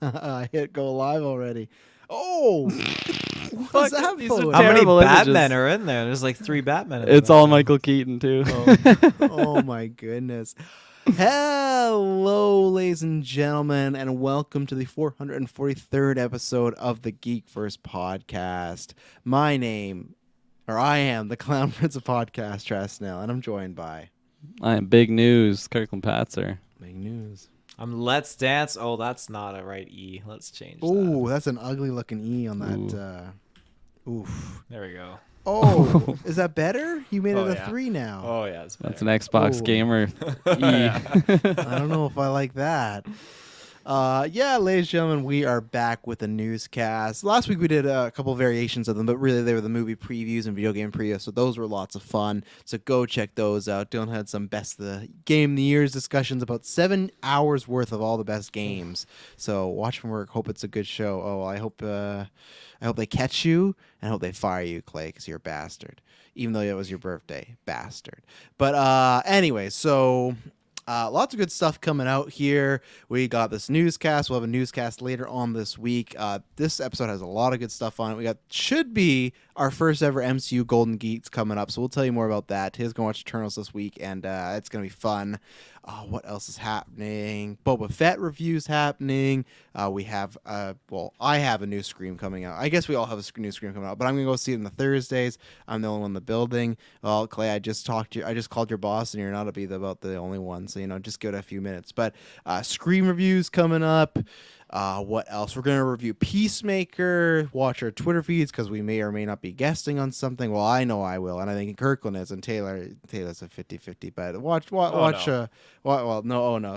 I hit go live already. Oh, what's that These are photo? How many terrible Batmen images. are in there? There's like 3 Batmen in It's the all background. Michael Keaton too. Oh my goodness. Hello, ladies and gentlemen, and welcome to the 443rd episode of the GeekVerse podcast. I am the Clown Prince of Podcast, Trasnell, and I'm joined by I am big news. Kirklin Patzer. big news. Let's Dance. Oh, that's not a right E. Let's change Oh, that. that's an ugly looking E on that. Oof. There we go. Oh, is that better? You made Oh, it a yeah. 3 now. Oh, yeah. It's That's better. an Xbox Ooh. gamer. I don't know if I like that. Yeah, ladies and gentlemen, we are back with a newscast. Last week we did a couple variations of them, but really they were the movie previews and video game previews, so those were lots of fun. So go check those out. Dylan had some best of the game of the year's discussions, about 7 hours worth of all the best games. So watch from work. Hope it's a good show. Oh, I hope they catch you, and I hope they fire you, Clay, because you're a bastard. Even though it was your birthday, bastard. But anyway, so lots of good stuff coming out here. We got this newscast. We'll have a newscast later on this week. This episode has a lot of good stuff on it. Should be our first ever MCU Golden Geeks coming up, so we'll tell you more about that. Taylor's going to watch Eternals this week, and it's going to be fun. What else is happening? Boba Fett reviews happening. We have, I have a new Scream coming out. I guess we all have a new Scream coming out, but I'm going to go see it on the Thursdays. I'm the only one in the building. Well, Clay, I just called your boss, and you're not about the only one, so, just give it a few minutes. But Scream reviews coming up. What else? We're going to review Peacemaker, watch our Twitter feeds because we may or may not be guesting on something. Well, I know I will, and I think Kirklin is, and Taylor's a 50-50. But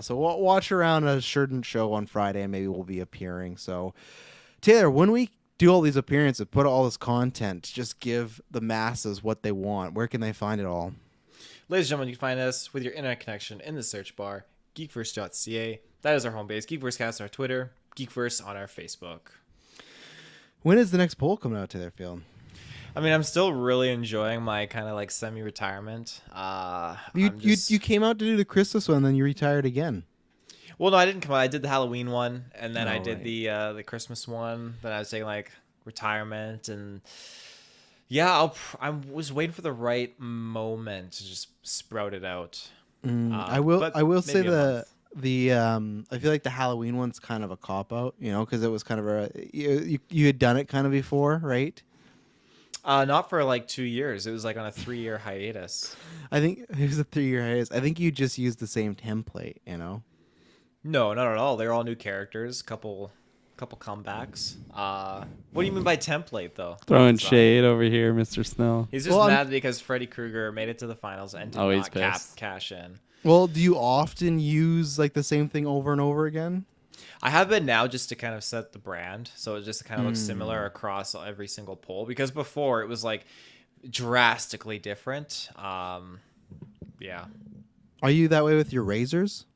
So watch around a certain show on Friday, and maybe we'll be appearing. So, Taylor, when we do all these appearances, put all this content, just give the masses what they want. Where can they find it all? Ladies and gentlemen, you can find us with your internet connection in the search bar, GeekVerse.ca. That is our home base. GeekVerseCast on our Twitter, GeekVerse on our Facebook. When is the next poll coming out, Taylor Field? I mean, I'm still really enjoying my kind of like semi-retirement. You came out to do the Christmas one, then you retired again. Well, no, I didn't come out. I did the Halloween one, and then I did right. the Christmas one. Then I was taking like retirement, and yeah, I was waiting for the right moment to just sprout it out. I will say maybe a month. I feel like the Halloween one's kind of a cop out, because it was kind of you had done it kind of before, right? Not for like 2 years. It was like on a 3-year hiatus. I think it was a 3-year hiatus. I think you just used the same template, No, not at all. They're all new characters. Couple comebacks. What do you mean by template, though? Throwing shade over here, Mr. Snell. He's just mad because Freddy Krueger made it to the finals and did He's not pissed. cash in. Well, do you often use like the same thing over and over again? I have been now just to kind of set the brand, so it just kind of looks similar across every single poll. Because before it was like drastically different. Yeah. Are you that way with your razors?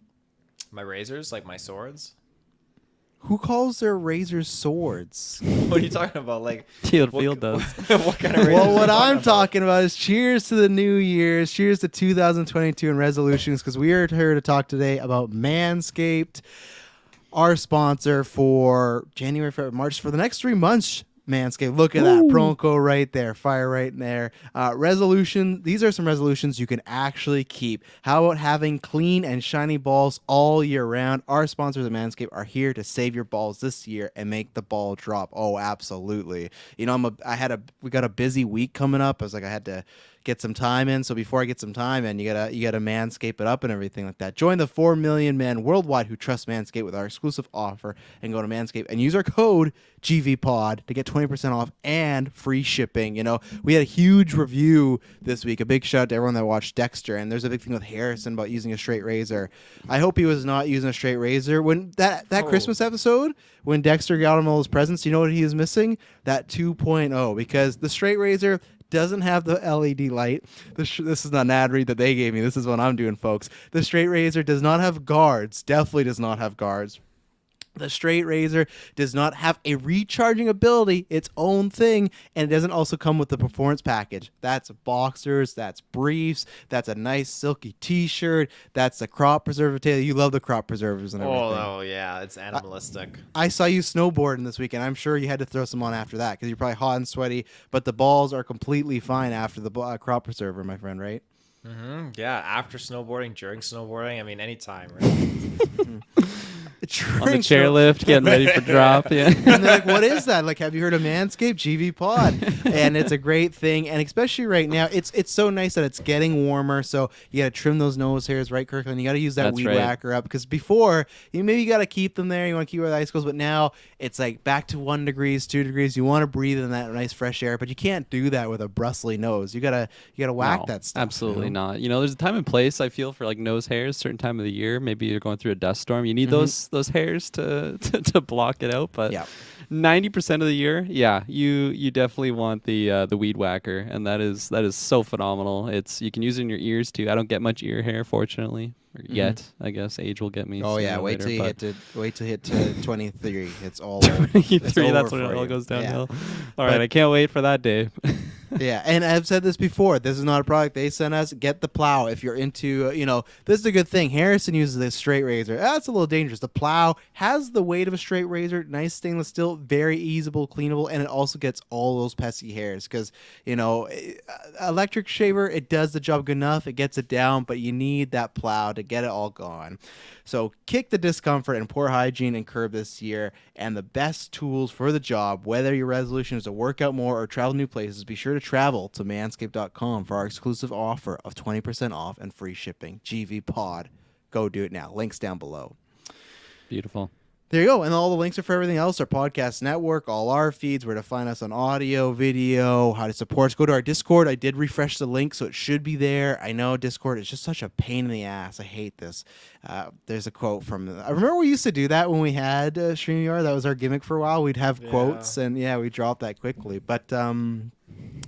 My razors, like my swords. Who calls their razors swords? What are you talking about? Like Taylor Field does. what kind of razors? Well, what are you I'm about? talking about is cheers to the new year's, cheers to 2022 and resolutions, because we are here to talk today about Manscaped, our sponsor for January, February, March, for the next 3 months. Manscaped, look at that promo code right there, fire right in there. Resolution, these are some resolutions you can actually keep. How about having clean and shiny balls all year round? Our sponsors at Manscaped are here to save your balls this year and make the ball drop. Oh, absolutely. We got a busy week coming up. I was like, I had to get some time in. So before I get some time in, you gotta Manscape it up and everything like that. Join the 4 million men worldwide who trust Manscaped with our exclusive offer, and go to Manscaped and use our code GVPOD to get 20% off and free shipping. We had a huge review this week. A big shout out to everyone that watched Dexter. And there's a big thing with Harrison about using a straight razor. I hope he was not using a straight razor. When that Christmas episode, when Dexter got him all his presents, you know what he is missing? That 2.0, because the straight razor doesn't have the LED light. This is not an ad read that they gave me. This is what I'm doing, folks. The straight razor does not have guards. Definitely does not have guards. The straight razor does not have a recharging ability, its own thing, and it doesn't also come with the performance package. That's boxers, that's briefs, that's a nice silky t-shirt, that's a crop preserver. Taylor, you love the crop preservers and everything. Oh yeah, it's animalistic. I saw you snowboarding this weekend. I'm sure you had to throw some on after that because you're probably hot and sweaty, but the balls are completely fine after the crop preserver, my friend, right? Yeah, after snowboarding, during snowboarding, I mean, anytime, right? On the chairlift, getting ready for drop. Yeah. And they're like, what is that? Like, have you heard of Manscaped? GVPOD. And it's a great thing. And especially right now, it's so nice that it's getting warmer. So you got to trim those nose hairs, right, Kirklin? You got to use that That's weed right. whacker up. Because before, you got to keep them there. You want to keep where the icicles. But now it's like back to 1 degree, 2 degrees. You want to breathe in that nice fresh air. But you can't do that with a bristly nose. You gotta whack that stuff. Absolutely not. You know, there's a time and place, I feel, for like nose hairs, certain time of the year. Maybe you're going through a dust storm. You need those hairs to block it out. But 90% of the year, you definitely want the weed whacker, and that is so phenomenal. You can use it in your ears too. I don't get much ear hair, fortunately. Yet, I guess age will get me. Oh yeah, wait till you hit to 23. It's all over. 23. That's when it all goes downhill. All right, I can't wait for that day. Yeah, and I've said this before. This is not a product they sent us. Get the plow if you're into, this is a good thing. Harrison uses this straight razor. That's a little dangerous. The plow has the weight of a straight razor, nice stainless steel, very easeable, cleanable, and it also gets all those pesky hairs because, electric shaver, it does the job good enough. It gets it down, but you need that plow to get it all gone. So kick the discomfort and poor hygiene and curb this year, and the best tools for the job, whether your resolution is to work out more or travel new places, be sure to travel to manscaped.com for our exclusive offer of 20% off and free shipping. GVPOD. Go do it now. Links down below. Beautiful. There you go. And all the links are for everything else, our podcast network, all our feeds, where to find us on audio, video, how to support us. Go to our Discord. I did refresh the link, so it should be there. I know Discord is just such a pain in the ass. I hate this. There's a quote from... I remember we used to do that when we had StreamYard. That was our gimmick for a while. We'd have quotes, and we dropped that quickly. But...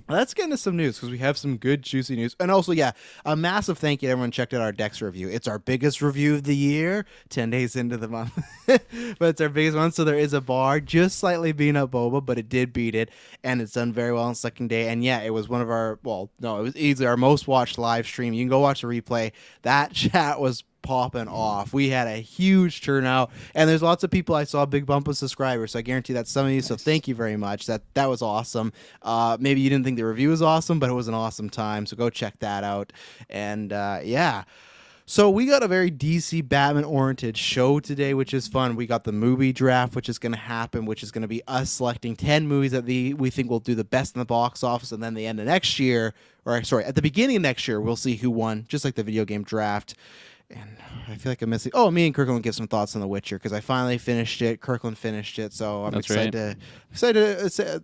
let's get into some news because we have some good juicy news. And also, a massive thank you to everyone who checked out our Dex review. It's our biggest review of the year, 10 days into the month. But it's our biggest one, so there is a bar just slightly beating up Boba, but it did beat it, and it's done very well on the second day. And it was one of our, it was easily our most watched live stream. You can go watch the replay. That chat was popping off. We had a huge turnout, and there's lots of people. I saw a big bump of subscribers, so I guarantee that's some of you. Nice. So thank you very much. That was awesome. Maybe you didn't think the review was awesome, but it was an awesome time, so go check that out. And so we got a very DC Batman oriented show today, which is fun. We got the movie draft, which is going to happen, which is going to be us selecting 10 movies that we think will do the best in the box office, and then the end of next year, at the beginning of next year, we'll see who won, just like the video game draft. And I feel like I'm missing... Oh, me and Kirklin will give some thoughts on The Witcher because I finally finished it. Kirklin finished it, so I'm excited to say,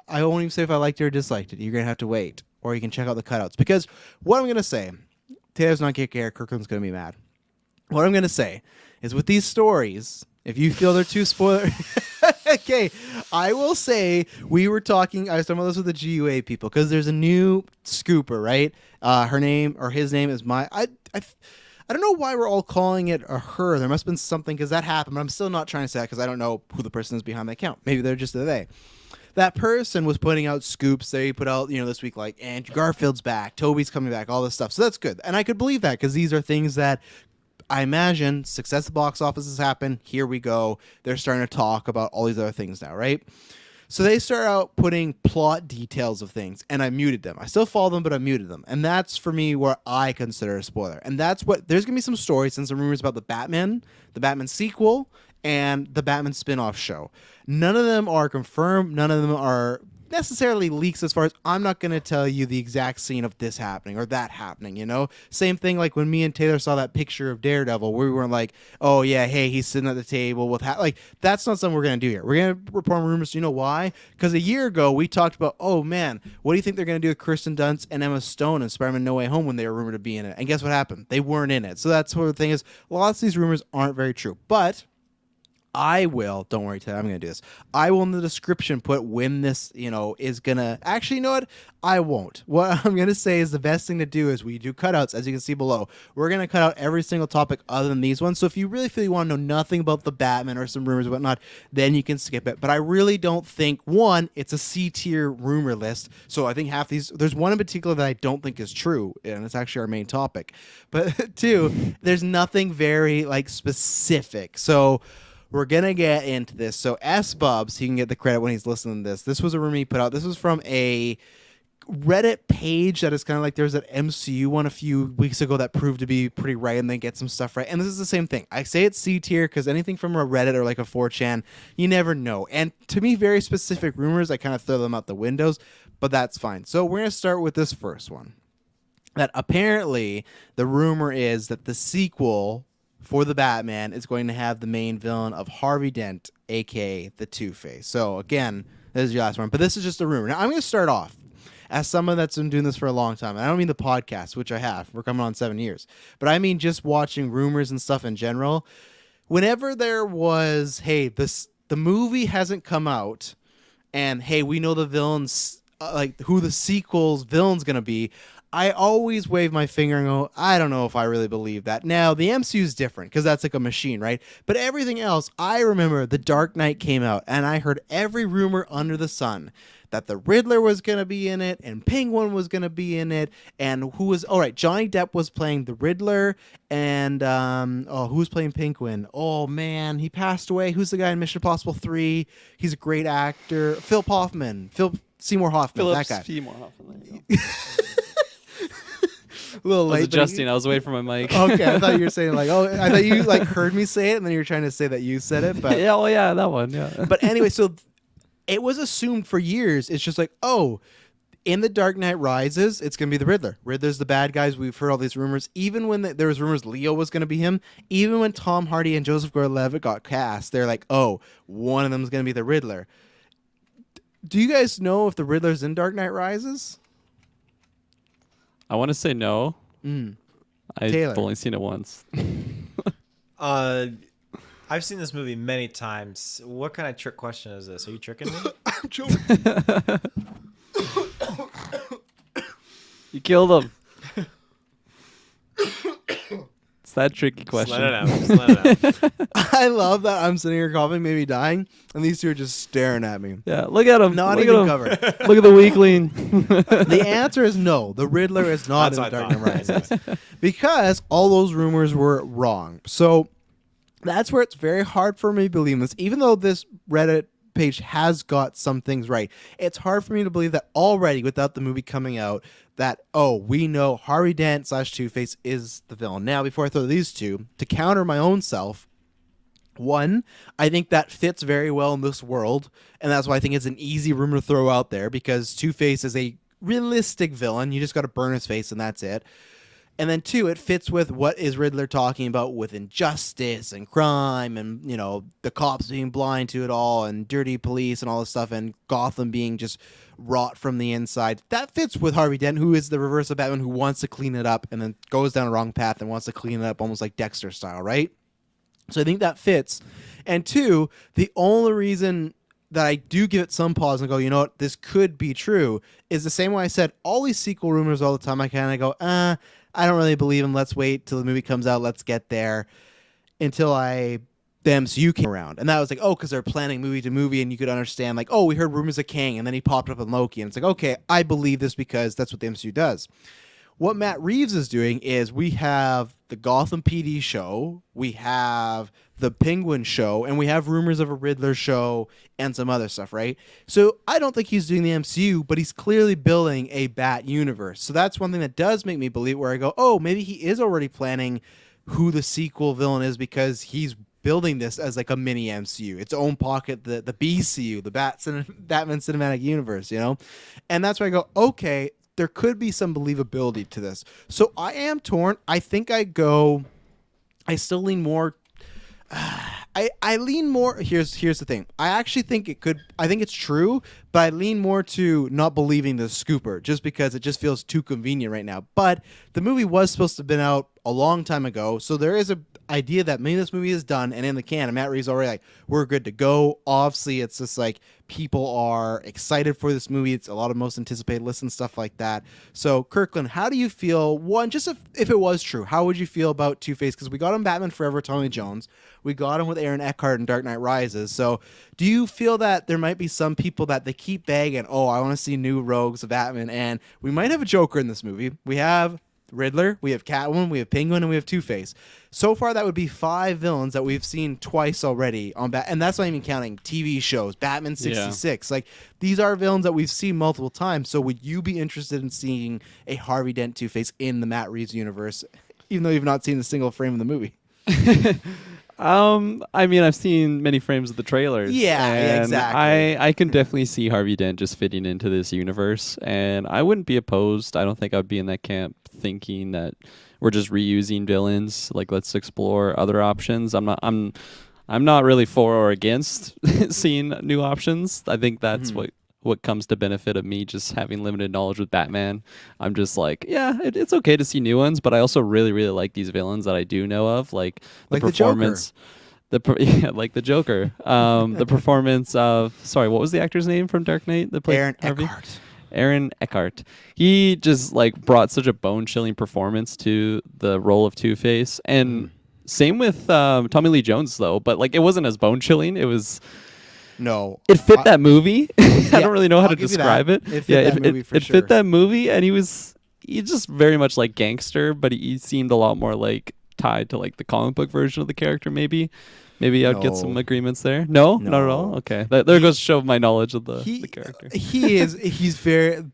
I won't even say if I liked it or disliked it. You're going to have to wait, or you can check out the cutouts. Because what I'm going to say... Taylor's not kick air. Kirkland's going to be mad. What I'm going to say is with these stories, if you feel they're too spoiler... Okay, I will say I was talking about this with the GUA people because there's a new scooper, right? His name is I don't know why we're all calling it a her. There must have been something because that happened, but I'm still not trying to say that because I don't know who the person is behind the account. Maybe they're just a they. That person was putting out scoops. They put out, this week, like Andrew Garfield's back, Toby's coming back, all this stuff. So that's good. And I could believe that because these are things that I imagine success at box offices happen. Here we go. They're starting to talk about all these other things now, right? So they start out putting plot details of things, and I muted them. I still follow them, but I muted them. And that's, for me, where I consider a spoiler. And that's what... There's going to be some stories and some rumors about the Batman sequel, and the Batman spin-off show. None of them are confirmed. None of them are necessarily leaks as far as I'm not going to tell you the exact scene of this happening or that happening, Same thing like when me and Taylor saw that picture of Daredevil, we weren't like, oh, yeah, hey, he's sitting at the table with... that's not something we're going to do here. We're going to report rumors. You know why? Because a year ago, we talked about, oh, man, what do you think they're going to do with Kirsten Dunst and Emma Stone in Spider-Man No Way Home when they were rumored to be in it? And guess what happened? They weren't in it. So that's what the thing is. Lots of these rumors aren't very true. But... I will. Don't worry, Ted. I'm going to do this. I will in the description put when this, is going to. Actually, you know what? I won't. What I'm going to say is the best thing to do is we do cutouts, as you can see below. We're going to cut out every single topic other than these ones. So if you really feel you want to know nothing about the Batman or some rumors or whatnot, then you can skip it. But I really don't think, one, it's a C tier rumor list. So I think half these, there's one in particular that I don't think is true, and it's actually our main topic. But two, there's nothing very specific. So we're going to get into this. So S-Bubs, he can get the credit when he's listening to this. This was a rumor he put out. This was from a Reddit page that is kind of like there's that MCU one a few weeks ago that proved to be pretty right and then get some stuff right. And this is the same thing. I say it's C tier because anything from a Reddit or like a 4chan, you never know. And to me, very specific rumors, I kind of throw them out the windows, but that's fine. So we're going to start with this first one. That apparently the rumor is that the sequel for the Batman is going to have the main villain of Harvey Dent, aka the Two-Face. So again, this is your last one, but this is just a rumor. Now I'm going to start off as someone that's been doing this for a long time. And I don't mean the podcast, which I have. We're coming on 7 years. But I mean just watching rumors and stuff in general. Whenever there was, hey, the movie hasn't come out, and hey, we know the villains, who the sequel's villain's going to be, I always wave my finger and go, I don't know if I really believe that. Now, the MCU is different because that's like a machine, right? But everything else, I remember The Dark Knight came out and I heard every rumor under the sun that the Riddler was going to be in it and Penguin was going to be in it. And Johnny Depp was playing the Riddler and, who was playing Penguin? Oh, man, he passed away. Who's the guy in Mission Impossible 3? He's a great actor. Philip Seymour Hoffman, that guy. Seymour Hoffman, there you go. A little late. I was adjusting. I was away from my mic. Okay, I thought you were saying I thought you heard me say it, and then you were trying to say that you said it. But yeah, well, yeah, that one. Yeah. But anyway, so it was assumed for years. It's just in The Dark Knight Rises, it's gonna be the Riddler. Riddler's the bad guys. We've heard all these rumors. Even when there was rumors Leo was gonna be him. Even when Tom Hardy and Joseph Gordon-Levitt got cast, they're like, oh, one of them is gonna be the Riddler. Do you guys know if the Riddler's in Dark Knight Rises? I want to say no. Taylor. I've only seen it once. I've seen this movie many times. What kind of trick question is this? Are you tricking me? I'm joking. You killed him. It's that tricky question. Just let it out. I love that I'm sitting here coughing, maybe dying, and these two are just staring at me. Yeah, look at him. Not look even at him. covered. Look at the weakling. The answer is no. The Riddler is not in The Dark Knight Rises. Because all those rumors were wrong. So that's where it's very hard for me to believe this. Even though this Reddit page has got some things right, it's hard for me to believe that already without the movie coming out that, we know Harvey Dent / Two-Face is the villain. Now, before I throw these two, to counter my own self, one, I think that fits very well in this world, and that's why I think it's an easy rumor to throw out there, because Two-Face is a realistic villain. You just got to burn his face, and that's it. And then two, it fits with what is Riddler talking about with injustice and crime and, the cops being blind to it all and dirty police and all this stuff and Gotham being just rot from the inside. That fits with Harvey Dent, who is the reverse of Batman, who wants to clean it up and then goes down a wrong path and wants to clean it up almost like Dexter style, right? So I think that fits. And two, the only reason that I do give it some pause and go, you know what, this could be true, is the same way I said all these sequel rumors all the time. I kind of go, I don't really believe him. Let's wait till the movie comes out. Let's get there until the MCU came around. And that was because they're planning movie to movie, and you could understand we heard rumors of Kang, and then he popped up in Loki, and it's okay, I believe this because that's what the MCU does. What Matt Reeves is doing is we have the Gotham PD show, we have the Penguin show, and we have rumors of a Riddler show and some other stuff, right? So I don't think he's doing the MCU, but he's clearly building a Bat universe. So that's one thing that does make me believe, where I go, maybe he is already planning who the sequel villain is, because he's building this as a mini MCU, its own pocket, the BCU, the Batman Cinematic Universe, And that's where I go, okay, there could be some believability to this. So I am torn. I think I still lean more. I lean more. Here's the thing. I actually think I think it's true, but I lean more to not believing the scooper, just because it just feels too convenient right now. But the movie was supposed to have been out a long time ago, so there is idea that maybe this movie is done and in the can, and Matt Reeves already like, we're good to go. Obviously, it's just like people are excited for this movie. It's a lot of most anticipated lists and stuff like that. So, Kirklin, how do you feel? One, just if it was true, how would you feel about Two-Face? Because we got him Batman Forever, Tommy Jones. We got him with Aaron Eckhart in Dark Knight Rises. So, do you feel that there might be some people that they keep begging, oh, I want to see new rogues of Batman, and we might have a Joker in this movie. We have Riddler, we have Catwoman, we have Penguin, and we have Two-Face. So far, that would be 5 villains that we've seen twice already on and that's not even counting TV shows, Batman 66. Like, these are villains that we've seen multiple times. So would you be interested in seeing a Harvey Dent Two-Face in the Matt Reeves universe, even though you've not seen a single frame of the movie? I mean, I've seen many frames of the trailers. Yeah, exactly. I can definitely see Harvey Dent just fitting into this universe, and I wouldn't be opposed. I don't think I'd be in that camp thinking that we're just reusing villains. Like, let's explore other options. I'm not really for or against seeing new options. I think that's what comes to benefit of me just having limited knowledge with Batman. I'm just like, yeah, it's okay to see new ones, but I also really, really like these villains that I do know of, like the performance. Like the Joker. The performance of, sorry, what was the actor's name from Dark Knight that played Aaron Harvey? Eckhart. Aaron Eckhart. He just like brought such a bone-chilling performance to the role of Two-Face, and same with Tommy Lee Jones though. But like, it wasn't as bone-chilling. It was. No, it fit that movie. I don't really know how to describe it. It fit that movie for sure. It fit that movie, and he's just very much like gangster, but he seemed a lot more like tied to like the comic book version of the character. Maybe I'd get some agreements there. No, not at all. Okay, there goes to show my knowledge of the character. He's very.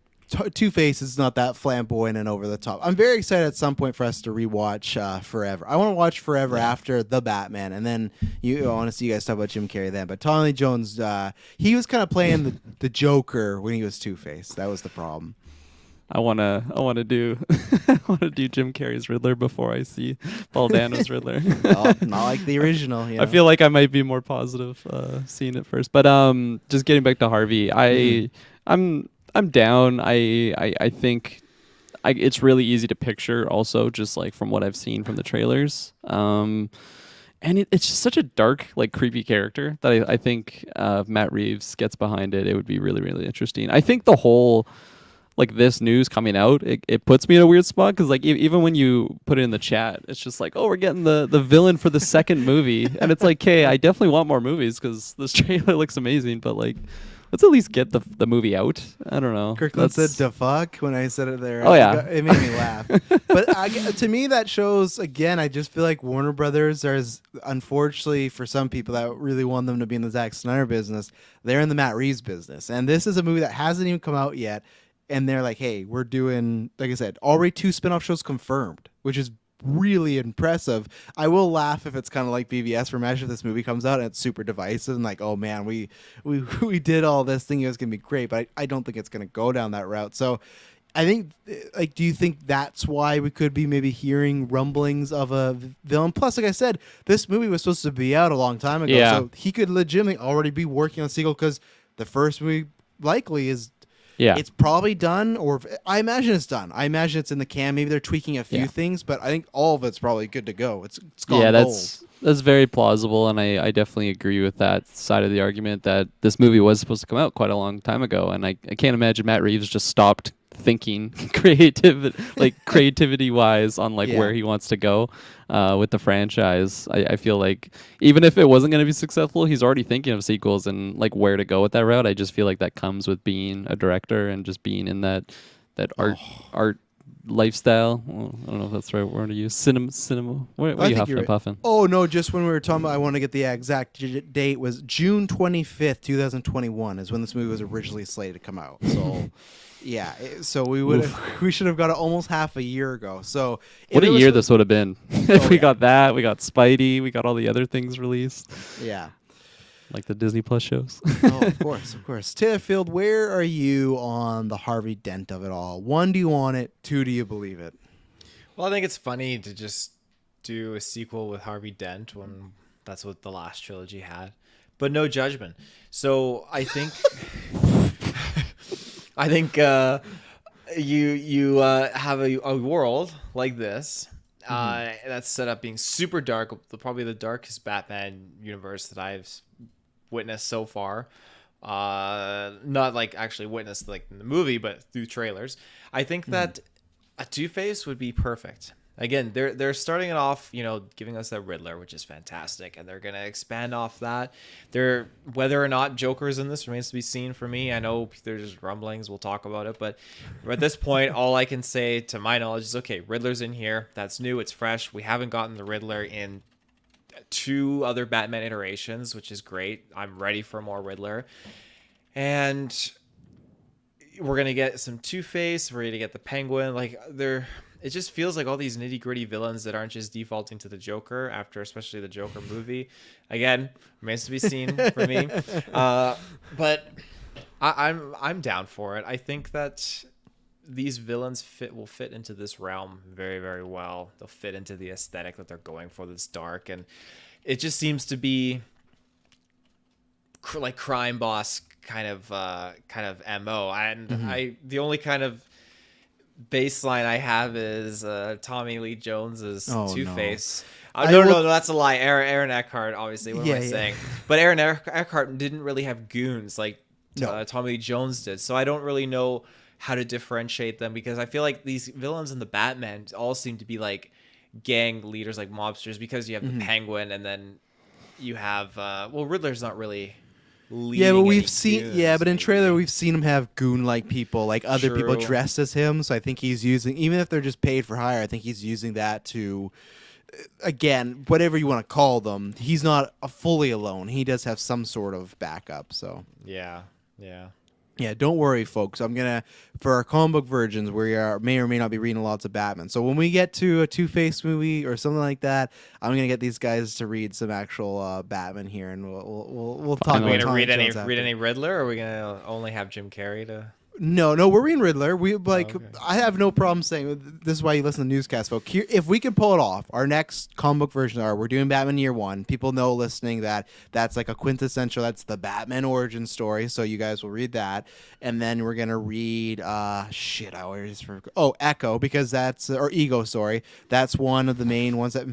Two-Face is not that flamboyant and over the top. I'm very excited at some point for us to rewatch Forever. I want to watch Forever after the Batman, and then I want to see you guys talk about Jim Carrey then. But Tommy Lee Jones, he was kind of playing the Joker when he was Two-Face. That was the problem. I wanna do Jim Carrey's Riddler before I see Paul Dano's Riddler. Not like the original. You know? I feel like I might be more positive seeing it first. But just getting back to Harvey, I'm down. I think it's really easy to picture also, just like from what I've seen from the trailers. And it's just such a dark, like creepy character that I think if Matt Reeves gets behind it, it would be really, really interesting. I think the whole, like this news coming out, it puts me in a weird spot because like even when you put it in the chat, it's just like, oh, we're getting the villain for the second movie. And it's like, hey, I definitely want more movies because this trailer looks amazing, but like, let's at least get the movie out. I don't know. Kirkland said "the fuck" when I said it there. Oh yeah, it made me laugh. But to me, that shows again. I just feel like Warner Brothers is, unfortunately, for some people that really want them to be in the Zack Snyder business, they're in the Matt Reeves business. And this is a movie that hasn't even come out yet, and they're like, "Hey, we're doing, like I said, already 2 spinoff shows confirmed," which is really impressive. I will laugh if it's kind of like BVS, where imagine if this movie comes out and it's super divisive and like, oh man, we did all this thing, it was gonna be great, but I don't think it's gonna go down that route. So I think, like, do you think that's why we could be maybe hearing rumblings of a villain? Plus, like I said, this movie was supposed to be out a long time ago, so he could legitimately already be working on a sequel because the first movie likely is. Yeah, it's probably done, or I imagine it's done. I imagine it's in the can. Maybe they're tweaking a few things, but I think all of it's probably good to go. It's gone gold. That's very plausible, and I definitely agree with that side of the argument that this movie was supposed to come out quite a long time ago, and I can't imagine Matt Reeves just stopped thinking creativity wise on like where he wants to go with the franchise. I feel like even if it wasn't going to be successful, he's already thinking of sequels and like where to go with that route. I just feel like that comes with being a director and just being in that art lifestyle. Well, I don't know if that's the right word to use. Cinema. What are you huffing and puffing? Oh no, just when we were talking about, I want to get the exact date, was June 25th, 2021 is when this movie was originally slated to come out. So yeah, so we should have got it almost half a year ago. So what a year this would have been if we got that. We got Spidey. We got all the other things released. Yeah. Like the Disney Plus shows. Oh, of course. Tifffield, where are you on the Harvey Dent of it all? 1, do you want it? 2, do you believe it? Well, I think it's funny to just do a sequel with Harvey Dent when that's what the last trilogy had, but no judgment. So I think, you have a world like this, That's set up being super dark, probably the darkest Batman universe that I've witnessed so far. Not like actually witnessed like in the movie, but through trailers. I think that a Two-Face would be perfect. Again, they're starting it off, giving us that Riddler, which is fantastic, and they're gonna expand off that. Whether or not Joker's in this remains to be seen for me. I know there's rumblings, we'll talk about it, but at this point, all I can say to my knowledge is, okay, Riddler's in here. That's new, it's fresh. We haven't gotten the Riddler in 2 other Batman iterations, which is great. I'm ready for more Riddler, and we're gonna get some Two-Face. We're gonna get the Penguin. It just feels like all these nitty gritty villains that aren't just defaulting to the Joker after, especially the Joker movie. Again, remains to be seen for me. But I'm down for it. I think that these villains will fit into this realm very, very well. They'll fit into the aesthetic that they're going for. That's dark, and it just seems to be like crime boss kind of MO. And the only kind of baseline I have is Tommy Lee Jones's Two-Face. No, that's a lie. Aaron Eckhart, obviously. What am I saying? But Aaron Eckhart didn't really have goons like Tommy Lee Jones did, so I don't really know how to differentiate them, because I feel like these villains in the Batman all seem to be like gang leaders, like mobsters, because you have the Penguin, and then you have Riddler's not really. Yeah, but but in trailer we've seen him have goon-like people, like other people dressed as him. So I think he's using, even if they're just paid for hire, I think he's using that to, again, whatever you want to call them. He's not fully alone. He does have some sort of backup. So yeah. Yeah, don't worry, folks. For our comic book virgins, we may or may not be reading lots of Batman. So when we get to a Two-Face movie or something like that, I'm gonna get these guys to read some actual Batman here, and we'll talk. Are we gonna read any Riddler, or are we gonna only have Jim Carrey to? No, we're reading Riddler. I have no problem saying this is why you listen to newscast, folks. Here, if we can pull it off, our next comic book version we're doing Batman Year One. People know listening that's like a quintessential. That's the Batman origin story. So you guys will read that, and then we're gonna read Echo, because or Ego. Sorry, that's one of the main ones that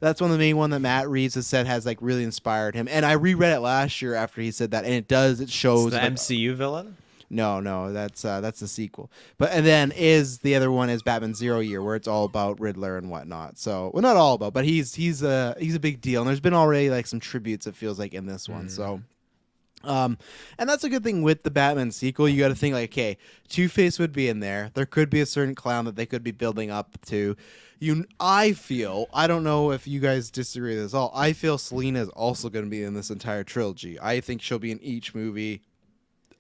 that's one of the main one that Matt Reeves has said has like really inspired him. And I reread it last year after he said that, and it shows the MCU villain. No, that's the sequel. And then the other one is Batman Zero Year, where it's all about Riddler and whatnot. So, well, not all about, but he's a big deal. And there's been already like some tributes, it feels like, in this one. So, and that's a good thing with the Batman sequel. You got to think like, okay, Two-Face would be in there. There could be a certain clown that they could be building up to. I don't know if you guys disagree with this all. I feel Selina is also going to be in this entire trilogy. I think she'll be in each movie.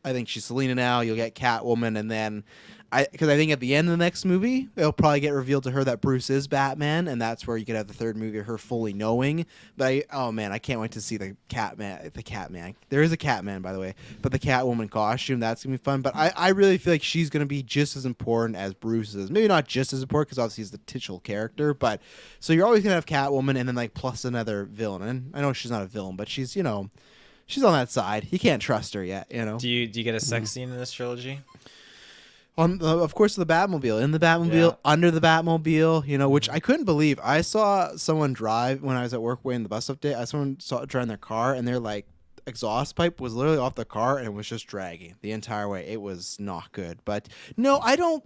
I think she's Selina now. You'll get Catwoman, and then because I think at the end of the next movie, it'll probably get revealed to her that Bruce is Batman, and that's where you could have the third movie of her fully knowing. But I can't wait to see the Catman. There is a Catman, by the way, but the Catwoman costume, that's gonna be fun. But I really feel like she's gonna be just as important as Bruce is. Maybe not just as important, because obviously he's the titular character. But so you're always gonna have Catwoman, and then like plus another villain. And I know she's not a villain, but she's she's on that side. You can't trust her yet, Do you get a sex scene in this trilogy? Of course, the Batmobile. In the Batmobile, under the Batmobile, which I couldn't believe. I saw someone drive when I was at work waiting the bus update. Someone saw driving their car, and their like exhaust pipe was literally off the car, and it was just dragging the entire way. It was not good. But no, I don't.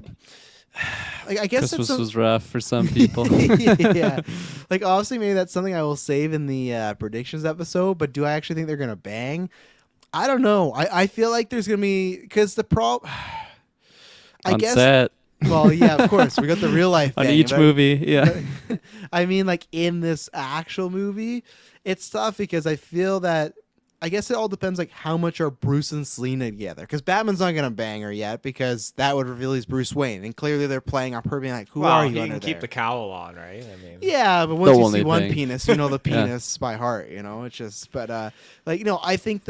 I guess Christmas was rough for some people. Yeah, like obviously maybe that's something I will save in the predictions episode. But do I actually think they're gonna bang? I don't know. I feel like there's gonna be, because the problem. I guess. Set. Well, yeah, of course we got the real life on each movie. Yeah, I mean, like in this actual movie, it's tough because I feel that. I guess it all depends, like, how much are Bruce and Selina together? Because Batman's not gonna bang her yet, because that would reveal he's Bruce Wayne, and clearly they're playing up her being like, "Who are you?" He can keep the cowl on, right? I mean, yeah, but once you see one penis, you know the penis by heart. It's just, but I think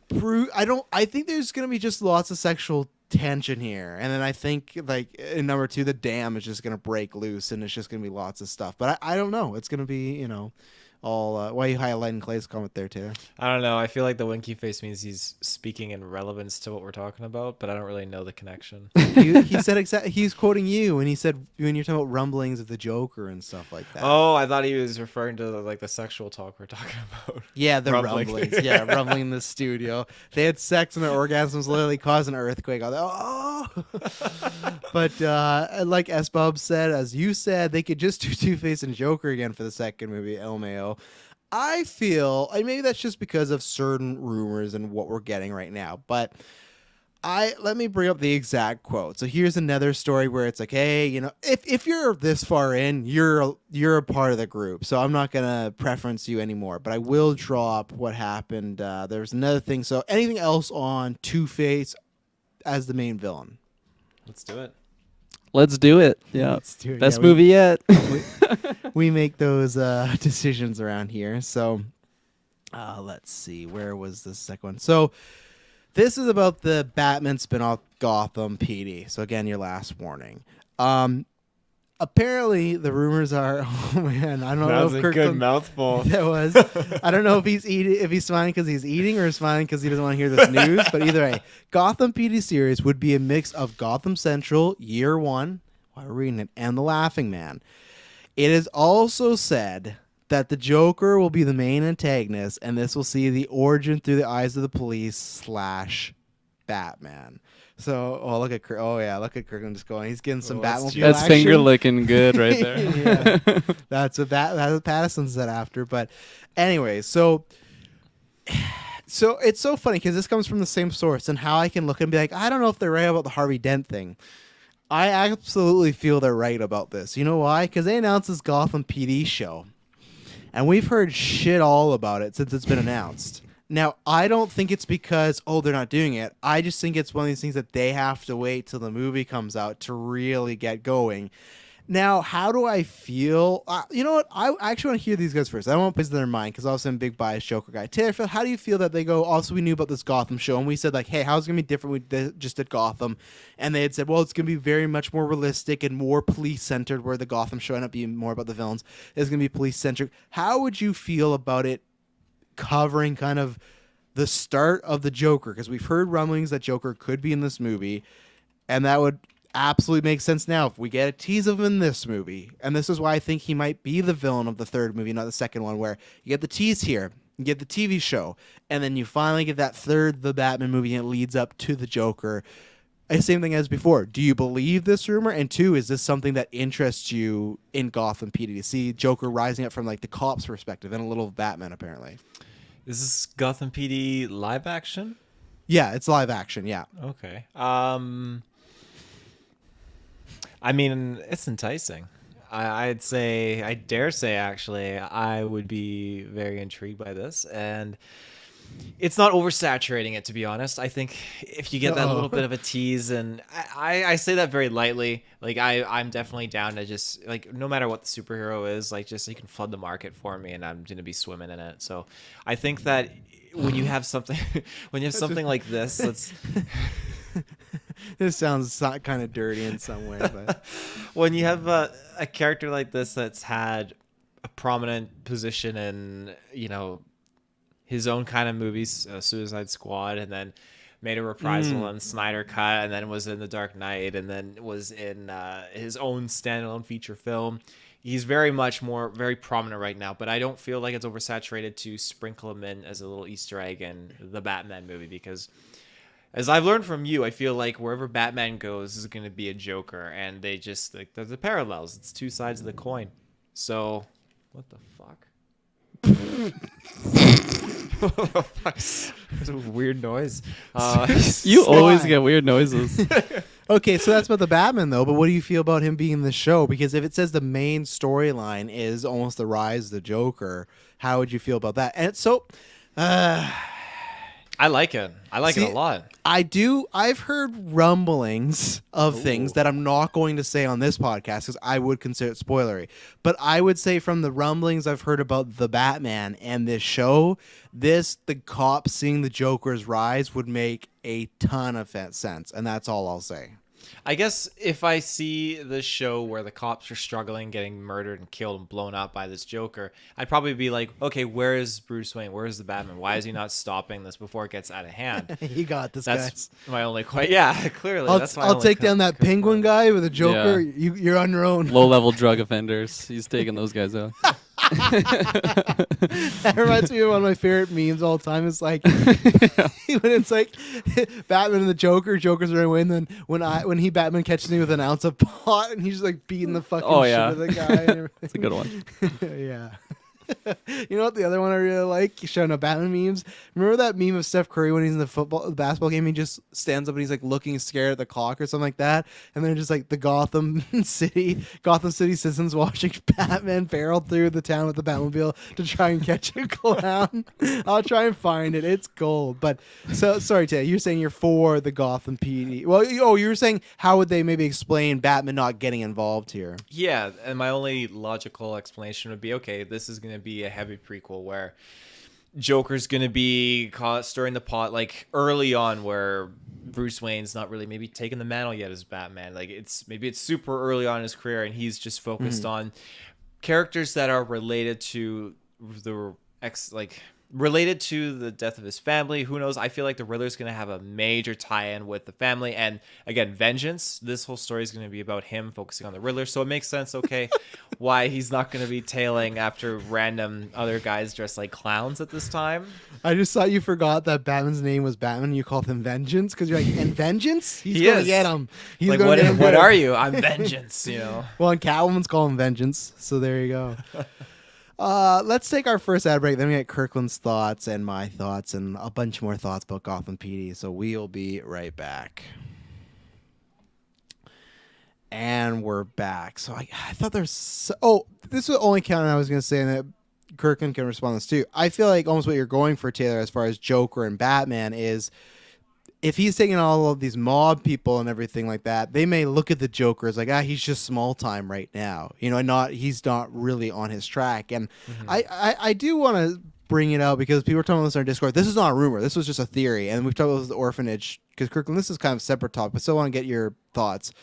Bruce. I think there's gonna be just lots of sexual tension here, and then I think like in number 2, the dam is just gonna break loose, and it's just gonna be lots of stuff. But I don't know. It's gonna be all. Why are you highlighting Clay's comment there, Taylor? I don't know. I feel like the winky face means he's speaking in relevance to what we're talking about, but I don't really know the connection. He said he's quoting you, and he said when you're talking about rumblings of the Joker and stuff like that. Oh, I thought he was referring to like the sexual talk we're talking about. Yeah, the rumblings. Yeah, rumbling in the studio. They had sex and their orgasms literally caused an earthquake. But like S. Bob said, as you said, they could just do Two-Face and Joker again for the second movie, LMAO. I feel, and maybe that's just because of certain rumors and what we're getting right now, but let me bring up the exact quote. So here's another story where it's like, hey, if you're this far in, you're a part of the group, so I'm not gonna preference you anymore, but I will drop what happened. There's another thing. So anything else on Two-Face as the main villain? Let's do it. Let's do it. Yeah. Let's do it. Best movie yet. We make those decisions around here. So let's see. Where was the second one? So this is about the Batman spinoff Gotham PD. So again, your last warning. Apparently, the rumors are. Oh man, I don't know if That was a good mouthful. That was. I don't know if he's smiling because he's eating or smiling because he doesn't want to hear this news. But either way, Gotham PD series would be a mix of Gotham Central Year One, while we're reading it, and The Laughing Man. It is also said that the Joker will be the main antagonist, and this will see the origin through the eyes of the police / Batman. So, look at Kirklin just going. He's getting some Batmobile That's action. finger licking good right there. Yeah. That's what Pattinson said after. But anyway, so it's so funny because this comes from the same source, and how I can look and be like, I don't know if they're right about the Harvey Dent thing. I absolutely feel they're right about this. You know why? Because they announced this Gotham PD show, and we've heard shit all about it since it's been announced. Now, I don't think it's because, they're not doing it. I just think it's one of these things that they have to wait till the movie comes out to really get going. Now, how do I feel? You know what? I actually want to hear these guys first. I don't want to place their mind because also I'm a big biased Joker guy. Taylor, how do you feel that they go, also we knew about this Gotham show and we said like, hey, how's it going to be different? We just did Gotham. And they had said, well, it's going to be very much more realistic and more police-centered, where the Gotham show ended up being more about the villains. It's going to be police-centric. How would you feel about it covering kind of the start of the Joker? Because we've heard rumblings that Joker could be in this movie, and that would absolutely make sense now if we get a tease of him in this movie. And this is why I think he might be the villain of the third movie, not the second one, where you get the tease here, you get the TV show, and then you finally get that third, the Batman movie, and it leads up to the Joker. Same thing as before. Do you believe this rumor? And two, is this something that interests you in Gotham PD to see Joker rising up from like the cops' perspective and a little of Batman apparently? Is this Gotham PD live action? Yeah, it's live action. Yeah. Okay. I mean, it's enticing. I dare say, actually, I would be very intrigued by this. And it's not oversaturating it, to be honest. I think if you get that little bit of a tease, and I say that very lightly, like I'm definitely down to just, like, no matter what the superhero is, like, just you can flood the market for me and I'm going to be swimming in it. So I think that when you have something, like this, that's... This sounds kind of dirty in some way, but when you have a character like this that's had a prominent position in, his own kind of movies, Suicide Squad, and then made a reprisal in Snyder Cut, and then was in The Dark Knight, and then was in his own standalone feature film. He's very prominent right now, but I don't feel like it's oversaturated to sprinkle him in as a little Easter egg in the Batman movie, because as I've learned from you, I feel like wherever Batman goes is going to be a Joker, and they just, like, there's the parallels. It's two sides of the coin. So, what the fuck? That's a weird noise. You always get weird noises. Okay, so that's about the Batman, though. But what do you feel about him being in the show? Because if it says the main storyline is almost the rise of the Joker, how would you feel about that? And it's so... I like it. I like it a lot. I do. I've heard rumblings of things that I'm not going to say on this podcast because I would consider it spoilery. But I would say from the rumblings I've heard about the Batman and this show, the cops seeing the Joker's rise would make a ton of sense. And that's all I'll say. I guess if I see the show where the cops are struggling, getting murdered and killed and blown up by this Joker, I'd probably be like, okay, where is Bruce Wayne? Where is the Batman? Why is he not stopping this before it gets out of hand? You got this, That's guys. my only question. Yeah, clearly. I'll take down that penguin guy with a Joker. Yeah. You're on your own. Low-level drug offenders. He's taking those guys out. That reminds me of one of my favorite memes all the time. It's like when it's like Batman and the Joker, Joker's running away, and then when Batman catches me with an ounce of pot, and he's just like beating the fucking shit out of the guy. That's a good one. Yeah. You know what? The other one I really like, showing up Batman memes. Remember that meme of Steph Curry when he's in the basketball game? He just stands up and he's like looking scared at the clock or something like that. And then just like the Gotham City citizens watching Batman barrel through the town with the Batmobile to try and catch a clown. I'll try and find it. It's gold. But so sorry, Tay. You're saying you're for the Gotham PD. Well, you were saying how would they maybe explain Batman not getting involved here? Yeah, and my only logical explanation would be, okay, this is going to be a heavy prequel where Joker's going to be caught stirring the pot like early on, where Bruce Wayne's not really maybe taking the mantle yet as Batman. Like it's super early on in his career, and he's just focused on characters that are related to related to the death of his family. Who knows? I feel like the Riddler's going to have a major tie-in with the family. And again, vengeance. This whole story is going to be about him focusing on the Riddler. So it makes sense, okay, why he's not going to be tailing after random other guys dressed like clowns at this time. I just thought you forgot that Batman's name was Batman. You called him Vengeance because you're like, and Vengeance? He's going to get him. He's like, what are you? I'm Vengeance, you know. Well, and Catwoman's calling him Vengeance. So there you go. Let's take our first ad break. Then we get Kirklin's thoughts and my thoughts and a bunch more thoughts about Gotham PD. So we'll be right back. And we're back. So I thought there's... this was the only counter I was going to say, and that Kirklin can respond to this too. I feel like almost what you're going for, Taylor, as far as Joker and Batman is... if he's taking all of these mob people and everything like that, they may look at the Joker as like, he's just small time right now, you know, and he's not really on his track. And I do want to bring it out because people were talking about this on our Discord. This is not a rumor. This was just a theory. And we've talked about the orphanage because Kirklin, this is kind of a separate topic, but still want to get your thoughts.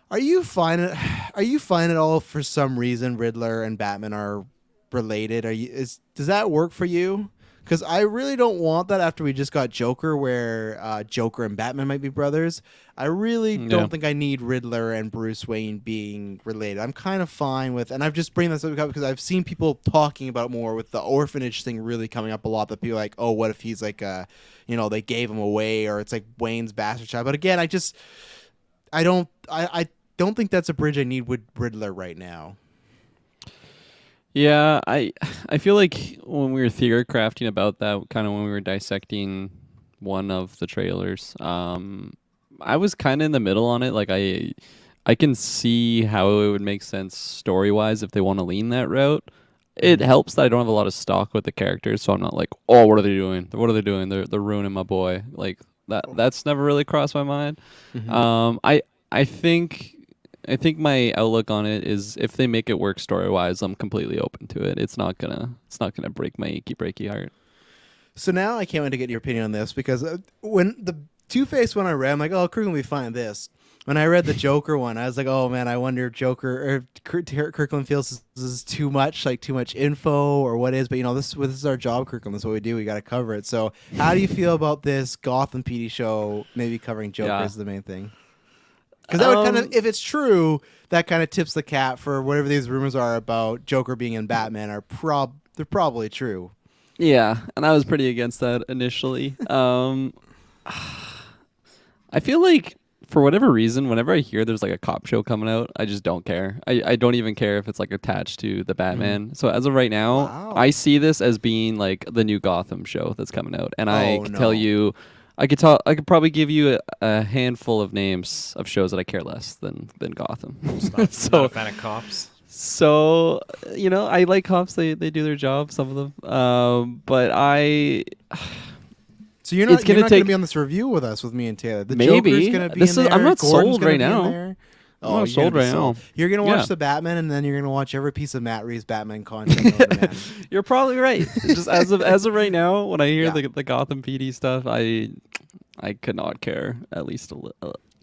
Are you fine at all for some reason Riddler and Batman are related? Does that work for you? Because I really don't want that after we just got Joker, where Joker and Batman might be brothers. I really don't think I need Riddler and Bruce Wayne being related. I'm kind of fine with, and I've just bring this up because I've seen people talking about more with the orphanage thing really coming up a lot. That people are like, oh, what if he's like, they gave him away, or it's like Wayne's bastard child. But again, I don't think that's a bridge I need with Riddler right now. Yeah, I feel like when we were theory crafting about that, kind of when we were dissecting one of the trailers, I was kind of in the middle on it. Like I can see how it would make sense story-wise if they want to lean that route. It helps that I don't have a lot of stock with the characters, so I'm not like, oh, what are they doing? What are they doing? They're ruining my boy. Like that's never really crossed my mind. I think my outlook on it is if they make it work story-wise, I'm completely open to it. It's not gonna break my achy breaky heart. So now I can't wait to get your opinion on this because when the Two-Face one I read, I'm like, oh, Kirklin will be fine with this. When I read the Joker one, I was like, oh man, I wonder if Kirklin feels this is too much info or what is. But this is our job, Kirklin. This is what we do. We got to cover it. So how do you feel about this Gotham PD show maybe covering Joker as the main thing? Because that would kind of, if it's true, that kind of tips the cap for whatever these rumors are about Joker being in Batman they're probably true. Yeah, and I was pretty against that initially. I feel like for whatever reason, whenever I hear there's like a cop show coming out, I just don't care. I don't even care if it's like attached to the Batman. So as of right now, I see this as being like the new Gotham show that's coming out, and I can tell you. I could probably give you a handful of names of shows that I care less than Gotham. Not a fan of cops. So, I like cops. They do their job, some of them. But So you're not going to be on this review with me and Taylor. The Joker's going to be in there. I'm not Gordon's sold right now. Oh, I'm sold right now. You're going to watch the Batman, and then you're going to watch every piece of Matt Reeves Batman content. You're probably right. Just as of right now, when I hear the Gotham PD stuff, I could not care at least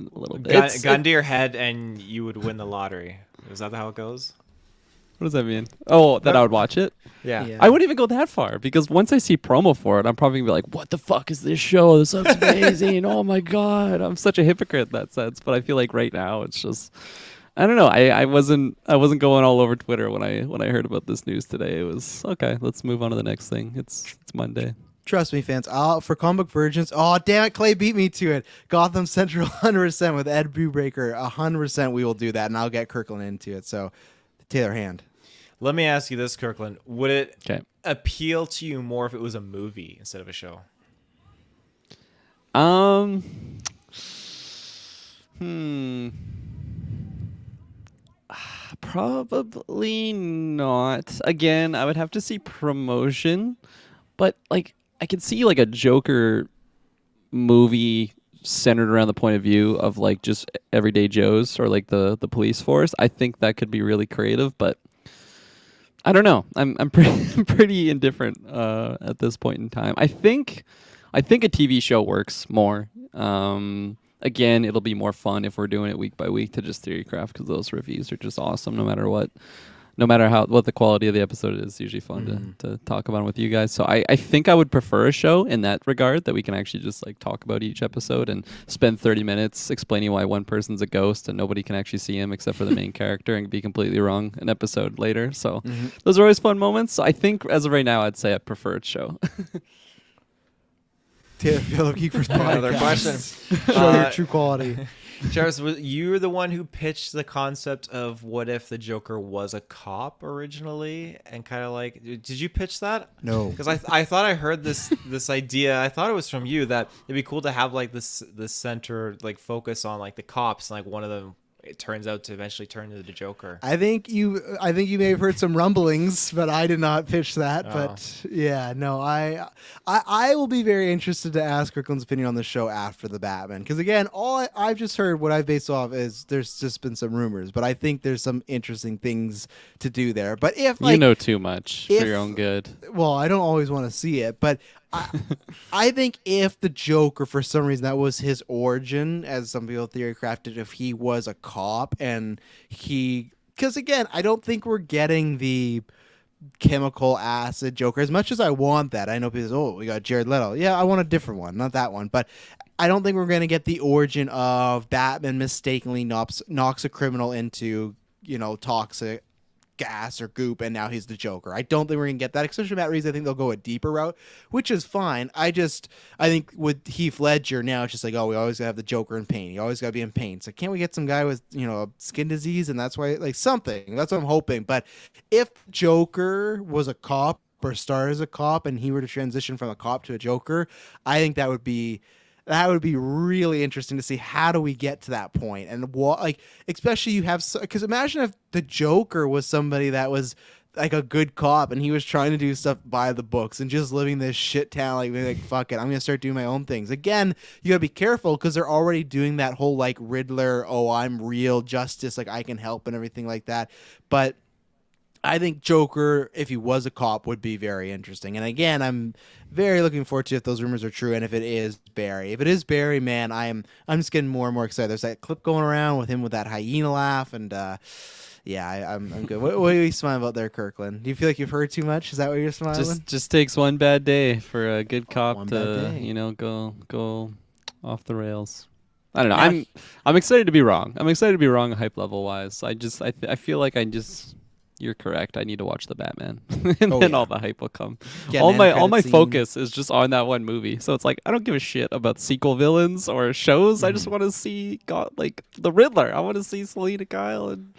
a little bit. Gun to your head and you would win the lottery. Is that how it goes? What does that mean? Oh, that I would watch it? Yeah. I wouldn't even go that far because once I see promo for it, I'm probably going to be like, what the fuck is this show? This looks amazing. Oh my God. I'm such a hypocrite in that sense. But I feel like right now it's just, I don't know. I wasn't going all over Twitter when I heard about this news today. It was, okay, let's move on to the next thing. It's Monday. Trust me, fans. For Comic Book Virgins, oh, damn it, Clay beat me to it. Gotham Central 100% with Ed Brubaker. 100% we will do that, and I'll get Kirklin into it. So, Taylor Hand. Let me ask you this, Kirkland. Would it appeal to you more if it was a movie instead of a show? Probably not. Again, I would have to see promotion, but like I could see like a Joker movie centered around the point of view of like just everyday Joes or like the police force. I think that could be really creative, but I don't know. I'm pretty indifferent at this point in time. I think a TV show works more. Again, it'll be more fun if we're doing it week by week to just theorycraft because those reviews are just awesome no matter what. No matter what the quality of the episode is, it's usually fun to talk about it with you guys. So I think I would prefer a show in that regard that we can actually just like talk about each episode and spend 30 minutes explaining why one person's a ghost and nobody can actually see him except for the main character and be completely wrong an episode later. So those are always fun moments. So I think as of right now, I'd say I prefer a show. Taylor GeekVerse Another question. Show your true quality. Travis, you were the one who pitched the concept of what if the Joker was a cop originally, and kind of like, did you pitch that? No, because I thought I heard this idea. I thought it was from you that it'd be cool to have like this center like focus on like the cops, and like one of them it turns out to eventually turn into the Joker. I think you may have heard some rumblings, but I did not pitch that. Oh. But yeah, no, I will be very interested to ask Kirkland's opinion on the show after the Batman. Because again, I've just heard what I've based off is there's just been some rumors, but I think there's some interesting things to do there. But if like, you know too much for your own good. Well, I don't always want to see it, but I think if the Joker, for some reason, that was his origin, as some people theory crafted, if he was a cop and because again, I don't think we're getting the chemical acid Joker as much as I want that. I know people say, oh, we got Jared Leto. Yeah, I want a different one, not that one. But I don't think we're going to get the origin of Batman mistakenly knocks a criminal into, toxic gas or goop, and now he's the Joker. I don't think we're gonna get that, especially Matt Reeves. I think they'll go a deeper route, which is fine. I think with Heath Ledger now, it's just like, oh, we always gotta have the Joker in pain. You always gotta be in pain. So can't we get some guy with skin disease, and that's why like something. That's what I'm hoping. But if Joker was a cop or started as a cop, and he were to transition from a cop to a Joker, I think that would be really interesting to see how do we get to that point, and what, like, especially you have, because imagine if the Joker was somebody that was like a good cop and he was trying to do stuff by the books and just living this shit town, like fuck it, I'm gonna start doing my own things. Again, you gotta be careful because they're already doing that whole like Riddler, oh, I'm real justice, like I can help and everything like that. But I think Joker, if he was a cop, would be very interesting. And again, I'm very looking forward to if those rumors are true and if it is Barry. If it is Barry, man, I'm just getting more and more excited. There's that clip going around with him with that hyena laugh, and I'm good. What are you smiling about there, Kirkland? Do you feel like you've heard too much? Is that what you're smiling? Just takes one bad day for a good cop to go off the rails. I don't know. I'm excited to be wrong. I'm excited to be wrong hype level wise. I feel like you're correct. I need to watch the Batman, and then all the hype will come. All my focus is just on that one movie. So it's like I don't give a shit about sequel villains or shows. I just want to see the Riddler. I want to see Selena Kyle and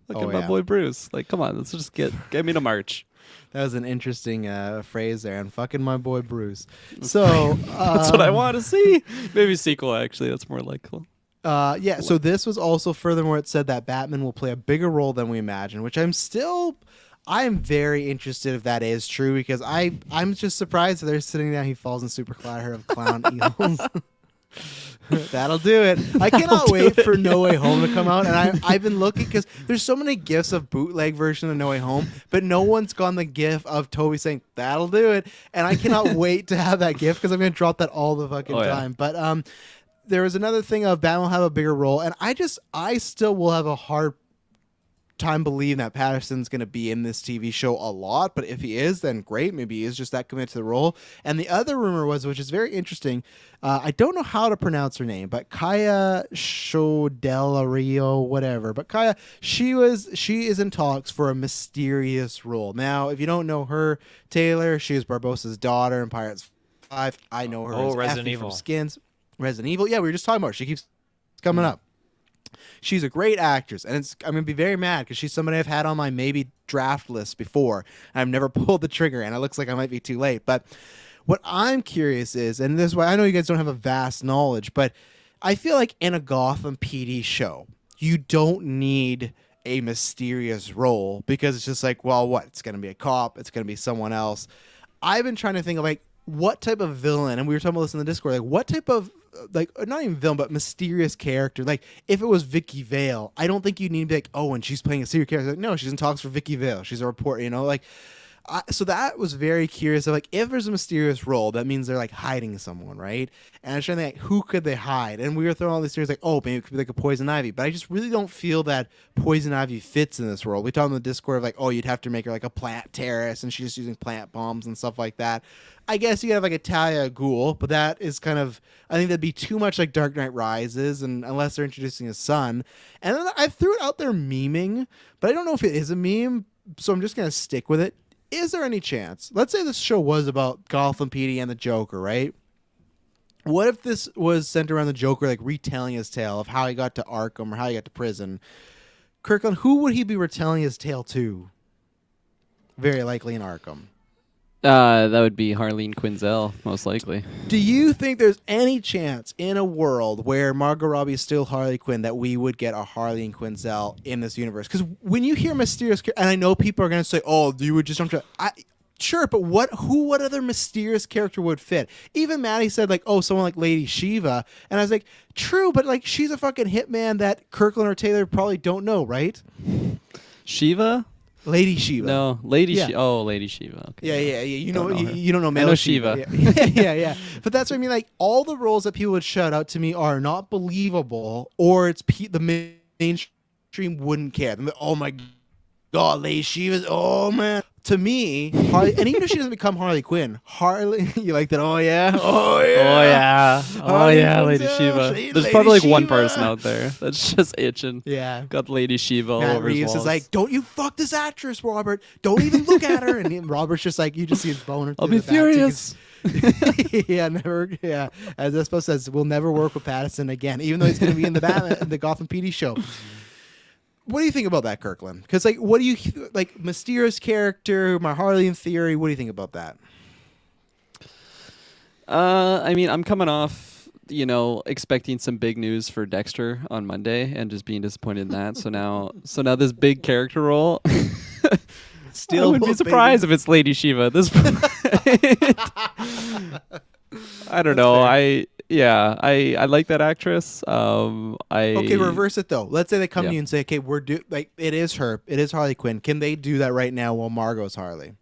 my boy Bruce. Like, come on, let's just get me to March. That was an interesting phrase there, and fucking my boy Bruce. So that's what I want to see. Maybe sequel, actually. That's more likely. So this was also, furthermore, it said that Batman will play a bigger role than we imagine, which I am very interested if that is true, because I'm just surprised that they're sitting down, he falls in super clatter of clown eagles. That'll do it. I cannot wait for No Way Home to come out, and I've been looking, because there's so many gifs of bootleg version of No Way Home, but no one's gone the gif of Toby saying that'll do it, and I cannot wait to have that gif, because I'm going to drop that all the fucking time. But there was another thing of Batman will have a bigger role, and I still will have a hard time believing that Patterson's going to be in this TV show a lot, but if he is, then great. Maybe he is just that committed to the role. And the other rumor was, which is very interesting, I don't know how to pronounce her name, but Kaya Shodelario, whatever. But Kaya, she is in talks for a mysterious role. Now, if you don't know her, Taylor, she is Barbossa's daughter in Pirates 5. I know her as Resident Effie Evil. from Skins. Resident Evil. Yeah, we were just talking about her. She keeps coming up. She's a great actress, and I'm going to be very mad because she's somebody I've had on my maybe draft list before. I've never pulled the trigger, and it looks like I might be too late. But what I'm curious is, and this is why I know you guys don't have a vast knowledge, but I feel like in a Gotham PD show, you don't need a mysterious role because it's just like, well, what? It's going to be a cop. It's going to be someone else. I've been trying to think of like what type of villain, and we were talking about this in the Discord, like what type of like not even villain but mysterious character. Like if it was Vicky Vale, I don't think you need to be like, oh, and she's playing a serious character. Like, no, she's in talks for Vicky Vale. She's a reporter, like so that was very curious of like if there's a mysterious role, that means they're like hiding someone, right? And I was trying to think like, who could they hide? And we were throwing all these theories like, oh, maybe it could be like a Poison Ivy, but I just really don't feel that Poison Ivy fits in this role. We talked on the Discord of like, oh, you'd have to make her like a plant terrorist, and she's just using plant bombs and stuff like that. I guess you could have like a Talia Ghul, but that is kind of, I think that'd be too much like Dark Knight Rises, and unless they're introducing a son. And then I threw it out there memeing, but I don't know if it is a meme, so I'm just gonna stick with it. Is there any chance, let's say this show was about Gotham PD and the Joker, right? What if this was centered around the Joker, like retelling his tale of how he got to Arkham or how he got to prison? Kirklin, who would he be retelling his tale to? Very likely in Arkham. That would be Harleen Quinzel, most likely. Do you think there's any chance in a world where Margot Robbie is still Harley Quinn that we would get a Harleen Quinzel in this universe? Because when you hear mysterious, and I know people are going to say, "Oh, you would just jump to," sure, but what other mysterious character would fit? Even Maddie said like, "Oh, someone like Lady Shiva," and I was like, "True, but like she's a fucking hitman that Kirkland or Taylor probably don't know, right?" Shiva. Lady Shiva. No, Lady Shiva. Oh, Lady Shiva. Okay. Yeah. You know you don't know male I know Shiva. Shiva. Yeah. But that's what I mean. Like all the roles that people would shout out to me are not believable, or it's the mainstream wouldn't care. Oh my God, Lady Shiva. Oh man. To me, Harley, and even if she doesn't become Harley Quinn, Harley, you like that? Oh yeah. Lady Shiva. There's probably like one person out there that's just itching. Yeah, got Lady Shiva all Matt over his Reeves walls. is like, don't you fuck this actress, Robert. Don't even look at her. And Robert's just like, you just see his boner. I'll be furious. Yeah. As Espo says, we'll never work with Pattinson again, even though he's going to be in the Gotham PD show. What do you think about that, Kirkland? Because, like, what do you like? Mysterious character, my Harley in theory. What do you think about that? I mean, I'm coming off, expecting some big news for Dexter on Monday, and just being disappointed in that. So now this big character role. Still, I wouldn't be surprised if it's Lady Shiva at this point. I don't know. Fair. I like that actress. Okay, reverse it though. Let's say they come to you and say, "Okay, it is Harley Quinn. Can they do that right now while Margot's Harley?"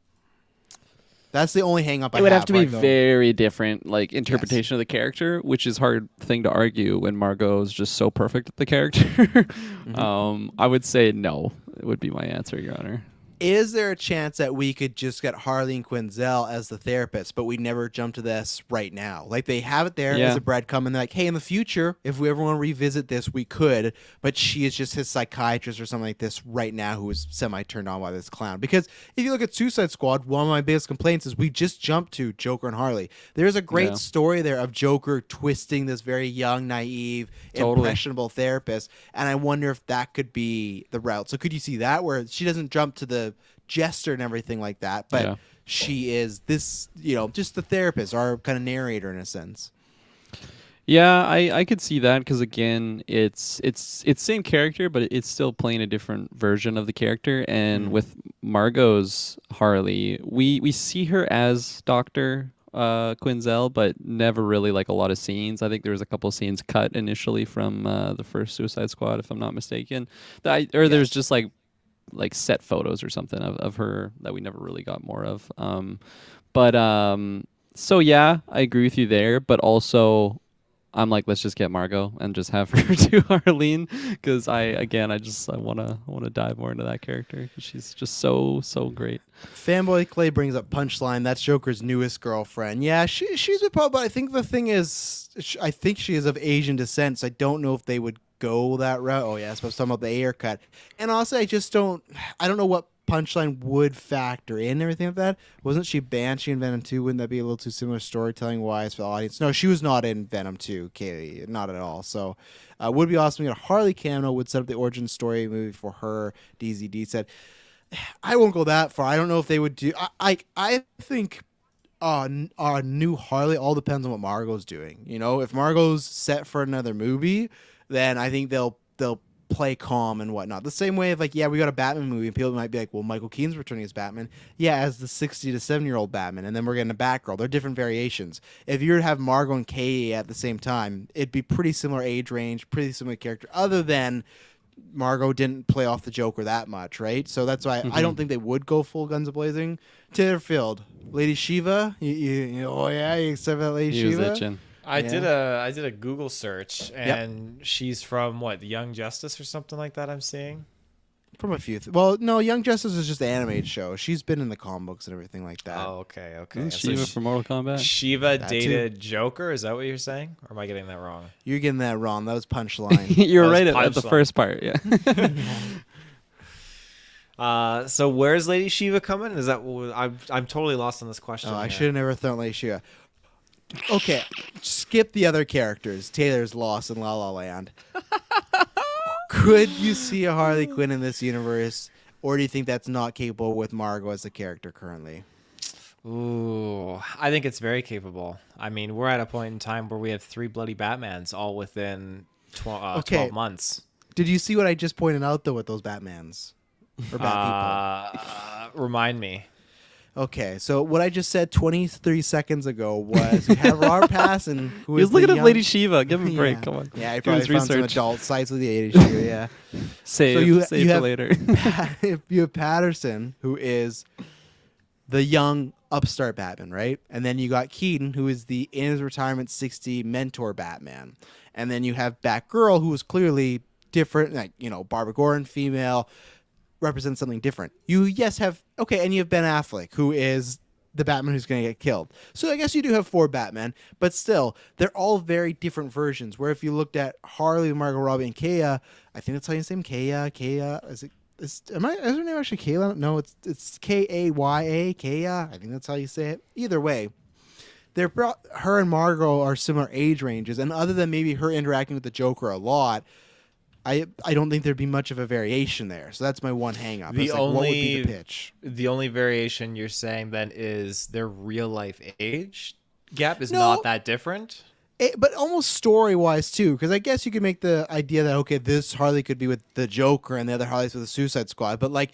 That's the only hang up I have. It would have to be very different, like interpretation of the character, which is hard thing to argue when Margot is just so perfect at the character. I would say no. It would be my answer, Your Honor. Is there a chance that we could just get Harleen Quinzel as the therapist, but we never jump to this right now? Like they have it there as a breadcrumb, and they're like, hey, in the future, if we ever want to revisit this, we could, but she is just his psychiatrist or something like this right now who is semi-turned on by this clown. Because if you look at Suicide Squad, one of my biggest complaints is we just jumped to Joker and Harley. There's a great story there of Joker twisting this very young, naive, impressionable therapist, and I wonder if that could be the route. So could you see that, where she doesn't jump to the jester and everything like that, but she is this, just the therapist, our kind of narrator in a sense. Yeah, I could see that because again, it's same character, but it's still playing a different version of the character. And with Margot's Harley, we see her as Dr. Quinzel, but never really like a lot of scenes. I think there was a couple of scenes cut initially from the first Suicide Squad, if I'm not mistaken. There's just like set photos or something of her that we never really got more of. So yeah, I agree with you there, but also I'm like, let's just get Margot and just have her do Arlene, because I wanna dive more into that character, 'cause she's just so great. Fanboy Clay brings up Punchline. That's Joker's newest girlfriend. Yeah, she's a problem. But I think the thing is, I think she is of Asian descent. So I don't know if they would go that route. Oh yeah, I suppose talking about the haircut. And also, I don't know what Punchline would factor in and everything like that. Wasn't she Banshee in Venom 2? Wouldn't that be a little too similar storytelling wise for the audience? No, she was not in Venom 2, Kaylee. Not at all. So would be awesome to get a Harley cameo, would set up the origin story movie for her. DZD said, I won't go that far. I don't know if they would do. I think our new Harley all depends on what Margot's doing. You know, if Margot's set for another movie, then I think they'll play calm and whatnot. The same way of like, yeah, we got a Batman movie, and people might be like, well, Michael Keaton's returning as Batman. Yeah, as the 60 to 70-year-old Batman, and then we're getting a Batgirl. They're different variations. If you were to have Margot and Kay at the same time, it'd be pretty similar age range, pretty similar character, other than Margot didn't play off the Joker that much, right? So that's why I don't think they would go full guns a-blazing. Taylor Field, Lady Shiva, oh yeah, you accept that Lady Shiva? I did a Google search, and she's from what, the Young Justice or something like that. I'm seeing from a few. Well, no, Young Justice is just an animated show. She's been in the comic books and everything like that. Oh, okay. Isn't Shiva from Mortal Kombat? Shiva dated Joker. Is that what you're saying, or am I getting that wrong? You're getting that wrong. That was Punchline. You're right at the first part. Yeah. So where's Lady Shiva coming? Is that I'm totally lost on this question. Oh, I should have never thought Lady Shiva. Okay, skip the other characters. Taylor's lost in La La Land. Could you see a Harley Quinn in this universe, or do you think that's not capable with Margot as a character currently? Ooh, I think it's very capable. I mean, we're at a point in time where we have 3 bloody Batmans all within 12 months. Did you see what I just pointed out, though, with those Batmans? Or Bat people? Remind me. Okay, so what I just said 23 seconds ago was we have Robert Pattinson, who he was looking at Lady Shiva. Give him a break. Yeah. Come on. Yeah, he probably found some adult sites with the Lady Shiva. Yeah. Save you have, later. You have Patterson, who is the young upstart Batman, right? And then you got Keaton, who is the in his retirement 60 mentor Batman. And then you have Batgirl, who is clearly different, like, you know, Barbara Gordon, female, represents something different. And you have Ben Affleck, who is the Batman who's going to get killed. So I guess you do have 4 Batmen, but still, they're all very different versions. Where if you looked at Harley, Margot Robbie, and Kaya, I think that's how you say him. Kaya, is her name actually Kayla? No, it's Kaya, Kaya. I think that's how you say it. Either way, her and Margot are similar age ranges, and other than maybe her interacting with the Joker a lot, I don't think there'd be much of a variation there. So that's my one hang-up. What would be the pitch? The only variation you're saying then is their real-life age gap is not that different? But almost story-wise, too, because I guess you could make the idea that, okay, this Harley could be with the Joker and the other Harley's with the Suicide Squad, but, like,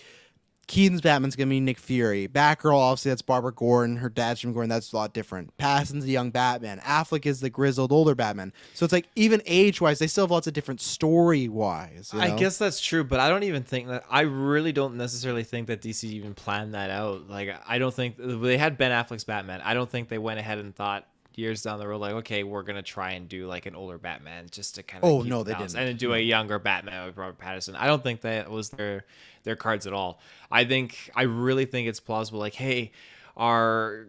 Keaton's Batman's going to be Nick Fury. Batgirl, obviously, that's Barbara Gordon. Her dad's Jim Gordon. That's a lot different. Pattinson's the young Batman. Affleck is the grizzled older Batman. So it's like, even age-wise, they still have lots of different story-wise. You know? I guess that's true, but I don't even think that... I really don't necessarily think that DC even planned that out. Like, I don't think... They had Ben Affleck's Batman. I don't think they went ahead and thought years down the road, like, okay, we're going to try and do, like, an older Batman just to kind of... they didn't. And then do a younger Batman with Robert Pattinson. I don't think that was their cards at all. I really think it's plausible, like, hey, our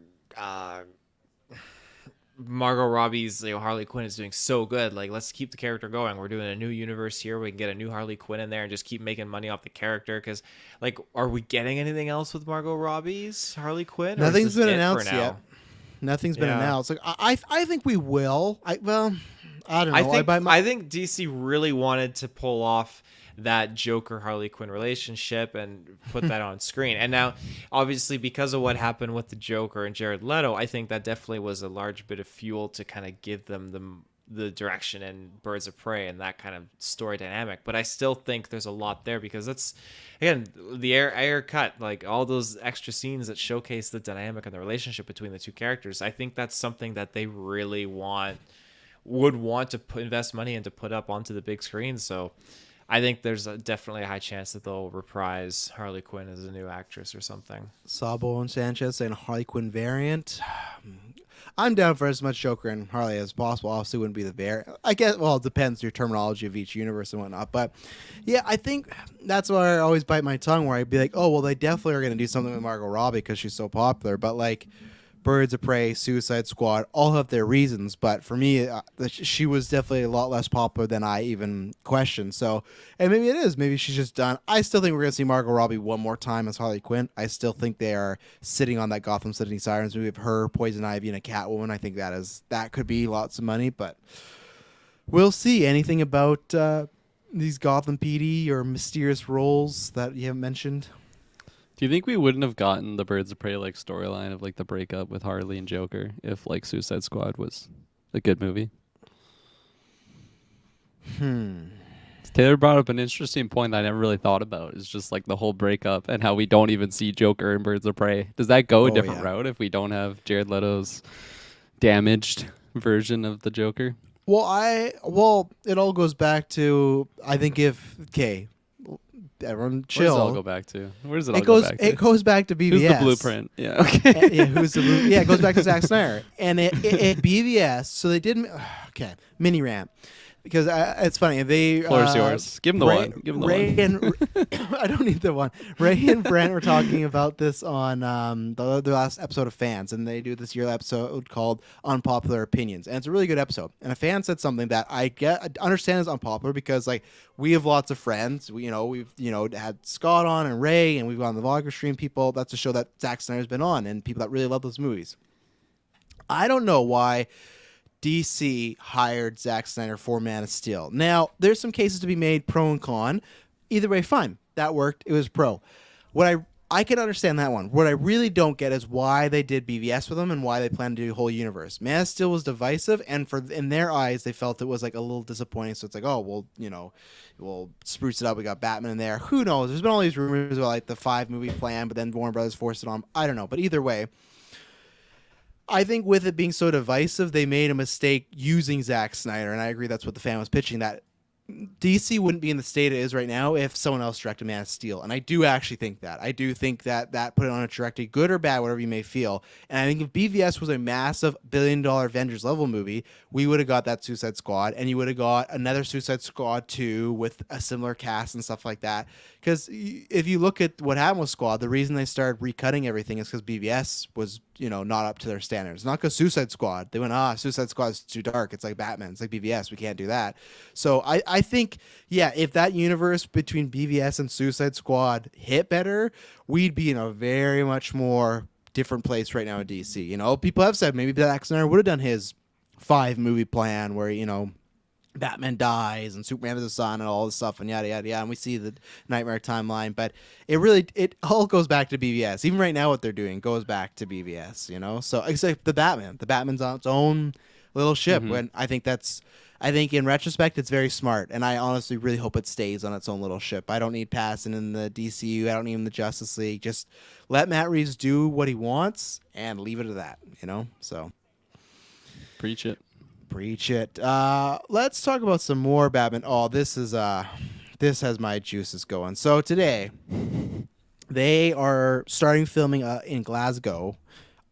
Margot Robbie's Harley Quinn is doing so good, like, let's keep the character going. We're doing a new universe here. We can get a new Harley Quinn in there and just keep making money off the character, because, like, are we getting anything else with Margot Robbie's Harley Quinn? Nothing's been announced yet. Nothing's been announced. Like, I think we will. I don't know. I think DC really wanted to pull off that Joker Harley Quinn relationship and put that on screen. And now, obviously, because of what happened with the Joker and Jared Leto, I think that definitely was a large bit of fuel to kind of give them the direction and Birds of Prey and that kind of story dynamic. But I still think there's a lot there, because that's, again, the air cut, like all those extra scenes that showcase the dynamic and the relationship between the two characters. I think that's something that they really would want to invest money in to put up onto the big screen. So I think there's definitely a high chance that they'll reprise Harley Quinn as a new actress or something. Sabo and Sanchez saying a Harley Quinn variant. I'm down for as much Joker and Harley as possible. Obviously, wouldn't be the bear. I guess. Well, it depends your terminology of each universe and whatnot. But yeah, I think that's why I always bite my tongue. Where I'd be like, oh well, they definitely are going to do something with Margot Robbie because she's so popular. But like, Birds of Prey, Suicide Squad, all have their reasons. But for me, she was definitely a lot less popular than I even questioned. So, and maybe it is. Maybe she's just done. I still think we're going to see Margot Robbie one more time as Harley Quinn. I still think they are sitting on that Gotham City Sirens movie of her, Poison Ivy, and a Catwoman. I think that could be lots of money. But we'll see. Anything about these Gotham PD or mysterious roles that you haven't mentioned? Do you think we wouldn't have gotten the Birds of Prey like storyline of like the breakup with Harley and Joker if like Suicide Squad was a good movie? Taylor brought up an interesting point that I never really thought about. It's just like the whole breakup and how we don't even see Joker in Birds of Prey. Does that go a different route if we don't have Jared Leto's damaged version of the Joker? Well, it all goes back to I think everyone chill. Where does it all go back to? Where does it all go back to? It goes back to BVS. Who's the blueprint? Yeah. Okay. It goes back to Zack Snyder. And it BVS, so they did... Okay, mini rant. Because it's funny. Floor's yours. Give him the one. Give him the Ray one. And I don't need the one. Ray and Brent were talking about this on the last episode of Fans, and they do this yearly episode called Unpopular Opinions, and it's a really good episode. And a fan said something that I understand is unpopular because like we have lots of friends. We've had Scott on and Ray, and we've gone on the Vlogger stream people. That's a show that Zack Snyder's been on, and people that really love those movies. I don't know why DC hired Zack Snyder for Man of Steel. Now, there's some cases to be made pro and con. Either way, fine. That worked. It was pro. What I can understand that one. What I really don't get is why they did BVS with him and why they plan to do a whole universe. Man of Steel was divisive, and in their eyes, they felt it was like a little disappointing. So it's like, oh, well, we'll spruce it up. We got Batman in there. Who knows? There's been all these rumors about like the 5-movie plan, but then Warner Brothers forced it on. I don't know. But either way, I think with it being so divisive, they made a mistake using Zack Snyder, and I agree that's what the fan was pitching, that DC wouldn't be in the state it is right now if someone else directed Man of Steel. And I do actually think that. I do think that put it on a trajectory, good or bad, whatever you may feel. And I think if BVS was a massive billion-dollar Avengers level movie, we would have got that Suicide Squad, and you would have got another Suicide Squad 2 with a similar cast and stuff like that. Because if you look at what happened with Squad, the reason they started recutting everything is because BVS was, not up to their standards. Not because Suicide Squad. They went, Suicide Squad is too dark. It's like Batman. It's like BVS. We can't do that. So I think, if that universe between BVS and Suicide Squad hit better, we'd be in a very much more different place right now in DC. People have said maybe Zack Snyder would have done his 5-movie plan where, Batman dies and Superman is a son and all this stuff and yada yada yada, and we see the Nightmare timeline, but it all goes back to BVS. Even right now, what they're doing goes back to BVS. So except the Batman's on its own little ship. When I think in retrospect it's very smart, and I honestly really hope it stays on its own little ship. I don't need passing in the DCU. I don't need him in the Justice League. Just let Matt Reeves do what he wants and leave it at that. So Preach it. Let's talk about some more Batman. Oh, this has my juices going. So today, they are starting filming in Glasgow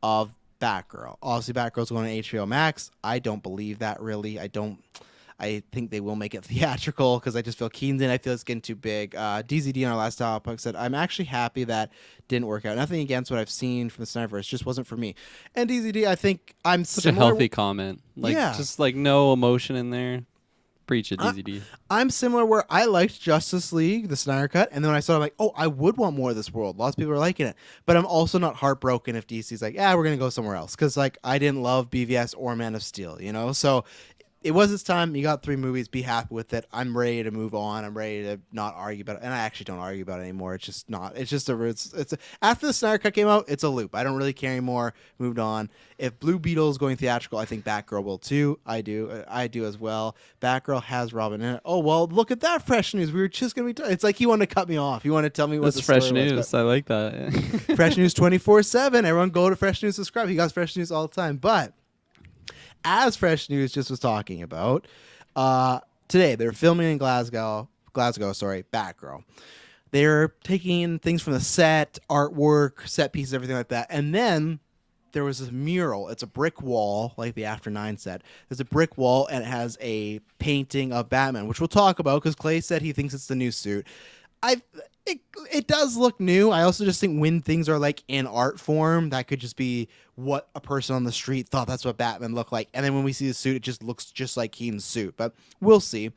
of Batgirl. Obviously, Batgirl's going to HBO Max. I don't believe that, really. I think they will make it theatrical because I just feel Keaton's in. I feel it's getting too big. DZD on our last topic said, I'm actually happy that didn't work out. Nothing against what I've seen from the Snyderverse, just wasn't for me. And DZD, I think I'm such a healthy comment. Just like no emotion in there. Preach it, DZD. I'm similar where I liked Justice League, the Snyder Cut, and then when I saw it, I'm like, oh, I would want more of this world. Lots of people are liking it. But I'm also not heartbroken if DC's like, we're going to go somewhere else. Because I didn't love BVS or Man of Steel, So it was its time. You got 3 movies. Be happy with it. I'm ready to move on. I'm ready to not argue about it. And I actually don't argue about it anymore. It's just not. It's just after the Snyder Cut came out, it's a loop. I don't really care anymore. Moved on. If Blue Beetle is going theatrical, I think Batgirl will too. I do as well. Batgirl has Robin in it. Oh, well, look at that fresh news. We were just going to be... It's like he wanted to cut me off. He wanted to tell me what the fresh news. I like that. Fresh news 24/7. Everyone go to Fresh News, subscribe. He got fresh news all the time. But as Fresh News just was talking about, today they're filming in Glasgow, Batgirl. They're taking in things from the set, artwork, set pieces, everything like that. And then there was this mural. It's a brick wall, like the After 9 set. There's a brick wall, and it has a painting of Batman, which we'll talk about because Clay said he thinks it's the new suit. It does look new. I also just think when things are like in art form, that could just be what a person on the street thought that's what Batman looked like. And then when we see the suit, it just looks just like Keaton's suit. But we'll see.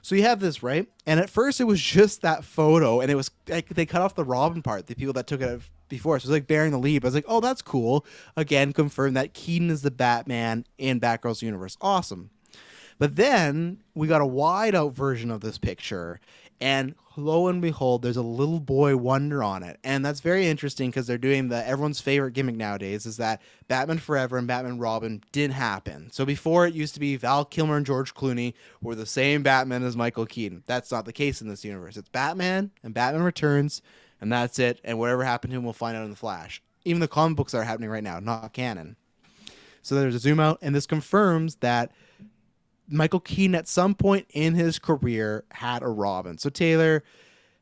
So you have this, right? And at first it was just that photo, and it was like they cut off the Robin part, the people that took it before. So it was like bearing the lead. I was like, oh, that's cool. Again, confirmed that Keaton is the Batman in Batgirl's universe. Awesome. But then we got a wide out version of this picture, and lo and behold, there's a little boy wonder on it. And that's very interesting because they're doing everyone's favorite gimmick nowadays is that Batman Forever and Batman Robin didn't happen. So before it used to be Val Kilmer and George Clooney were the same Batman as Michael Keaton. That's not the case in this universe. It's Batman and Batman Returns, and that's it. And whatever happened to him, we'll find out in the Flash. Even the comic books that are happening right now, not canon. So there's a zoom out, and this confirms that Michael Keaton at some point in his career had a Robin. So Taylor,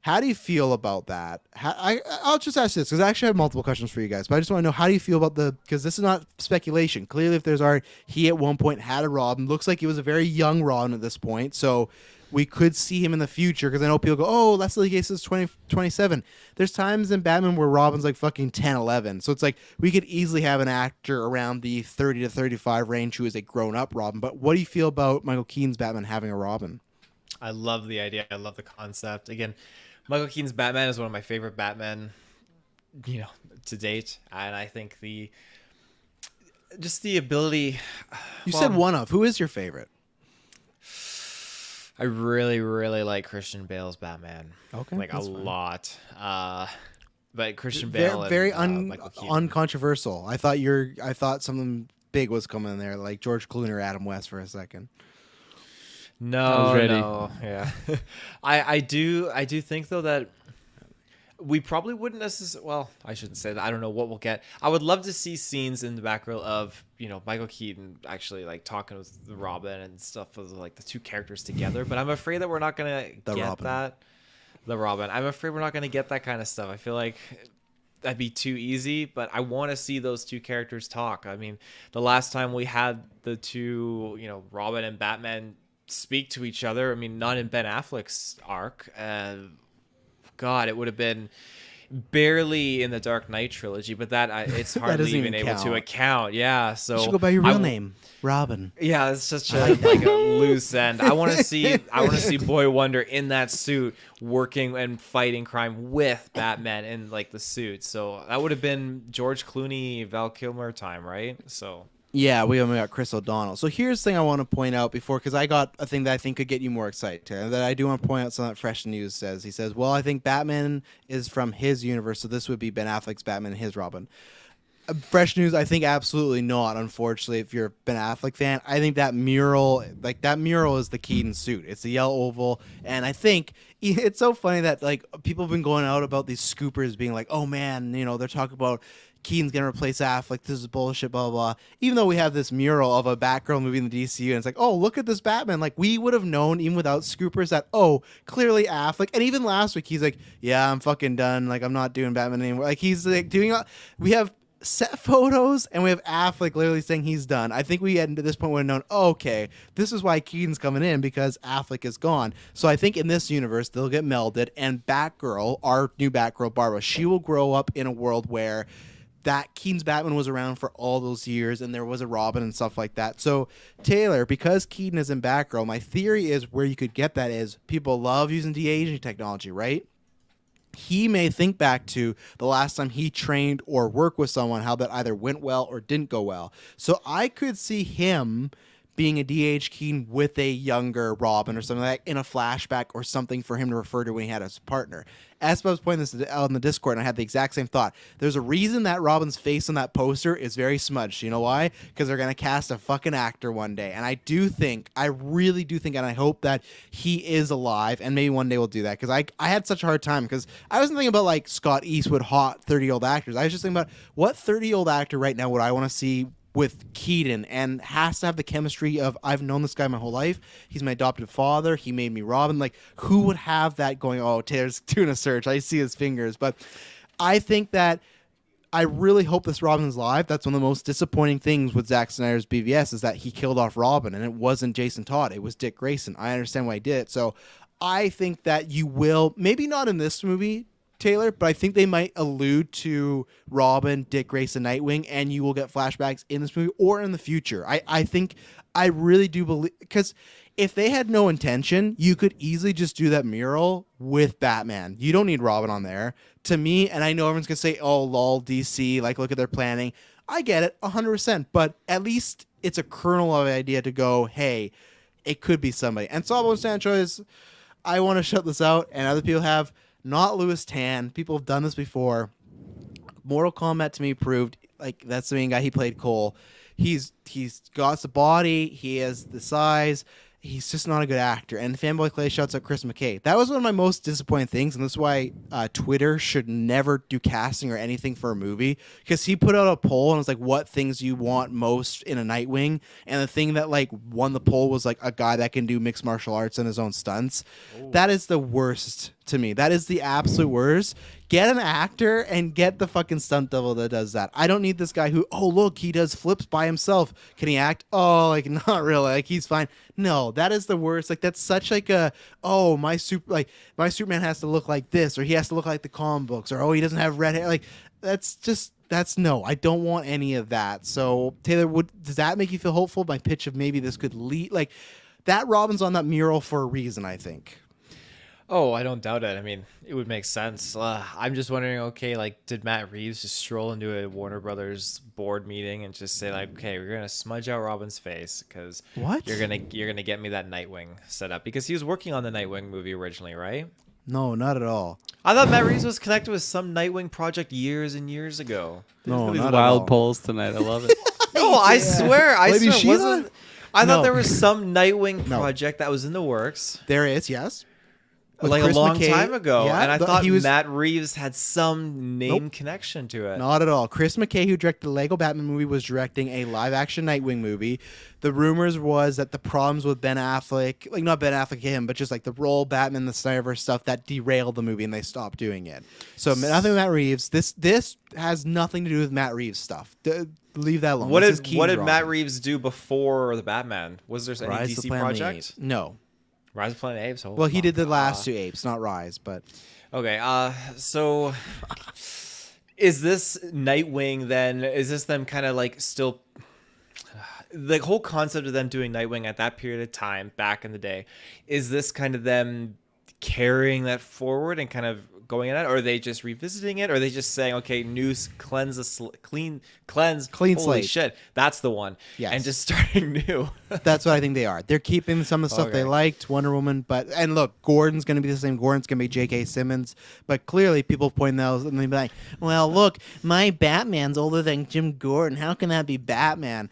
how do you feel about that? I'll just ask this because I actually have multiple questions for you guys, but I just want to know, how do you feel about because this is not speculation. Clearly, if there's art, he at one point had a Robin. Looks like he was a very young Robin at this point. So we could see him in the future because I know people go, oh, Leslie Gates is 27. There's times in Batman where Robin's like fucking 10, 11. So it's like we could easily have an actor around the 30 to 35 range who is a grown-up Robin. But what do you feel about Michael Keaton's Batman having a Robin? I love the idea. I love the concept. Again, Michael Keaton's Batman is one of my favorite Batman, to date. And I think the ability... You said one of. Who is your favorite? I really, really like Christian Bale's Batman. Okay, like a fine. Lot. But Christian Bale very and Michael Keaton. uncontroversial. I thought something big was coming in there, like George Clooney or Adam West for a second. No, yeah. I do think though that we probably wouldn't necessarily. Well, I shouldn't say that. I don't know what we'll get. I would love to see scenes in the Batgirl of Michael Keaton actually like talking with the Robin and stuff of like the two characters together. But I'm afraid that we're not gonna get that. The Robin. I'm afraid we're not gonna get that kind of stuff. I feel like that'd be too easy. But I want to see those two characters talk. I mean, the last time we had the two, Robin and Batman speak to each other. I mean, not in Ben Affleck's arc. God, it would have been barely in the Dark Knight trilogy, but it's hardly even able to account. Yeah, so you should go by your real name, Robin. Yeah, it's such a loose end. I want to see Boy Wonder in that suit working and fighting crime with Batman in like the suit. So that would have been George Clooney, Val Kilmer time, right? So yeah, we only got Chris O'Donnell. So here's the thing I want to point out before, because I got a thing that I think could get you more excited, and that I do want to point out something that Fresh News says. He says, well, I think Batman is from his universe, so this would be Ben Affleck's Batman and his Robin. Fresh News, I think absolutely not, unfortunately, if you're a Ben Affleck fan. I think that mural is the Keaton suit. It's the yellow oval, and I think it's so funny that like people have been going out about these scoopers being like, oh man, they're talking about Keaton's gonna replace Affleck. This is bullshit, blah, blah, blah. Even though we have this mural of a Batgirl movie in the DCU, and it's like, oh, look at this Batman. Like, we would have known, even without scoopers, that, oh, clearly Affleck. And even last week, he's like, yeah, I'm fucking done. Like, I'm not doing Batman anymore. Like, he's like doing, we have set photos, and we have Affleck literally saying he's done. I think we at this point would have known, oh, okay, this is why Keaton's coming in, because Affleck is gone. So I think in this universe, they'll get melded, and Batgirl, our new Batgirl, Barbara, she will grow up in a world where that Keaton's Batman was around for all those years, and there was a Robin and stuff like that. So, Taylor, because Keaton is in Batgirl, my theory is where you could get that is people love using de-aging technology, right? He may think back to the last time he trained or worked with someone, how that either went well or didn't go well. So I could see him being a DH Keaton with a younger Robin or something like that in a flashback or something for him to refer to when he had a partner. Espa was pointing this out in the Discord, and I had the exact same thought. There's a reason that Robin's face on that poster is very smudged. You know why? Because they're going to cast a fucking actor one day. And I really do think, and I hope that he is alive, and maybe one day we'll do that. Because I had such a hard time, because I wasn't thinking about like Scott Eastwood, hot 30-year-old actors. I was just thinking about what 30-year-old actor right now would I want to see with Keaton, and has to have the chemistry of, I've known this guy my whole life. He's my adopted father. He made me Robin. Like, who would have that going, oh, Taylor's doing a search. I see his fingers. But I think that I really hope this Robin's live. That's one of the most disappointing things with Zack Snyder's BVS is that he killed off Robin, and it wasn't Jason Todd. It was Dick Grayson. I understand why he did it. So I think that you will, maybe not in this movie, Taylor, but I think they might allude to Robin, Dick Grayson, Nightwing, and you will get flashbacks in this movie or in the future. I think, I really do believe, because if they had no intention, you could easily just do that mural with Batman. You don't need Robin on there. To me, and I know everyone's going to say, oh, lol, DC, like, look at their planning. I get it, 100%, but at least it's a kernel of an idea to go, hey, it could be somebody. And Sabo Sancho is, I want to shut this out, and other people have, not Louis Tan. People have done this before. Mortal Kombat to me proved, like, that's the main guy. He played Cole. He's got the body. He has the size. He's just not a good actor. And Fanboy Clay shouts out Chris McKay. That was one of my most disappointing things, and that's why Twitter should never do casting or anything for a movie, because he put out a poll and it was like, what things you want most in a Nightwing? And the thing that like won the poll was like a guy that can do mixed martial arts and his own stunts. Ooh. That is the worst to me. That is the absolute worst. Get an actor and get the fucking stunt double that does that. I don't need this guy who, oh, look, he does flips by himself. Can he act? Oh, like, not really. Like, he's fine. No, that is the worst. Like, that's such like a, oh, my Superman has to look like this, or he has to look like the comic books, or, oh, he doesn't have red hair. Like, that's no. I don't want any of that. So, Taylor, does that make you feel hopeful? My pitch of maybe this could lead, like, that Robin's on that mural for a reason, I think. Oh, I don't doubt it. I mean, it would make sense. I'm just wondering, okay, like, did Matt Reeves just stroll into a Warner Brothers board meeting and just say, like, okay, we're gonna smudge out Robin's face because you're gonna get me that Nightwing set up, because he was working on the Nightwing movie originally, right? No, not at all. I thought Matt Reeves was connected with some Nightwing project years and years ago. No, not wild polls tonight. I love it. No, I swear, I thought there was some Nightwing No. project that was in the works. There is, yes. With Like Chris a long McKay. time ago, Yeah, and I thought he was Matt Reeves had some name connection to it. not at all. Chris McKay, who directed the Lego Batman movie, was directing a live-action Nightwing movie. The rumors was that the problems with Ben Affleck, like not Ben Affleck him, but just like the role Batman, the Snyderverse stuff, that derailed the movie, and they stopped doing it. So nothing with Matt Reeves. This has nothing to do with Matt Reeves stuff. Leave that alone. What did Matt Reeves do before the Batman? Was there any Rise DC the Planet of the project? Apes. No. Rise of the Planet of the Apes. Well, he did the last two Apes, not Rise, but okay. So is this Nightwing then? Is this them kind of like still? The whole concept of them doing Nightwing at that period of time back in the day, is this kind of them carrying that forward and kind of going at it, or are they just revisiting it, or are they just saying, okay, clean Holy slate, shit, that's the one, yes, and just starting new? That's what I think they are. They're keeping some of the stuff they liked, Wonder Woman, and look, Gordon's going to be the same. Gordon's going to be J.K. Simmons, but clearly people point those and they'll be like, well, look, my Batman's older than Jim Gordon. How can that be Batman?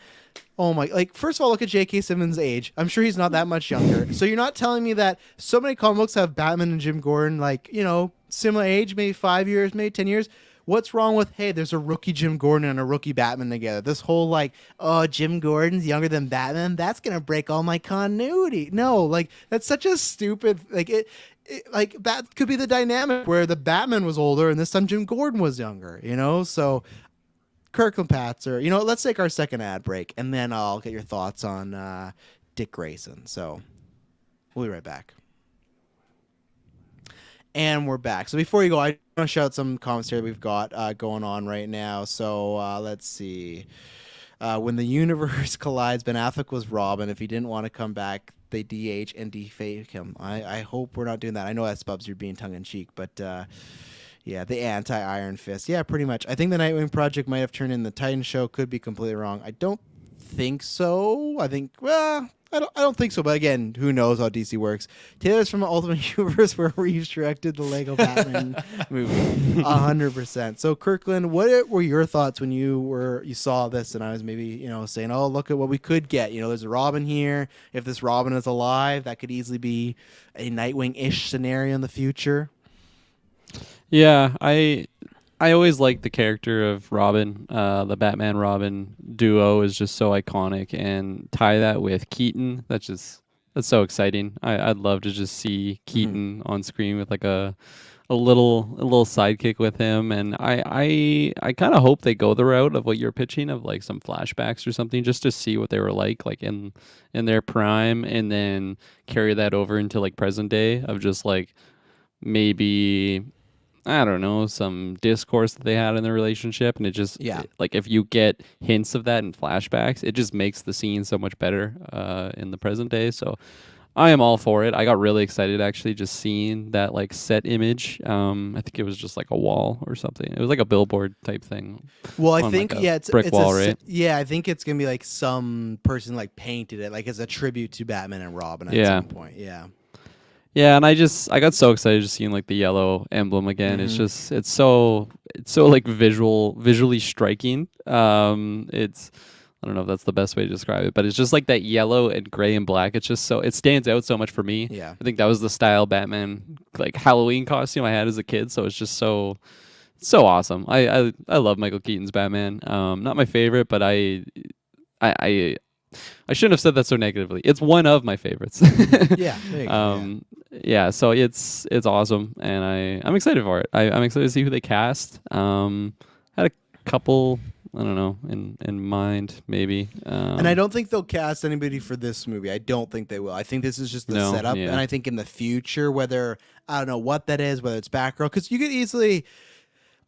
Oh my, like, first of all, look at J.K. Simmons' age. I'm sure he's not that much younger. So you're not telling me that so many comic books have Batman and Jim Gordon, like, you know, similar age, maybe 5 years, maybe 10 years. What's wrong with, hey, there's a rookie Jim Gordon and a rookie Batman together? This whole, like, oh, Jim Gordon's younger than Batman, that's going to break all my continuity. No, like, that's such a stupid, like, like, that could be the dynamic where the Batman was older and this time Jim Gordon was younger, you know? So Kirklin Patzer, you know, let's take our second ad break, and then I'll get your thoughts on Dick Grayson. So we'll be right back. And we're back. So before you go, I want to shout out some comments here we've got going on right now. So let's see. When the universe collides, Ben Affleck was Robin. If he didn't want to come back, they DH and defake him. I hope we're not doing that. I know that, Spubs, you're being tongue-in-cheek, but yeah, the anti-Iron Fist. Yeah, pretty much. I think the Nightwing Project might have turned in the Titan show. Could be completely wrong. I don't think so. I think, well, I don't think so. But again, who knows how DC works. Taylor's from Ultimate Universe, where Reeves directed the Lego Batman movie. 100%. So, Kirklin, what were your thoughts when you saw this? And I was maybe, you know, saying, oh, look at what we could get. You know, there's a Robin here. If this Robin is alive, that could easily be a Nightwing-ish scenario in the future. Yeah, I always liked the character of Robin. The Batman Robin duo is just so iconic, and tie that with Keaton. That's so exciting. I'd love to just see Keaton on screen with like a a little sidekick with him, and I kind of hope they go the route of what you're pitching of like some flashbacks or something, just to see what they were like in their prime, and then carry that over into like present day of just like maybe, I don't know, some discourse that they had in their relationship, and it just like if you get hints of that in flashbacks, it just makes the scene so much better in the present day. So I am all for it. I got really excited actually just seeing that like set image. I think it was just like a wall or something. It was like a billboard type thing. Well, I think like it's brick wall, right? Yeah, I think it's gonna be like some person like painted it like as a tribute to Batman and Robin at some point. Yeah. Yeah, and I got so excited just seeing like the yellow emblem again. It's so like visually striking. It's, I don't know if that's the best way to describe it, but it's just like that yellow and gray and black. It's just it stands out so much for me. Yeah. I think that was the style Batman like Halloween costume I had as a kid, so it's just so awesome. I love Michael Keaton's Batman. Not my favorite, but I shouldn't have said that so negatively. It's one of my favorites. Yeah. There you go, yeah, so it's awesome, and I'm excited for it. I'm excited to see who they cast. Had a couple, I don't know, in mind maybe. And I don't think they'll cast anybody for this movie. I don't think they will. I think this is just the setup, and I think in the future, whether, I don't know what that is, whether it's Batgirl, because you could easily,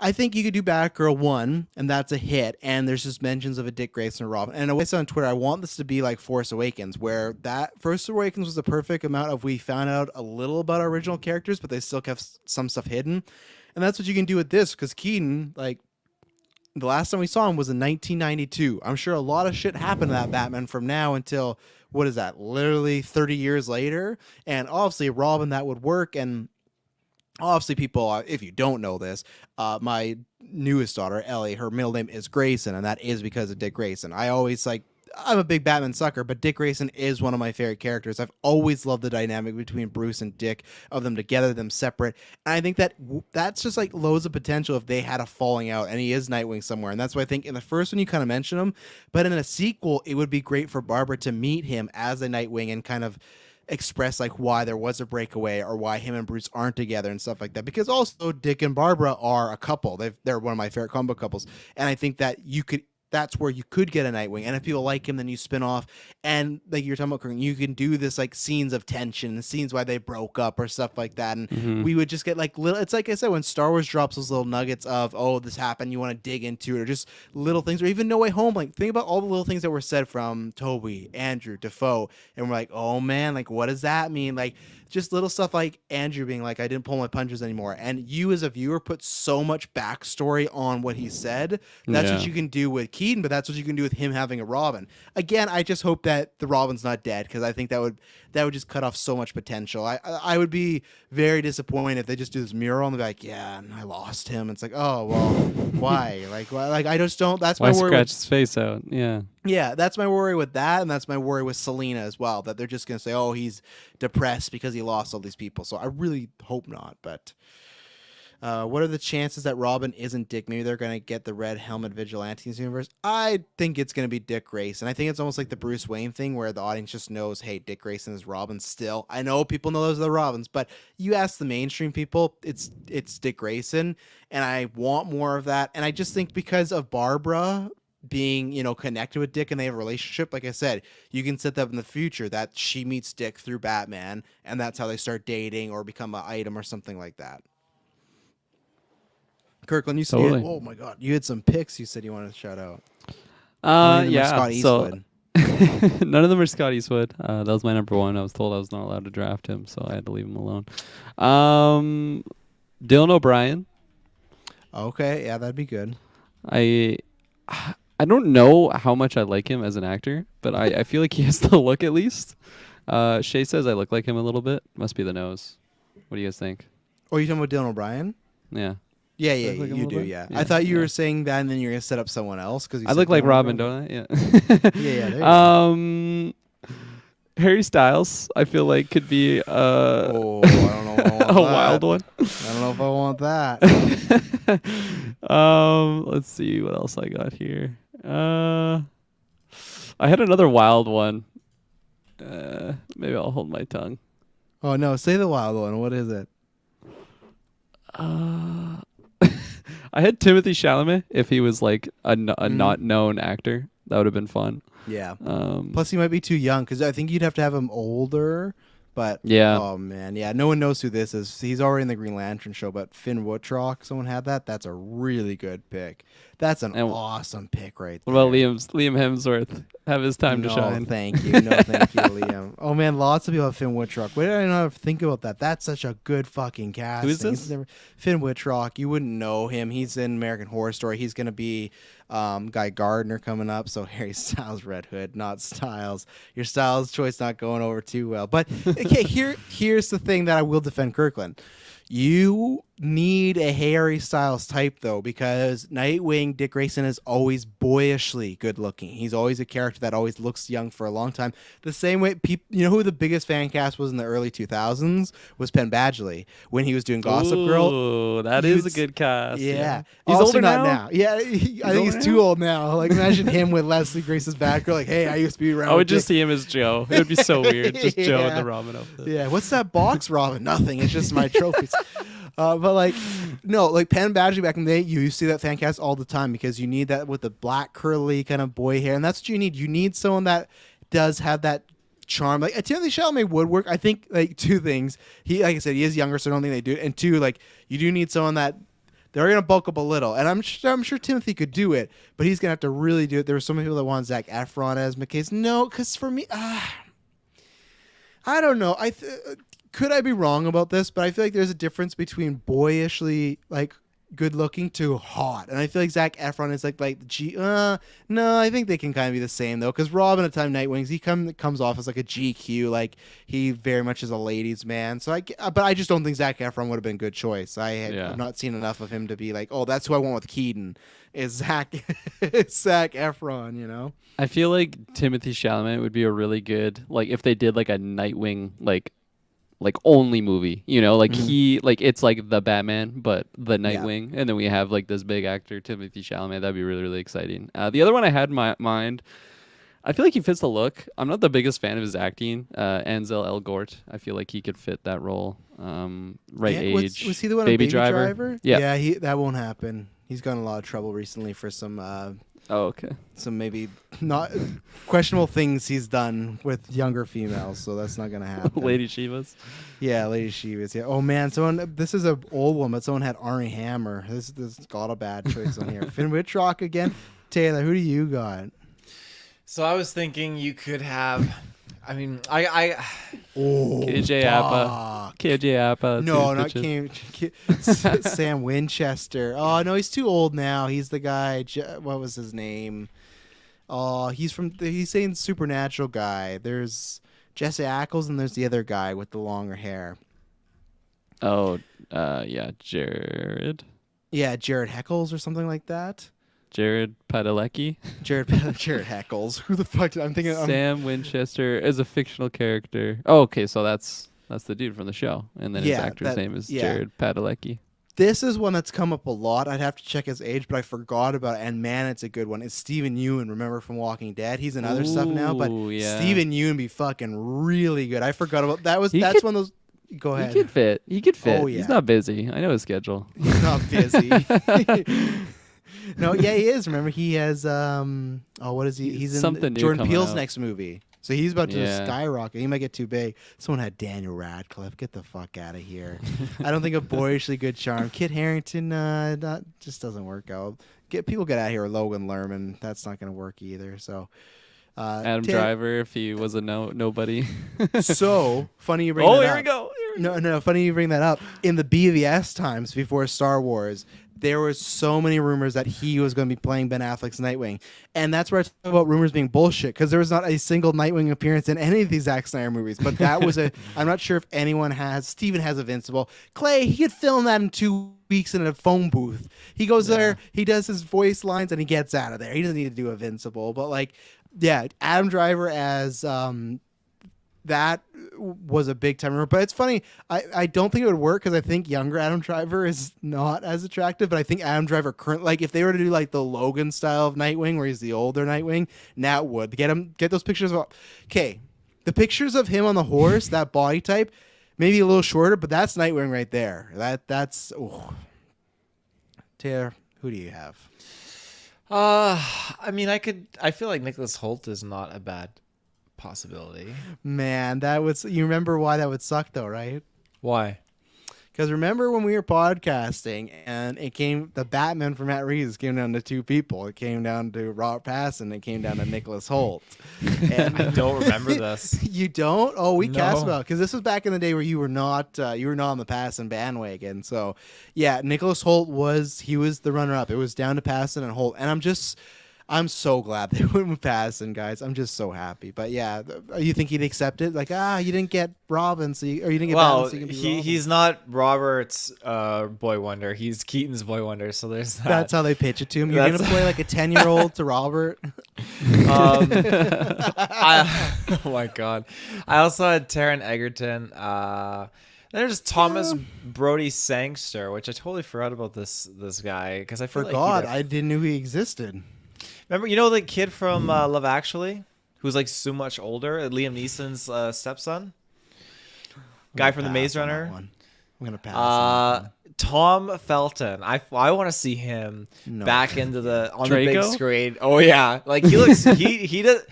I think you could do Batgirl 1, and that's a hit, and there's just mentions of a Dick Grayson or Robin. And I said on Twitter, I want this to be like Force Awakens, where that Force Awakens was the perfect amount of we found out a little about our original characters, but they still kept some stuff hidden. And that's what you can do with this, because Keaton, like, the last time we saw him was in 1992. I'm sure a lot of shit happened to that Batman from now until, what is that, literally 30 years later? And obviously, Robin, that would work, and obviously, people, if you don't know this, my newest daughter, Ellie, her middle name is Grayson, and that is because of Dick Grayson. I'm a big Batman sucker, but Dick Grayson is one of my favorite characters. I've always loved the dynamic between Bruce and Dick, of them together, them separate. And I think that's just like loads of potential if they had a falling out, and he is Nightwing somewhere. And that's why I think in the first one you kind of mention him, but in a sequel, it would be great for Barbara to meet him as a Nightwing and kind of express like why there was a breakaway or why him and Bruce aren't together and stuff like that, because also Dick and Barbara are a couple. They're one of my favorite comic book couples, and I think that that's where you could get a Nightwing, and if people like him, then you spin off, and like you're talking about, Kirklin, you can do this like scenes of tension and scenes why they broke up or stuff like that, and we would just get like little. It's like I said, when Star Wars drops those little nuggets of, oh, this happened, you want to dig into it, or just little things, or even No Way Home. Like, think about all the little things that were said from Toby, Andrew, Defoe, and we're like, oh man, like what does that mean? Like, just little stuff like Andrew being like, I didn't pull my punches anymore. And you as a viewer put so much backstory on what he said. That's what you can do with Keaton, but that's what you can do with him having a Robin. Again, I just hope that the Robin's not dead, because I think that would just cut off so much potential. I would be very disappointed if they just do this mural and they're like, yeah, and I lost him. It's like, oh, well, why? Like I just don't, that's my worry. Why scratch his face out? Yeah. Yeah, that's my worry with that, and that's my worry with Selena as well, that they're just going to say, oh, he's depressed because he lost all these people. So I really hope not, but what are the chances that Robin isn't Dick? Maybe they're going to get the Red Helmet Vigilantes universe. I think it's going to be Dick Grayson. I think it's almost like the Bruce Wayne thing where the audience just knows, hey, Dick Grayson is Robin still. I know people know those are the Robins, but you ask the mainstream people, it's Dick Grayson, and I want more of that. And I just think because of Barbara being, connected with Dick and they have a relationship, like I said, you can set that up in the future that she meets Dick through Batman, and that's how they start dating or become an item or something like that. Kirklin, you said, oh my God, you had some picks you said you wanted to shout out. Yeah. Scott Eastwood. None of them are Scott Eastwood. That was my number one. I was told I was not allowed to draft him, so I had to leave him alone. Dylan O'Brien. Okay, yeah, that'd be good. I don't know how much I like him as an actor, but I feel like he has the look at least. Shay says I look like him a little bit. Must be the nose. What do you guys think? Oh, you talking about Dylan O'Brien? Yeah. Yeah, you do, yeah. I thought you were saying that, and then you're going to set up someone else. Cause I look like Robin, don't I? Yeah. Yeah, there you go. Harry Styles, I feel like could be I don't know if I want a wild one. I don't know if I want that. Let's see what else I got here. I had another wild one. Maybe I'll hold my tongue. Oh no, say the wild one. What is it? I had Timothy Chalamet if he was like a not known actor. That would have been fun. Yeah. Plus, he might be too young because I think you'd have to have him older. But yeah. Oh man, yeah. No one knows who this is. He's already in the Green Lantern show. But Finn Wittrock, someone had that. That's a really good pick. That's an awesome pick right there. Well, Liam Hemsworth have his time to shine. Thank you. No, thank you, Liam. Oh man, lots of people have Finn Wittrock. Why did I not think about that? That's such a good fucking casting. Who is this? Finn Wittrock. You wouldn't know him. He's in American Horror Story. He's gonna be Guy Gardner coming up. So Harry Styles, Red Hood, not Styles. Your Styles choice not going over too well. But okay, here's the thing that I will defend Kirklin. You need a Harry Styles type, though, because Nightwing, Dick Grayson, is always boyishly good looking. He's always a character that always looks young for a long time. The same way, you know who the biggest fan cast was in the early 2000s? Was Penn Badgley when he was doing Gossip Girl. Oh, that is a good cast. Yeah. He's also older not now? Yeah, I think he's too old now. Like, imagine him with Leslie Grace's Batgirl. Like, hey, I used to be around. I would just see him as Joe. It would be so weird. Just Joe in the Robin outfit. Yeah. What's that box, Robin? Nothing. It's just my trophies. But like, no, like Penn Badgley back in the day, you see that fan cast all the time because you need that with the black curly kind of boy hair, and that's what you need. You need someone that does have that charm. Like Timothy Chalamet would work. I think like two things. He, like I said, he is younger, so I don't think they do it. And two, like you do need someone that they're gonna bulk up a little, and I'm sure Timothy could do it, but he's gonna have to really do it. There were so many people that want Zac Efron as McCase. No, because for me, I don't know. Could I be wrong about this? But I feel like there's a difference between boyishly like good looking to hot, and I feel like Zac Efron is like no, I think they can kind of be the same though, because Robin at time Nightwings, he comes off as like a GQ, like he very much is a ladies man. So but I just don't think Zac Efron would have been a good choice. I've not seen enough of him to be like, oh, that's who I want with Keaton is Zac Efron, you know. I feel like Timothy Chalamet would be a really good, like if they did like a Nightwing like only movie, you know, like he like it's like the Batman but the Nightwing, and then we have like this big actor Timothy Chalamet. That'd be really, really exciting. The other one I had in my mind, I feel like he fits the look. I'm not the biggest fan of his acting. Ansel Elgort, I feel like he could fit that role. Age. Was he the one Baby in Baby Driver? Yeah, that won't happen. He's gotten in a lot of trouble recently for some some maybe not questionable things he's done with younger females, so that's not gonna happen. Lady Shivas. Yeah, Lady Shivas. Yeah. Oh man, this is an old one, but someone had Armie Hammer. This got a bad choice on here. Finn Wittrock again. Taylor, who do you got? So I was thinking you could have. I mean, KJ Appa. No, not Sam Winchester. Oh no, he's too old now. He's the guy. What was his name? Oh, he's saying Supernatural guy. There's Jesse Ackles and there's the other guy with the longer hair. Oh, yeah, Jared. Yeah, Jared Heckles or something like that. Jared Padalecki. Jared Heckles. Who the fuck? I'm thinking. Sam Winchester is a fictional character. Oh, okay, so that's the dude from the show, and then his actor's name is Jared Padalecki. This is one that's come up a lot. I'd have to check his age, but I forgot about it. And man, it's a good one. It's Stephen Ewan. Remember from Walking Dead? He's in other stuff now, but Stephen Ewan be fucking really good. I forgot about that. That's one of those. Go ahead. He could fit. Oh, yeah. He's not busy. I know his schedule. He's not busy. No, yeah, he is. Remember, he has what is he? He's in Jordan Peele's next movie. So he's about to skyrocket. He might get too big. Someone had Daniel Radcliffe. Get the fuck out of here. I don't think a boyishly good charm. Kit Harington, that just doesn't work out. People get out of here with Logan Lerman. That's not going to work either. So Adam Driver, if he was a nobody. So funny you bring that up. Here we go. No, funny you bring that up. In the BVS times before Star Wars, there were so many rumors that he was going to be playing Ben Affleck's Nightwing. And that's where I talk about rumors being bullshit, because there was not a single Nightwing appearance in any of these Zack Snyder movies. But that was I'm not sure if anyone has. Steven has Invincible. Clay, he could film that in 2 weeks in a phone booth. He goes there, he does his voice lines, and he gets out of there. He doesn't need to do Invincible. But like, yeah, Adam Driver as that was a big time rumor. But it's funny, I don't think it would work, because I think younger Adam Driver is not as attractive, but I think Adam Driver current, like if they were to do like the Logan style of Nightwing where he's the older Nightwing, now it would get those pictures of, okay, the pictures of him on the horse, that body type, maybe a little shorter, but that's Nightwing right there. That's Taylor, who do you have? I mean, I feel like Nicholas Hoult is not a bad possibility. Man, you remember why that would suck though, right? Why? Because remember when we were podcasting and the Batman for Matt Reeves came down to two people. It came down to Robert Pattinson. It came down to Nicholas Hoult. And I don't remember this. You don't? Oh, we No. cast about because this was back in the day where you were not on the Pattinson bandwagon. So yeah, Nicholas Hoult was the runner up. It was down to Pattinson and Hoult, and I'm so glad they went with Pattinson, guys. I'm just so happy. But yeah, you think he'd accept it? Like, you didn't get Robin, or you didn't get Batman, so you can be Robin. He's not Robert's boy wonder. He's Keaton's boy wonder. So there's that. That's how they pitch it to him. You're gonna play like a 10-year-old to Robert. Oh my god! I also had Taron Egerton. There's Thomas Brody Sangster, which I totally forgot about this guy because I forgot. I didn't know he existed. Remember, the kid from Love Actually, who's like so much older, Liam Neeson's stepson, guy from The Maze Runner. I'm gonna pass. On Tom Felton. I want to see him back into the Draco? big screen. Oh yeah, like he looks. he does.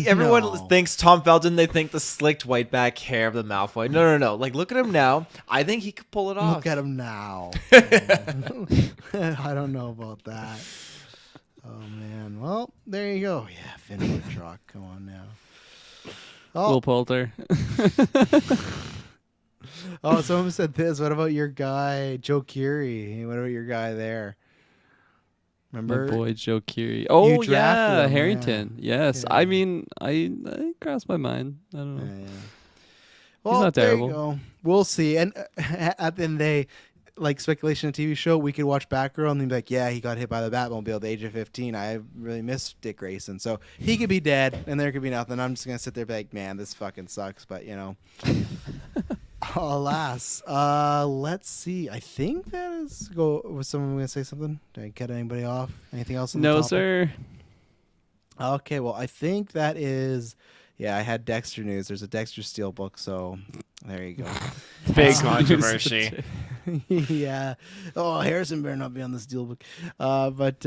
Everyone thinks Tom Felton. They think the slicked white back hair of the Malfoy. No. Like, look at him now. I think he could pull it off. Look at him now. I don't know about that. Oh man. Well, there you go. Yeah, Finn Woodrock. Come on now. Oh. Will Poulter. Oh, someone said this. What about your guy, Joe Keery? What about your guy there? Remember? My boy Joe Keery. Oh yeah, him, Harrington. Yeah. Yes. Yeah. I mean, I crossed my mind. I don't know. Yeah. Well, He's not terrible. There you go. We'll see. And at the end of the day, like speculation, a TV show, we could watch Batgirl and then be like, yeah, he got hit by the Batmobile at the age of 15. I really miss Dick Grayson. So he could be dead and there could be nothing. I'm just going to sit there and be like, man, this fucking sucks. But, alas. Let's see. I think that is... Was someone going to say something? Did I cut anybody off? Anything else on the No, topic? sir. Okay, well, I think that is... Yeah, I had Dexter news. There's a Dexter Steelbook, so there you go. Big controversy. Yeah. Oh, Harrison better not be on this Steelbook. But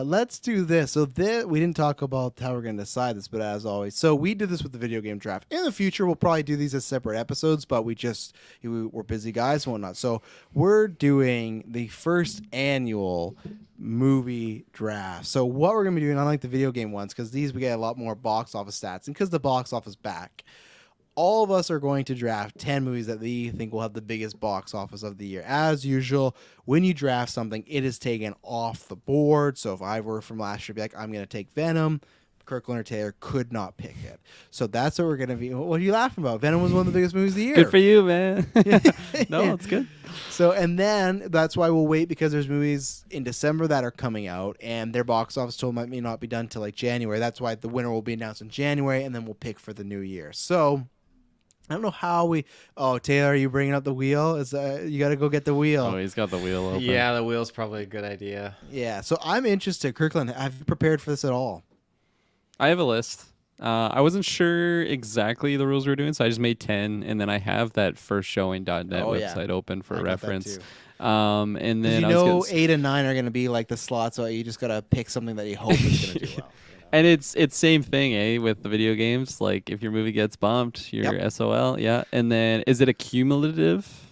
let's do this. So we didn't talk about how we're going to decide this, but as always. So we did this with the video game draft. In the future, we'll probably do these as separate episodes, but we're busy guys and whatnot. So we're doing the first annual movie draft. So what we're going to be doing, unlike the video game ones, because these we get a lot more box office stats, and because the box office back, all of us are going to draft 10 movies that we think will have the biggest box office of the year. As usual, when you draft something, it is taken off the board. So if I were from last year, be like, I'm going to take Venom, Kirklin or Taylor could not pick it. So that's what we're going to be. What are you laughing about? Venom was one of the biggest movies of the year. Good for you, man. No, it's good. So, and then that's why we'll wait, because there's movies in December that are coming out and their box office total may not be done till like January. That's why the winner will be announced in January, and then we'll pick for the new year. So I don't know how we... Oh, Taylor, are you bringing up the wheel? You got to go get the wheel. Oh, he's got the wheel open. Yeah, the wheel's probably a good idea. Yeah, so I'm interested. Kirkland, have you prepared for this at all? I have a list. I wasn't sure exactly the rules we were doing, so I just made 10, and then I have that firstshowing.net website open for reference. And then 8 and 9 are going to be like the slots, so you just got to pick something that you hope is going to do well. And it's same thing, with the video games. Like, if your movie gets bumped, you're SOL. Yeah. And then, is it a cumulative?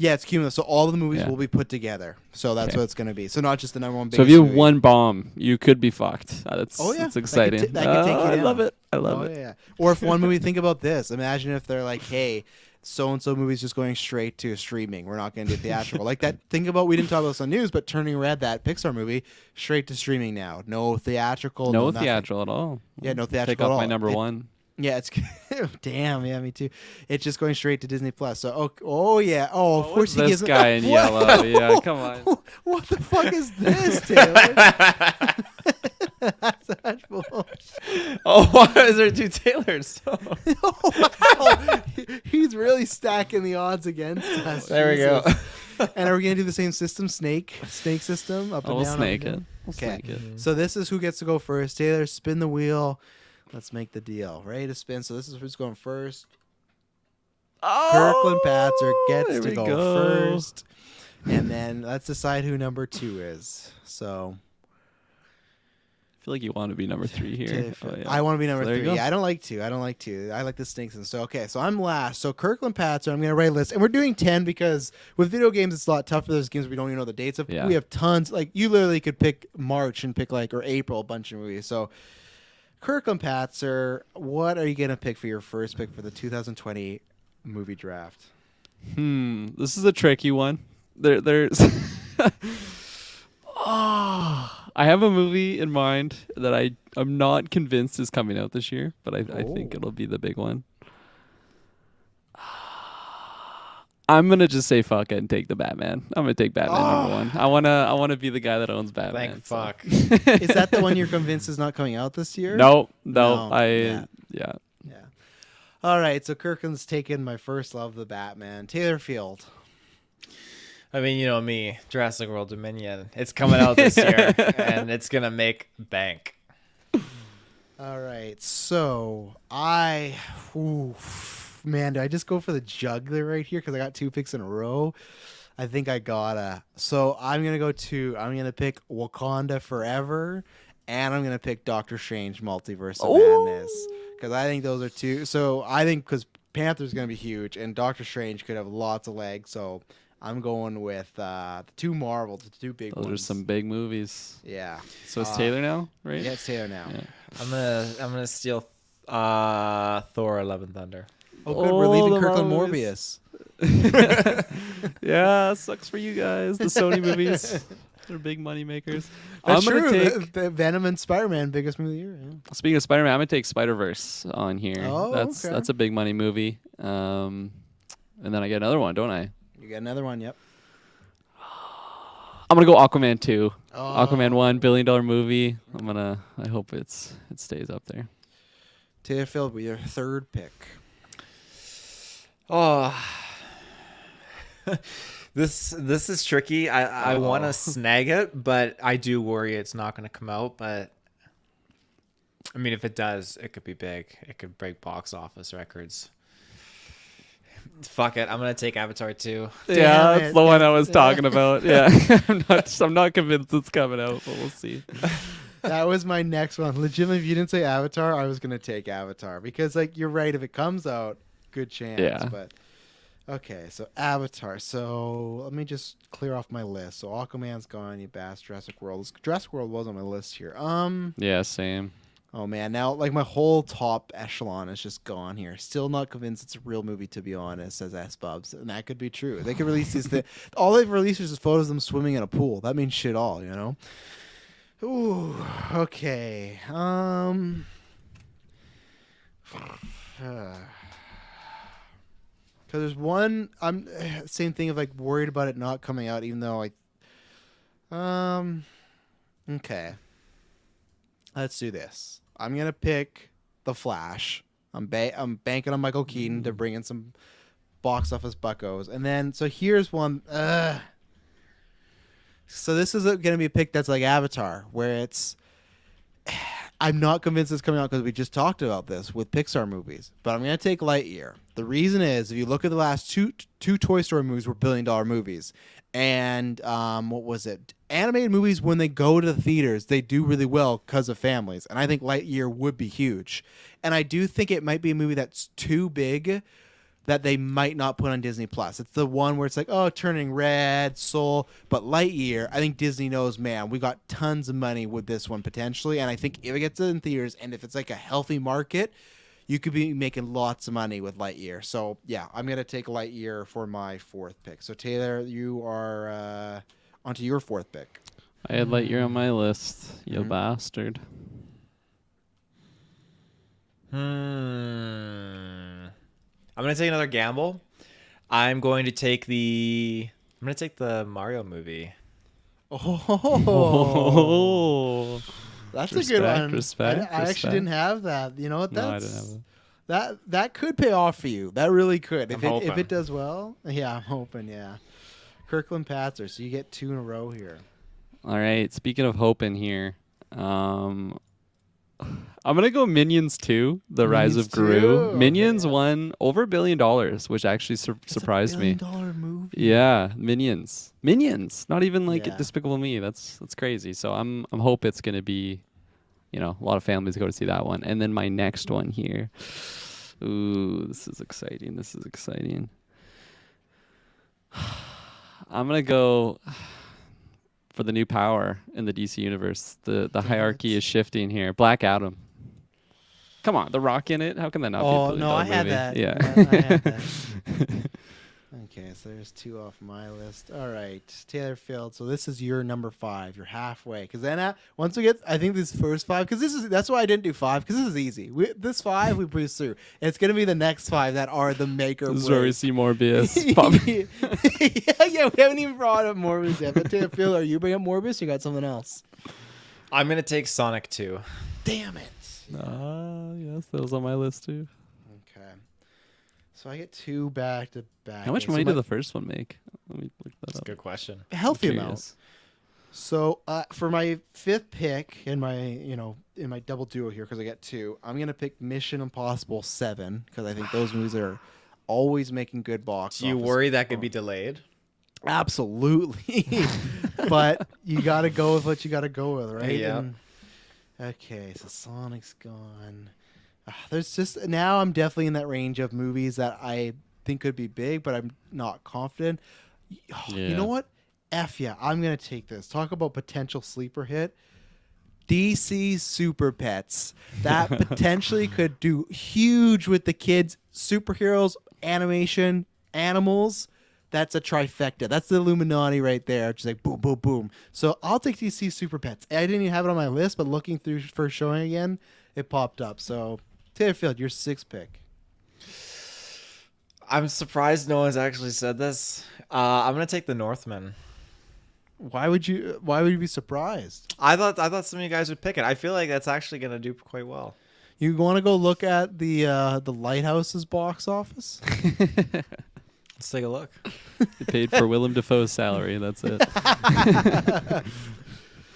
Yeah, it's cumulative. So all of the movies will be put together. So that's what it's going to be. So not just the number one. So if you have one bomb, you could be fucked. That's exciting. That could take you I down. love it. I love it. Yeah. Or if one movie, think about this. Imagine if they're like, hey, so-and-so movie's just going straight to streaming. We're not going to do theatrical. Like that. Think about, we didn't talk about this on news, but Turning Red, that Pixar movie, straight to streaming now. No theatrical. No theatrical at all. Yeah, no theatrical Take at off all. my number one. Yeah, it's damn. Yeah, me too. It's just going straight to Disney Plus. So, of course he gives this guy in yellow. Yeah, come on. What the fuck is this, Taylor? That's such bullshit. Oh, why is there two Taylors? Wow. He's really stacking the odds against us. There we go. And are we gonna do the same system, snake system, up and We'll down? snake it. Okay. So this is who gets to go first. Taylor, spin the wheel. Let's make the deal. Ready to spin. So this is who's going first. Kirklin Patzer gets there to we go first. And then let's decide who number 2 is. So I feel like you want to be number 3 here. I want to be number So 3. Yeah, I don't like 2. I like the stinks. And so, okay, so I'm last. So Kirklin Patzer, I'm going to write a list. And we're doing 10 because with video games, it's a lot tougher. There's games we don't even know the dates of. Yeah. We have tons. Like, you literally could pick March and pick, or April, a bunch of movies. So Kirklin Patzer, what are you going to pick for your first pick for the 2020 movie draft? This is a tricky one. There's I have a movie in mind that I'm not convinced is coming out this year, but I think it'll be the big one. I'm gonna just say fuck it and take the Batman. I'm gonna take Batman number 1. I wanna be the guy that owns Batman. Thank fuck. Is that the one you're convinced is not coming out this year? No. Yeah. All right, so Kirkland's taken my first love, the Batman. Taylor Field. I mean, you know me, Jurassic World Dominion. It's coming out this year, and it's gonna make bank. All right, so man, do I just go for the juggler right here because I got 2 picks in a row? I think I gotta. So I'm gonna pick Wakanda Forever, and I'm gonna pick Doctor Strange Multiverse of Madness because I think those are 2. So I think because Panther's gonna be huge, and Doctor Strange could have lots of legs. So I'm going with the 2 Marvels, the 2 big ones. Those are some big movies. Yeah. So it's Taylor now, right? Yeah, it's Taylor now. Yeah. I'm gonna steal Thor: Love and Thunder. Oh, good. We're leaving the Kirkland Marvels. Morbius. Yeah, sucks for you guys. The Sony movies, they're big money makers. That's I'm gonna true. take. The Venom and Spider-Man, biggest movie of the year. Yeah. Speaking of Spider-Man, I'm gonna take Spider-Verse on here. Oh, okay. That's a big money movie. And then I get another one, don't I? You got another one, yep. I'm gonna go Aquaman 2. Oh. Aquaman 1 $1 billion movie. I hope it stays up there. Taylor Field with your 3rd pick. Oh, this is tricky. I want to snag it, but I do worry it's not going to come out. But I mean, if it does, it could be big. It could break box office records. Fuck it, I'm gonna take Avatar 2. Yeah, that's the one I was talking about. Yeah, I'm not convinced it's coming out, but we'll see. That was my next one. Legitimately, if you didn't say Avatar, I was gonna take Avatar because, you're right. If it comes out, good chance. Yeah. But okay, so Avatar. So let me just clear off my list. So Aquaman's gone. You bass. Jurassic World. Jurassic World was on my list here. Yeah, same. Oh man, now my whole top echelon is just gone here. Still not convinced it's a real movie, to be honest, says S Bubs, and that could be true. They could release these all they've released is photos of them swimming in a pool. That means shit all, you know. Ooh, okay. Because there's one. I'm same thing of worried about it not coming out, even though okay. Let's do this. I'm gonna pick The Flash. I'm banking on Michael Keaton to bring in some box office buckos, and then so here's one. So this is going to be a pick that's like Avatar, where I'm not convinced it's coming out because we just talked about this with Pixar movies, but I'm going to take Lightyear. The reason is, if you look at the last two Toy Story movies were $1 billion movies, and what was it? Animated movies, when they go to the theaters, they do really well because of families, and I think Lightyear would be huge. And I do think it might be a movie that's too big that they might not put on Disney Plus. It's the one where it's Turning Red, Soul, but Lightyear, I think Disney knows, man, we got tons of money with this one potentially, and I think if it gets in theaters and if it's a healthy market, you could be making lots of money with Lightyear. So yeah, I'm gonna take Lightyear for my 4th pick. So Taylor, you are onto your 4th pick. I had Lightyear on my list, you bastard. I'm gonna take another gamble. I'm going to take the Mario movie. Oh, that's a good one. Respect. I actually didn't have that. You know what? No, I didn't have it. That could pay off for you. That really could. If hoping. it does well. Yeah, I'm hoping. Yeah. Kirkland Patzer. So you get 2 in a row here. All right. Speaking of hoping here, I'm gonna go Minions 2, The Rise of Gru. 2, Minions okay. won over $1 billion, which actually surprised me. It's a $1 billion movie. Yeah, Minions. Not even like Yeah. Despicable Me. That's crazy. So I'm hope it's gonna be, a lot of families go to see that one. And then my next one here. Ooh, this is exciting. I'm gonna go for the new power in the DC universe. The hierarchy is shifting here. Black Adam. Come on, The Rock in it. How can that not be a Oh billion no, dollar I had movie? that. Yeah. I had that. Okay, so there's 2 off my list. All right, Taylor Field. So this is your number 5. You're halfway. Because then once we get, I think this first 5, because that's why I didn't do 5, because this is easy. This 5 we breeze through. It's gonna be the next 5 that are the make or This is break. where we see Morbius. Pop- yeah, we haven't even brought up Morbius yet. But Taylor Field, are you bringing up Morbius? Or you got something else? I'm gonna take Sonic 2. Damn it. Yes, that was on my list too. Okay. So I get 2 back to back. How much money did the first one make? Let me look that That's a up. good question. a healthy I'm amount? curious. So for my 5th pick in my in my double duo here, because I get 2, I'm gonna pick Mission Impossible 7 because I think those movies are always making good box. Do you office. worry that could be delayed? Absolutely, but you got to go with what you got to go with, right? Yeah. Okay, so Sonic's gone. There's just now I'm definitely in that range of movies that I think could be big, but I'm not confident. You know what? F yeah, I'm gonna take this. Talk about potential sleeper hit. DC Super Pets that potentially could do huge with the kids, superheroes, animation, animals. That's a trifecta. That's the Illuminati right there. Just like boom, boom, boom. So I'll take DC Super Pets. I didn't even have it on my list, but looking through first showing again, it popped up. So Taylor Field, your 6th pick. I'm surprised no one's actually said this. I'm gonna take The Northman. Why would you be surprised? I thought some of you guys would pick it. I feel like that's actually gonna do quite well. You want to go look at the Lighthouse's box office? Let's take a look. They paid for Willem Dafoe's salary. That's it.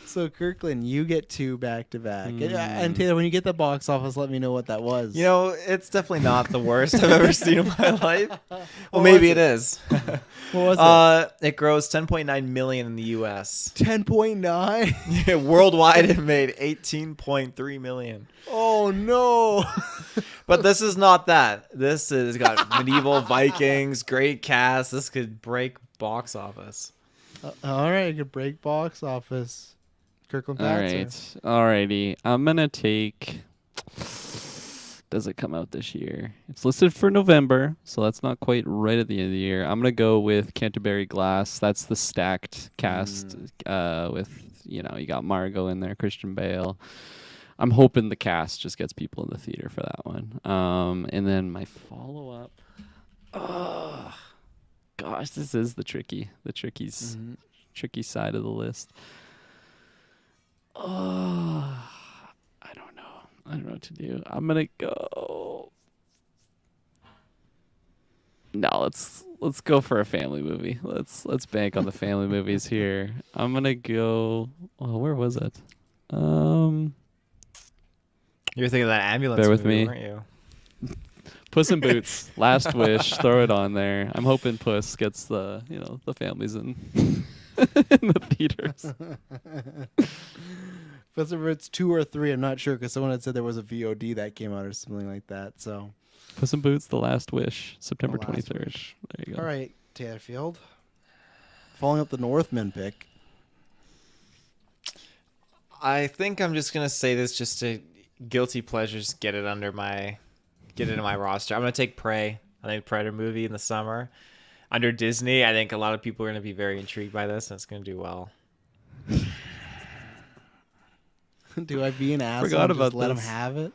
So Kirklin, you get 2 back to back. And Taylor, when you get the box office, let me know what that was. You know, it's definitely not the worst I've ever seen in my life. Well, maybe it is. What was it? It grows 10.9 million in the U.S. 10.9. Worldwide, it made 18.3 million. Oh no. But this is not that. This has got medieval Vikings, great cast. This could break box office. All right, you could break box office. Kirkland All Patzer. right. Alrighty. I'm gonna take. Does it come out this year? It's listed for November, so that's not quite right at the end of the year. I'm gonna go with Canterbury Glass. That's the stacked cast with you got Margot in there, Christian Bale. I'm hoping the cast just gets people in the theater for that one. And then my follow up. Oh, gosh, this is the tricky side of the list. Oh, I don't know. I don't know what to do. I'm gonna go. No, let's go for a family movie. Let's bank on the family movies here. I'm gonna go. Oh, where was it? You were thinking of that ambulance Bear with movie, me. weren't you? Puss in Boots, Last Wish. Throw it on there. I'm hoping Puss gets the families in in the theaters. Whether it's 2 or 3, I'm not sure because someone had said there was a VOD that came out or something like that. So, Puss in Boots, The Last Wish, September The Last 23rd. Wish. There you go. All right, Taylor Field. Following up the Northman pick. I think I'm just gonna say this just to guilty pleasures get it into my roster. I'm gonna take Prey. I think Predator movie in the summer under Disney. I think a lot of people are gonna be very intrigued by this, and it's gonna do well. Do I be an asshole? Forgot and about just let him this. have it.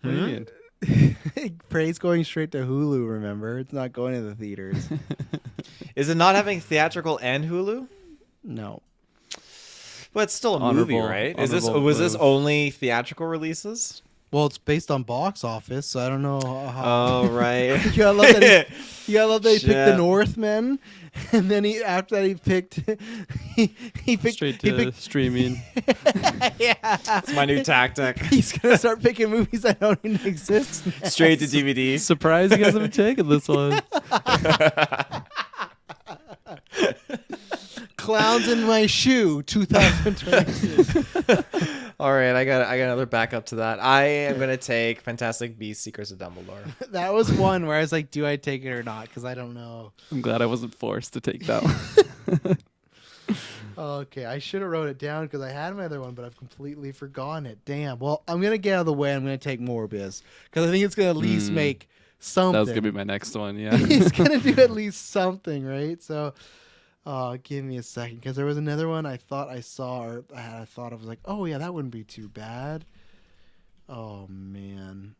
What do you mean? Prey's going straight to Hulu. Remember, it's not going to the theaters. Is it not having theatrical and Hulu? No. But it's still a movie, Honorable- right? honorable Was this move. only theatrical releases? Well, it's based on box office, so I don't know how. Oh right. You gotta love that. You gotta love that he picked the Shit. Northmen. And then after that he picked he picked Straight to streaming. yeah. It's my new tactic. He's gonna start picking movies that don't even exist. Straight to DVD. Surprised you guys haven't taken this one. Clowns in My Shoe 2022. All right, I got another backup to that. I am gonna take Fantastic Beasts: Secrets of Dumbledore. That was one where I was like, do I take it or not? Because I don't know. I'm glad I wasn't forced to take that one. Okay, I should have wrote it down because I had my other one, but I've completely forgotten it. Damn. Well, I'm gonna get out of the way. I'm gonna take Morbius because I think it's gonna at least make something. That was gonna be my next one. Yeah. It's gonna do at least something, right? So, give me a second because there was another one I thought I saw or I thought I was like, oh yeah, that wouldn't be too bad. Oh man.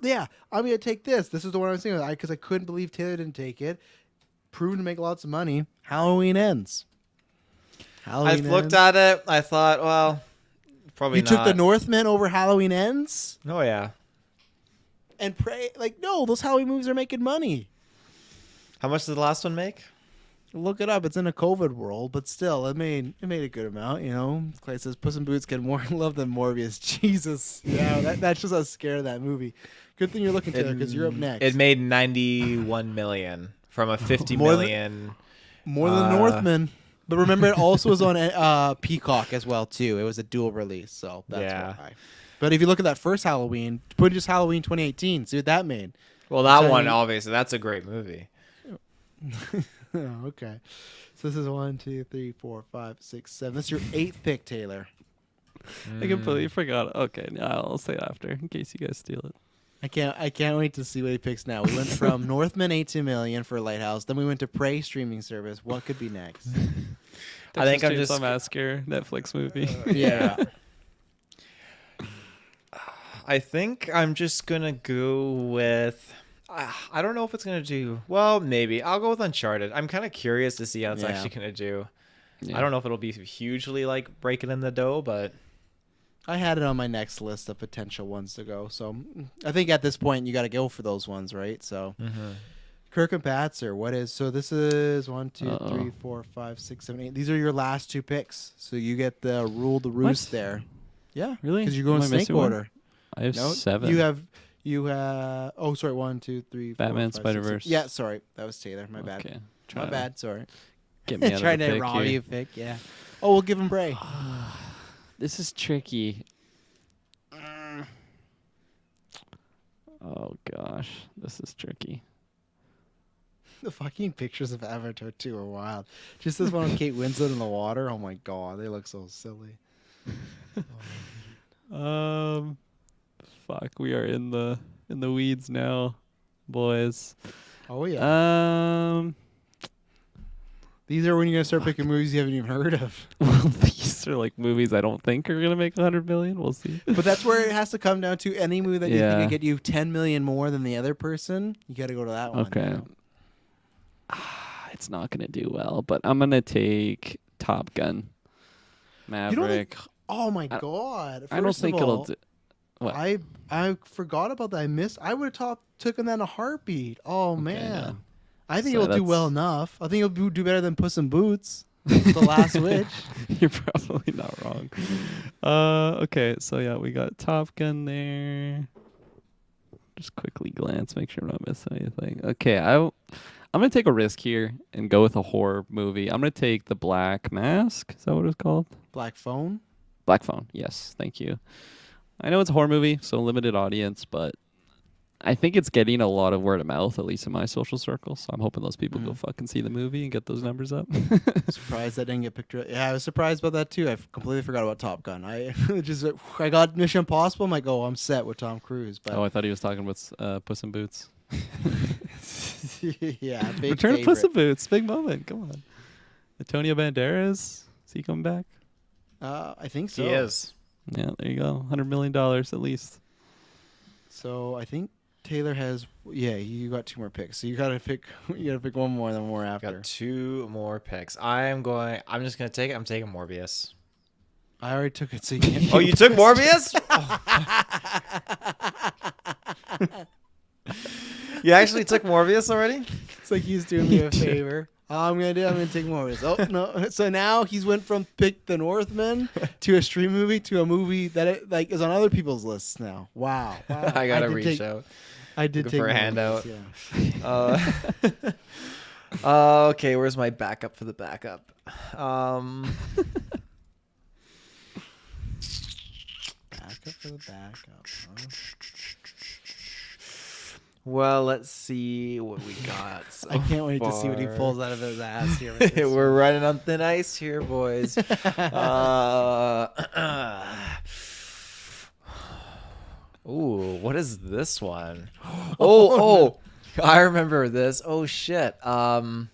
Yeah, I'm gonna take this. This is the one I was thinking because I couldn't believe Taylor didn't take it. Proven to make lots of money. Halloween Ends. I've looked at it. I thought, well, probably you not. took The Northman over Halloween Ends, Oh yeah. and no, those Halloween movies are making money. How much did the last one make? Look it up. It's in a COVID world, but still, it made a good amount. You know, Clay says Puss in Boots get more love than Morbius. Jesus, yeah, that's just how scared of that movie. Good thing you're looking to because you're up next. It made 91 million from a 50 million. More than Northman. But remember, it also was on Peacock as well too. It was a dual release, so that's why. But if you look at that first Halloween, put just Halloween 2018, see what that made. Well, that one obviously that's a great movie. Oh, okay. So this is 1, 2, 3, 4, 5, 6, 7. This is your 8th pick, Taylor. I completely forgot. Okay, I'll say it after in case you guys steal it. I can't wait to see what he picks now. We went from Northman 18 million for Lighthouse, then we went to Prey streaming service. What could be next? I think I'm just Massacre Netflix movie. Yeah. I think I'm just gonna go with. I don't know if it's gonna do well. Maybe I'll go with Uncharted. I'm kind of curious to see how it's actually gonna do. Yeah. I don't know if it'll be hugely like breaking in the dough, but I had it on my next list of potential ones to go. So I think at this point you got to go for those ones, right? So Kirk and Patzer, what is so? This is 1, 2, 3, 4, 5, 6, 7, 8. These are your last 2 picks, so you get the rule the roost there. Yeah, really? Because you go in snake order. I have 7. You have. Oh, sorry. 1, 2, 3, 4, Batman 5, 6, Spider-Verse. 7. Yeah, sorry, that was Taylor. My bad. Okay. My bad. Sorry. Get me out Trying of the to pick rob here. you pick. Yeah. Oh, we'll give him Bray. This is tricky. Oh gosh, this is tricky. The fucking pictures of Avatar 2 are wild. Just this one with Kate Winslet in the water. Oh my god, they look so silly. Fuck, we are in the weeds now, boys. Oh yeah. These are when you're gonna start picking movies you haven't even heard of. Well, these are like movies I don't think are gonna make 100 million. We'll see. But that's where it has to come down to any movie that you think can get you 10 million more than the other person. You got to go to that one. Okay. It's not gonna do well, but I'm gonna take Top Gun. Maverick. Oh my god! I don't think it'll do. What? I forgot about that. I would have taken that in a heartbeat. Oh man. Yeah. I think it'll do well enough. I think it'll do better than Puss in Boots, The Last Witch. You're probably not wrong. Okay, so yeah, we got Top Gun there. Just quickly glance, make sure I'm not missing anything. Okay, I'm gonna take a risk here and go with a horror movie. I'm gonna take The Black Mask. Is that what it's called? Black Phone? Black Phone, yes, thank you. I know it's a horror movie, so limited audience, but I think it's getting a lot of word of mouth, at least in my social circle. So I'm hoping those people go fucking see the movie and get those numbers up. Surprised that didn't get picked up. Yeah, I was surprised about that too. I completely forgot about Top Gun. I got Mission Impossible. I'm like, oh, I'm set with Tom Cruise. But I thought he was talking about Puss in Boots. Yeah, big Return favorite. of Puss in Boots, big moment. Come on, Antonio Banderas, is he coming back? I think so. He is. Yeah, there you go. $100 million at least. So I think Taylor has. Yeah, you got 2 more picks. So you gotta pick. You gotta pick one more, then more after. Got 2 more picks. I'm just gonna take it. I'm taking Morbius. I already took it. So you can't. Oh, you took Morbius? You actually took Morbius already? It's like he's doing me a favor. All I'm gonna take Morbius. Oh no! So now he's went from pick the Northman to a stream movie to a movie that is on other people's lists now. Wow! I gotta reach out. I did Looking take for a Morbius, handout. Okay, where's my backup for the backup? Backup for the backup. Huh? Well, let's see what we got. I can't wait to see what he pulls out of his ass here. We're running on thin ice here, boys. Ooh, what is this one? Oh, I remember this. Oh shit. Oh,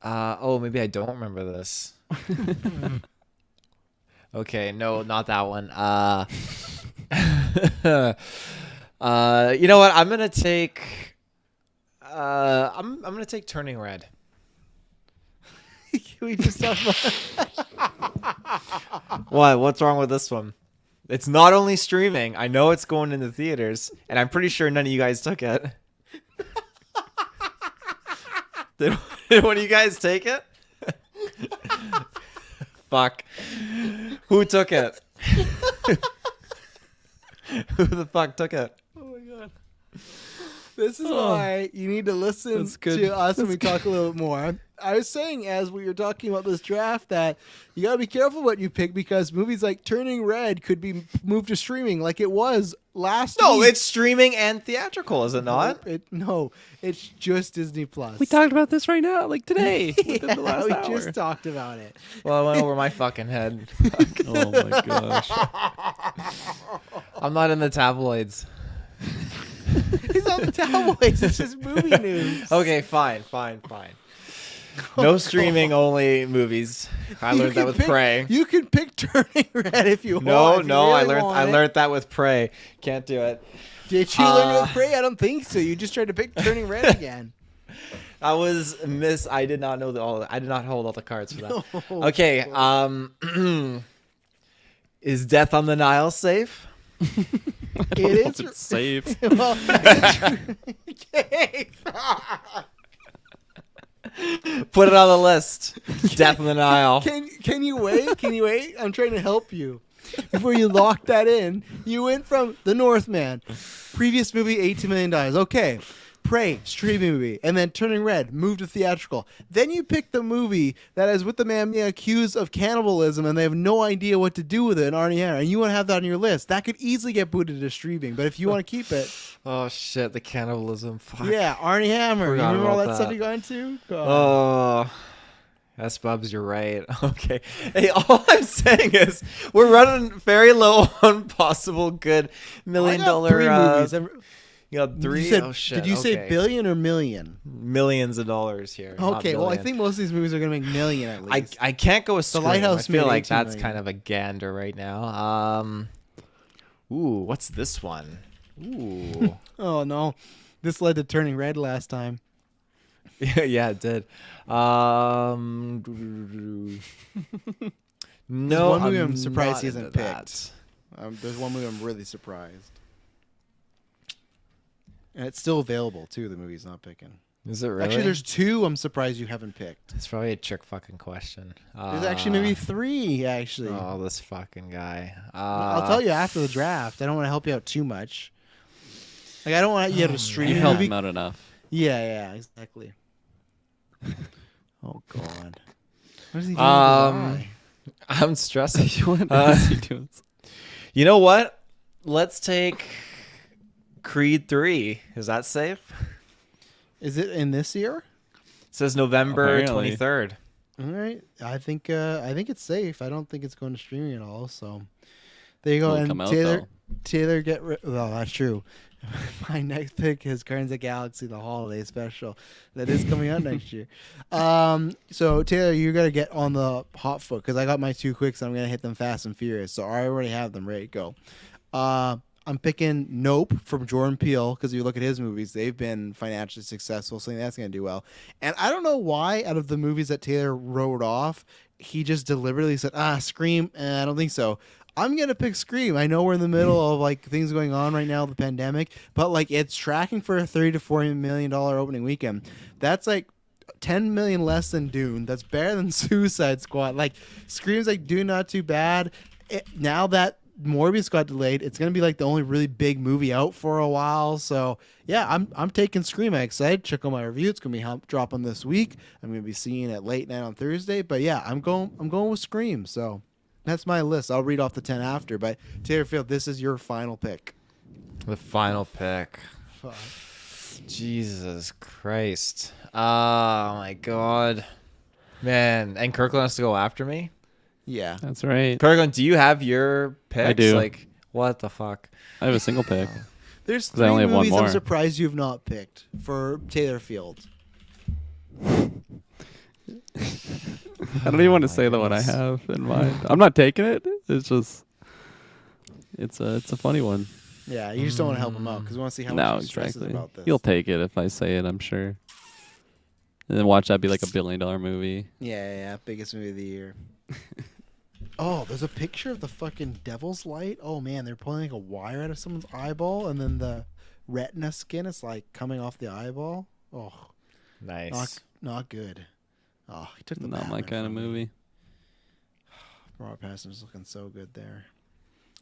maybe I don't remember this. Okay, no, not that one. You know what? I'm gonna take. I'm gonna take Turning Red. Can we just talk about? What? What's wrong with this one? It's not only streaming. I know it's going into theaters, and I'm pretty sure none of you guys took it. Did one of you guys take it? Fuck. Who took it? Who the fuck took it? Oh my god. This is why you need to listen to us when we talk a little bit more. I was saying as we were talking about this draft that you got to be careful what you pick because movies like Turning Red could be moved to streaming like it was last No, week. it's streaming and theatrical, is it not? No, it's just Disney Plus. We talked about this right now, like today. Within the last we hour. just talked about it. Well, it went over my fucking head. Oh my gosh. I'm not in the tabloids. He's on the tabloids. It's just movie news. Okay, fine. No streaming only movies. I learned that with Prey. You can pick Turning Red if you No, want. I learned that with Prey. Can't do it. Did you learn it with Prey? I don't think so. You just tried to pick Turning Red again. I did not know I did not hold all the cards for that. No. Okay, is Death on the Nile safe? I don't know if it's safe. Well, Put it on the list. Death on the Nile. Can you wait? Can you wait? I'm trying to help you. Before you lock that in, you went from The Northman, previous movie, $18 million. Okay. Prey, streaming movie, and then Turning Red, moved to theatrical. Then you pick the movie that is with the man being accused of cannibalism, and they have no idea what to do with it, and Arnie Hammer, and you want to have that on your list. That could easily get booted to streaming, but if you want to keep it, Oh shit, the cannibalism. Fuck. yeah, Arnie Hammer. You Forgot remember all about that stuff that. you got into? Oh. Yes, Bubs, you're right. Okay. Hey, all I'm saying is we're running very low on possible good $1 million. I got three movies. You got three? You said, Oh shit. Did you say billion or million? Millions of dollars here? not Okay, well, I billion. think most of these movies are going to make million at least. I can't go with Scream. Lighthouse I feel made like 18 that's million. kind of a gander right now. Ooh, what's this one? Ooh. Oh, no. This led to Turning Red last time. Yeah, it did. No, one movie I'm surprised not he hasn't into that. picked. There's one movie I'm really surprised. And it's still available, too, the movie's not picking. Is it really? Actually, there's two I'm surprised you haven't picked. It's probably a trick fucking question. There's actually maybe three, actually. Oh, this fucking guy. I'll tell you after the draft. I don't want to help you out too much. Like, I don't want you to have a stream You helped movie. him out enough. Yeah, exactly. Oh, God. What is he doing? Why? I'm stressing. What is he doing? You know what? Let's take Creed 3. Is that safe? Is it in this year? It says November Apparently. 23rd. All right. I think it's safe. I don't think it's going to streaming at all. So there you go. Will it And come out, Taylor, get rid. Well, that's true. My next pick is Guardians of the Galaxy, the holiday special that is coming out next year. So Taylor, you got to get on the hot foot because I got my two quicks. And I'm gonna hit them fast and furious. So I already have them ready to go. I'm picking Nope from Jordan Peele because you look at his movies, they've been financially successful, so I think that's going to do well. And I don't know why, out of the movies that Taylor wrote off, he just deliberately said, Scream. I don't think so. I'm going to pick Scream. I know we're in the middle of like things going on right now, the pandemic, but like it's tracking for a $30 to $40 million opening weekend. That's like 10 million less than Dune. That's better than Suicide Squad. Like Scream's like Dune, not too bad. Now that Morbius got delayed, it's gonna be like the only really big movie out for a while. So yeah, I'm taking Scream. I'm excited. Check out my review. It's gonna be dropping this week. I'm gonna be seeing it late night on Thursday. But yeah, I'm going with Scream. So that's my list. I'll read off the 10 after. But Taylor Field, this is your final pick. The final pick. Fuck. Jesus Christ. Oh my God, man! And Kirklin has to go after me. Yeah, that's right. Kirklin, do you have your picks? I do. Like, what the fuck? I have a single pick. There's 'Cause I only three have one movies I'm more. surprised you've not picked for Taylor Field. I don't even want to say the one I have in mind. I'm not taking it. It's just, it's a funny one. Yeah, you just don't want to help him out because we want to see how No, much he stresses exactly. about this. You'll take it if I say it, I'm sure. And then watch that be like $1 billion movie. Yeah, biggest movie of the year. Oh, there's a picture of the fucking Devil's Light. Oh man, they're pulling like a wire out of someone's eyeball, and then the retina skin is like coming off the eyeball. Oh, Nice. not good. Oh, he took the Not my Batman kind of from me. movie. Robert Pattinson's looking so good there.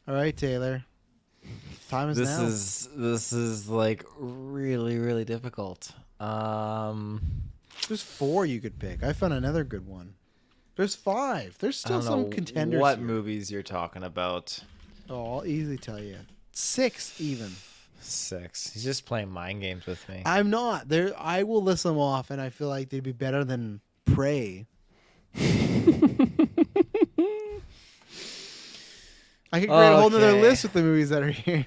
All right, Taylor. Time is now. This is like really, really difficult. There's 4 you could pick. I found another good one. There's 5. There's I still don't some know contenders. what here. movies you're talking about. Oh, I'll easily tell you. 6 even. 6. He's just playing mind games with me. I'm not. I will list them off, and I feel like they'd be better than Prey. I could create a whole other Okay. list with the movies that are here.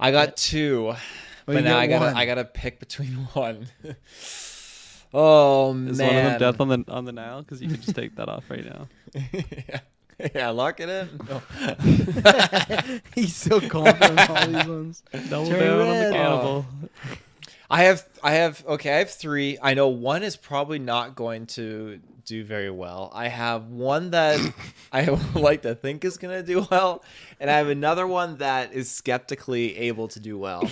I got 2, Well, but you now get one. I gotta pick between 1. Oh Is man! one of them Death on the Nile? Because you can just take that off right now. yeah, lock it in. No. He's so confident in all these ones. Double Turn down on red. the cannibal. I have 3. I know one is probably not going to do very well. I have one that I would like to think is going to do well, and I have another one that is skeptically able to do well.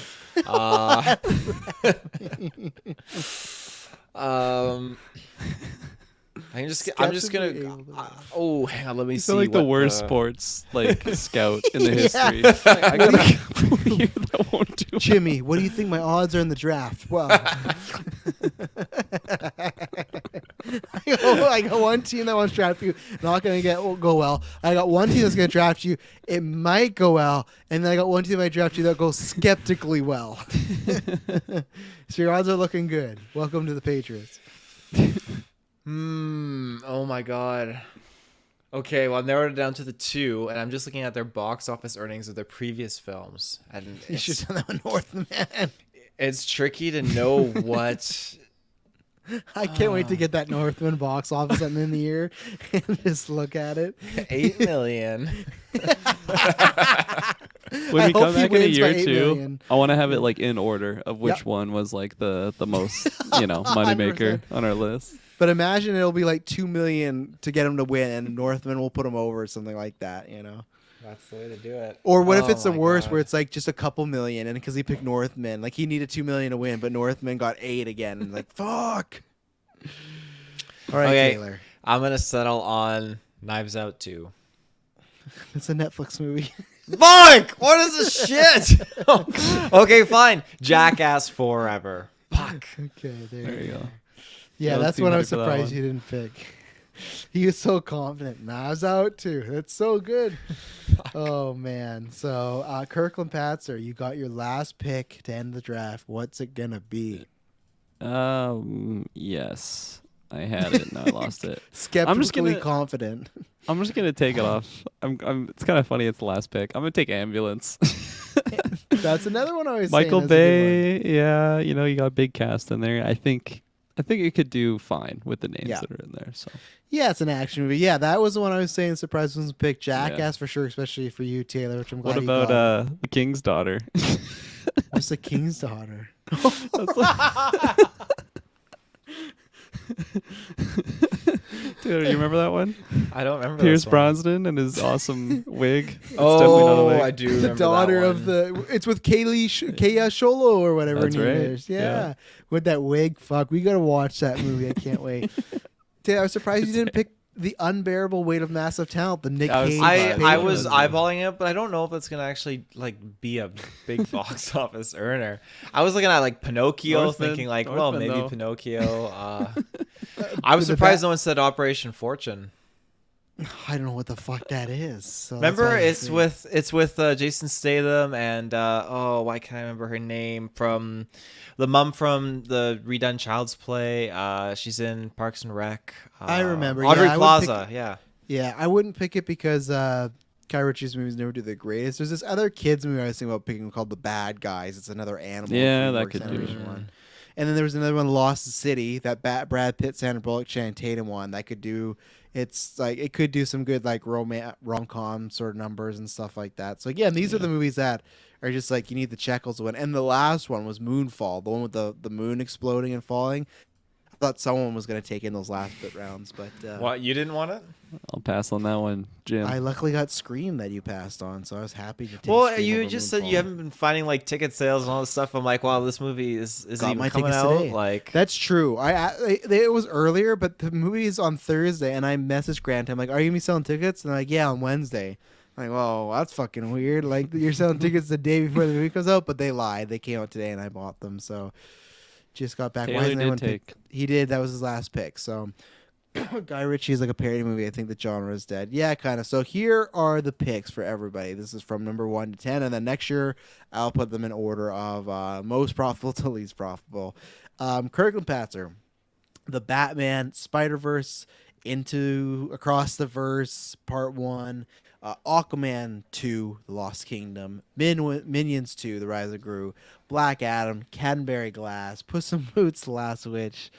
I'm just gonna. Hang on, let me You see. feel like the what worst sports like scout in the history. I got a couple here that won't do. Jimmy, what do you think my odds are in the draft? Well, I got one team that wants to draft you. Not going to go well. I got one team that's going to draft you. It might go well. And then I got one team that might draft you that goes skeptically well. So your odds are looking good. Welcome to the Patriots. Oh my god. Okay, well, I narrowed it down to the 2, and I'm just looking at their box office earnings of their previous films, and You should have done that with Northman. it's tricky to know what. I can't wait to get that Northman box office at the end of the year and just look at it. 8 million. When I we hope come he back in a wins by year 8 too, million. I want to have it like in order of which Yep. one was like the most moneymaker 100%. on our list. But imagine it'll be like 2 million to get him to win, and Northman will put him over or something like that, you know? That's the way to do it. Or what if Oh it's the my worst, God. where it's like just a couple million, and because he picked Northman, like he needed 2 million to win, but Northman got 8 again, and like fuck. All right, Okay. Taylor, I'm gonna settle on Knives Out 2. it's a Netflix movie. Fuck! What is this shit? Okay, fine. Jackass Forever. Fuck. Okay, There you go. Yeah, Yeah, that's let's what see I was for that surprised one. you didn't pick. He was so confident. Knives Out too. That's so good. Oh man. So Kirkland Patzer, you got your last pick to end the draft. What's it gonna be? Yes, I had it. Now I lost it. Skeptically confident. I'm just gonna take it off. It's kind of funny. It's the last pick. I'm gonna take Ambulance. That's another one I was Michael saying. That's a good one. Bay. Yeah, you got a big cast in there. I think I think it could do fine with the names Yeah. that are in there. So Yeah, it's an action movie. Yeah, that was the one I was saying. Surprise wasn't picked. Jackass for sure, especially for you, Taylor. Which I'm glad. what you got. about The King's Daughter? What's the King's Daughter? Dude, you remember that one? I don't remember. Pierce this one. Brosnan and his awesome wig. It's Oh, definitely not a wig. I do The remember daughter that of one. the. It's with Kaya Sholo or whatever That's her name right. is. Yeah. Yeah. With that wig. Fuck, we gotta watch that movie. I can't wait. Taylor, I was surprised you didn't pick The Unbearable Weight of Massive Talent. The Nick I was- Cage. I pick. was eyeballing it, but I don't know if that's gonna actually like be a big box office earner. I was looking at like Pinocchio, Northman. thinking like, well, Northman, maybe though. Pinocchio. I was The surprised bat- no one said Operation Fortune. I don't know what the fuck that is. So that's Remember, why I it's was with Jason Statham and why can't I remember her name, from the mum from the redone Child's Play. She's in Parks and Rec. I remember, Audrey yeah, I would Plaza. pick- Yeah. Yeah, I wouldn't pick it because Guy Ritchie's movies never do the greatest. There's this other kids movie I was thinking about picking called The Bad Guys. It's another animal. Yeah, that DreamWorks could do. animation one. And then there was another one, Lost City, that Brad Pitt, Sandra Bullock, Channing Tatum one that could do. It's like it could do some good like rom-com sort of numbers and stuff like that. So again, these are the movies that are just like you need the Checkles to win. And the last one was Moonfall, the one with the moon exploding and falling. I thought someone was going to take in those last bit rounds, but What, you didn't want it? I'll pass on that one, Jim. I luckily got Scream that you passed on, so I was happy to take. Well, Scream you over just said Moonfall. you haven't been finding like ticket sales and all this stuff. I'm like, wow, this movie is Got even my coming tickets out. today. Like, That's true. It was earlier, but the movie is on Thursday, and I messaged Grant. I'm like, "Are you gonna be selling tickets?" And they're like, "Yeah, on Wednesday." I'm like, "Whoa, that's fucking weird. Like, you're selling tickets the day before the movie comes out," but they lied. They came out today, and I bought them. So, just got back. Why Taylor hasn't anyone did picked- take. He did. That was his last pick. So, Guy Ritchie is like a parody movie. I think the genre is dead. Yeah, kind of. So here are the picks for everybody. This is from number 1 to 10, and then next year I'll put them in order of most profitable to least profitable. Kirklin Patzer, The Batman, Spider-Verse, Into Across the Verse, Part 1, Aquaman 2, The Lost Kingdom, Minions 2, The Rise of Gru, Black Adam, Canterbury Glass, Puss in Boots, The Last Witch,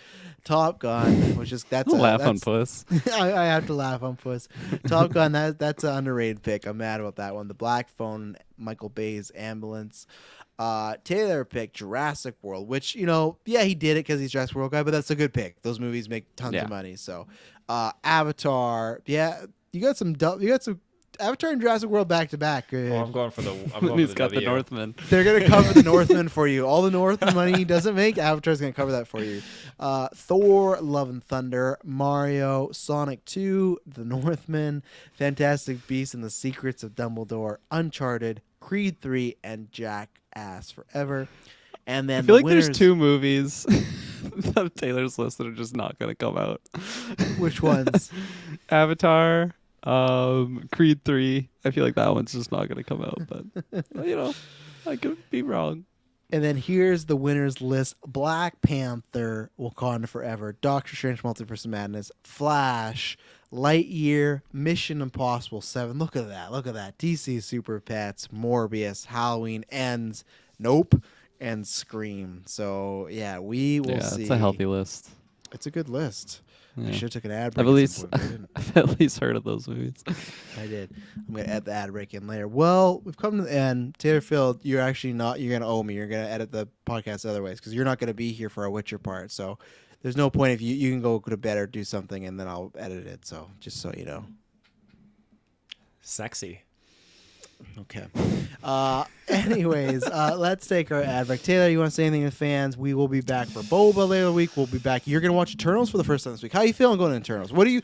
Top Gun, which is that's Laugh on that's, Puss. I have to laugh on Puss. Top Gun, that's an underrated pick. I'm mad about that one. The Black Phone, Michael Bay's Ambulance. Taylor picked Jurassic World, which, you know, yeah, he did it because he's Jurassic World guy, but that's a good pick. Those movies make tons of money. So, Avatar, yeah, you got some Avatar and Jurassic World back to back. Good. I'm going for the. I'm going He's for the got the W. Northman. They're gonna cover the Northman for you. All the Northman money he doesn't make, Avatar's gonna cover that for you. Thor, Love and Thunder, Mario, Sonic 2, The Northman, Fantastic Beasts and the Secrets of Dumbledore, Uncharted, Creed 3, and Jackass Forever. And then I feel like winners, there's 2 movies of Taylor's list that are just not going to come out. Which ones? Avatar, Creed 3. I feel like that one's just not going to come out, but you know, I could be wrong. And then here's the winners list: Black Panther, Wakanda Forever, Doctor Strange, Multiverse of Madness, Flash, Lightyear, Mission Impossible 7. Look at that. Look at that. DC Super Pets, Morbius, Halloween Ends, Nope, and Scream. So, yeah, we will see. It's a healthy list. It's a good list. Yeah. I should have took an ad I've break. at at some least point, but I didn't. I've at least heard of those movies. I did. I'm going to add the ad break in later. Well, we've come to the end. Taylor Field, you're actually not, you're going to owe me. You're going to edit the podcast otherwise because you're not going to be here for our Witcher part. So there's no point if you can go to bed or do something and then I'll edit it. So just so you know. Sexy. Okay. Anyways, let's take our ad break. Taylor, you want to say anything to the fans? We will be back for Boba later in the week. We'll be back. You're going to watch Eternals for the first time this week. How are you feeling going to Eternals? What do you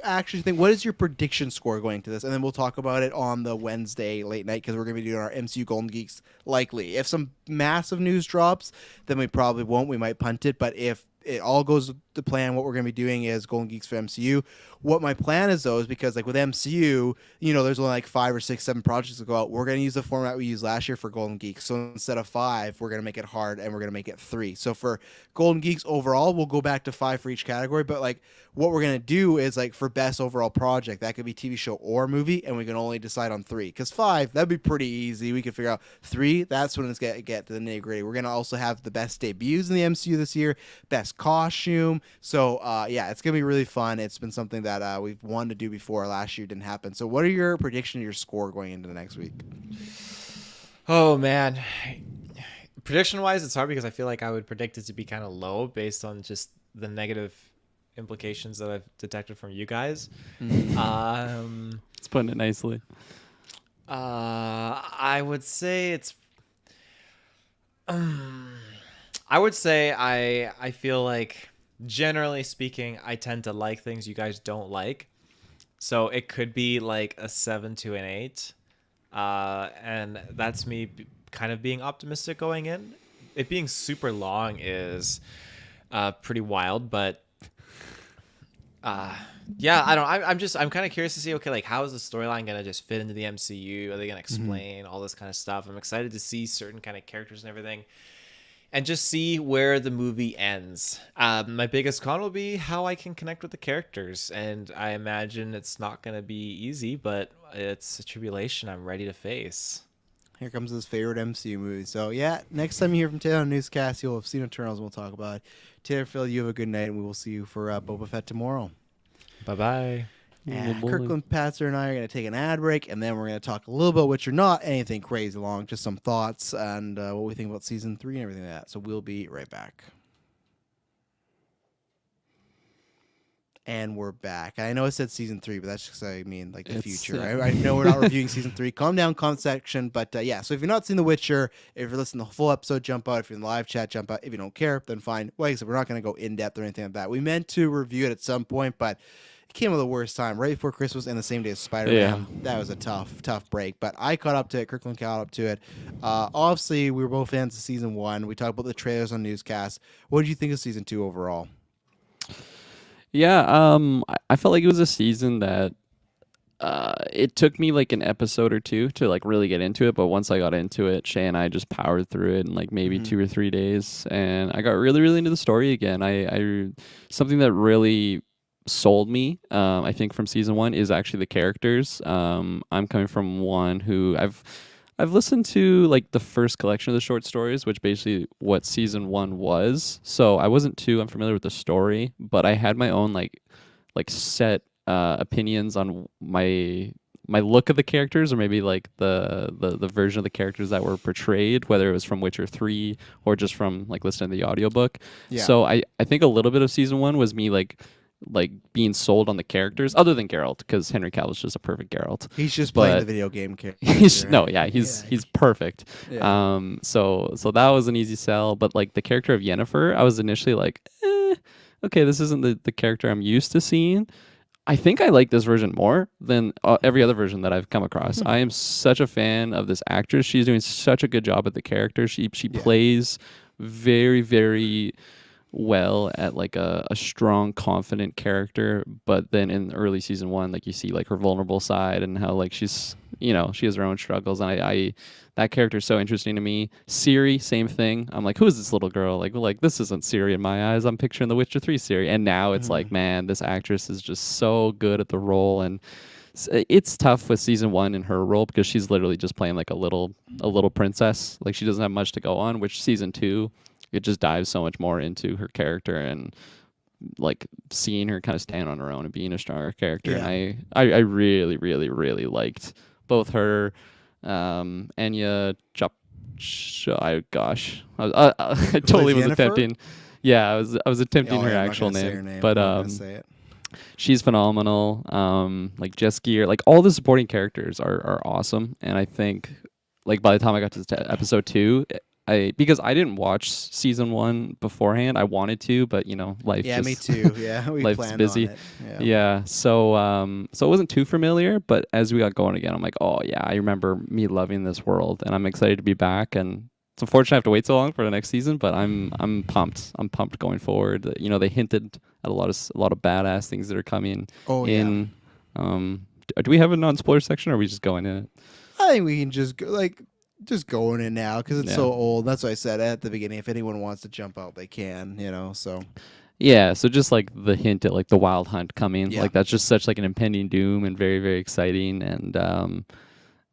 actually think? What is your prediction score going to this? And then we'll talk about it on the Wednesday late night because we're going to be doing our MCU Golden Geeks likely. If some massive news drops, then we probably won't. We might punt it. But if it all goes to plan, what we're going to be doing is Golden Geeks for MCU. What my plan is, though, is because like with MCU, you know, there's only like 5 or 6, 7 projects to go out. We're going to use the format we used last year for Golden Geeks. So instead of 5, we're going to make it hard and we're going to make it 3. So for Golden Geeks overall, we'll go back to 5 for each category. But like what we're going to do is like for best overall project, that could be TV show or movie, and we can only decide on 3. Because 5, that'd be pretty easy. We could figure out 3. That's when it's get to the nitty gritty. We're going to also have the best debuts in the MCU this year, best best costume. So it's gonna be really fun. It's been something that we've wanted to do before. Last year didn't happen. So what are your predictions, your score going into the next week? Oh man, prediction wise, it's hard because I feel like I would predict it to be kind of low based on just the negative implications that I've detected from you guys. It's putting it nicely. I would say it's. I would say I feel like, generally speaking, I tend to like things you guys don't like, so it could be like a 7 to an 8, and that's me kind of being optimistic going in. It being super long is pretty wild, but yeah, I'm kind of curious to see, okay, like how is the storyline gonna just fit into the MCU? Are they gonna explain all this kind of stuff? I'm excited to see certain kind of characters and everything, and just see where the movie ends. My biggest con will be how I can connect with the characters, and I imagine it's not gonna be easy, but it's a tribulation I'm ready to face. Here comes his favorite MCU movie. So yeah, next time you hear from Taylor on Newscast, you'll have seen Eternals, and we'll talk about it. Taylor, Phil, you have a good night, and we will see you for Boba Fett tomorrow. Bye-bye. And Kirklin, Patzer, and I are going to take an ad break, and then we're going to talk a little bit, which are not anything crazy long, just some thoughts and what we think about Season 3 and everything like that. So we'll be right back. And we're back. I know it said Season 3, but that's just, I mean, like the future. I know we're not reviewing Season 3. Calm down, comment section. But yeah, so if you're not seeing The Witcher, if you're listening to the full episode, jump out. If you're in the live chat, jump out. If you don't care, then fine. Like I said, we're not going to go in-depth or anything like that. We meant to review it at some point, but it came at the worst time, right before Christmas and the same day as Spider-Man. Yeah. That was a tough break. But I caught up to it. Kirkland caught up to it. Obviously, we were both fans of Season 1. We talked about the trailers on Newscast. What did you think of Season 2 overall? Yeah, I felt like it was a season that it took me like an episode or two to like really get into it, but once I got into it, Shay and I just powered through it in like maybe 2 or 3 days, and I got really into the story again. I something that really sold me, I think, from Season 1 is actually the characters. I'm coming from one who I've listened to like the first collection of the short stories, which basically what Season 1 was. So I wasn't too unfamiliar with the story, but I had my own like set opinions on my look of the characters, or maybe like the version of the characters that were portrayed, whether it was from Witcher 3 or just from like listening to the audiobook. Yeah. So I think a little bit of Season 1 was me like being sold on the characters, other than Geralt, because Henry Cavill's just a perfect Geralt. He's just playing the video game character. He's perfect. Yeah. So that was an easy sell. But like the character of Yennefer, I was initially like, okay, this isn't the character I'm used to seeing. I think I like this version more than every other version that I've come across. I am such a fan of this actress. She's doing such a good job at the character. She plays very, very well at like a strong, confident character, but then in early Season 1, like you see like her vulnerable side and how like she's, you know, she has her own struggles, and I that character is so interesting to me. Ciri, same thing. I'm like, who is this little girl? Like this isn't Ciri in my eyes. I'm picturing the Witcher 3 Ciri, and now it's like, man, this actress is just so good at the role. And it's tough with Season 1 in her role because she's literally just playing like a little princess. Like she doesn't have much to go on, which Season 2, it just dives so much more into her character and like seeing her kind of stand on her own and being a stronger character. Yeah. And I really liked both her, Anya I totally was attempting. Yeah, I was attempting her actual name. But she's phenomenal. Like Jess Gear, like all the supporting characters are awesome. And I think like by the time I got to episode 2, because I didn't watch Season 1 beforehand. I wanted to, but you know, life. Yeah, me too. Yeah, we life's busy. On it. Yeah. So it wasn't too familiar, but as we got going again, I'm like, oh yeah, I remember me loving this world, and I'm excited to be back. And it's unfortunate I have to wait so long for the next season, but I'm pumped. I'm pumped going forward. You know, they hinted at a lot of badass things that are coming. In. Do we have a non-spoiler section, or are we just going in it? I think we can just go in it now because it's so old. That's what I said at the beginning. If anyone wants to jump out, they can, you know, so. Yeah, so just like the hint at like the Wild Hunt coming, like that's just such like an impending doom and very, very exciting. And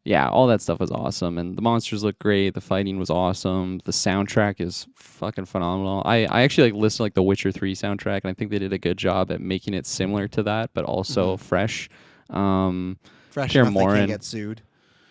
yeah, all that stuff was awesome, and the monsters look great. The fighting was awesome. The soundtrack is fucking phenomenal. I actually like listened to like the Witcher 3 soundtrack, and I think they did a good job at making it similar to that, but also fresh. Fresh Karen enough they Morin, can't get sued.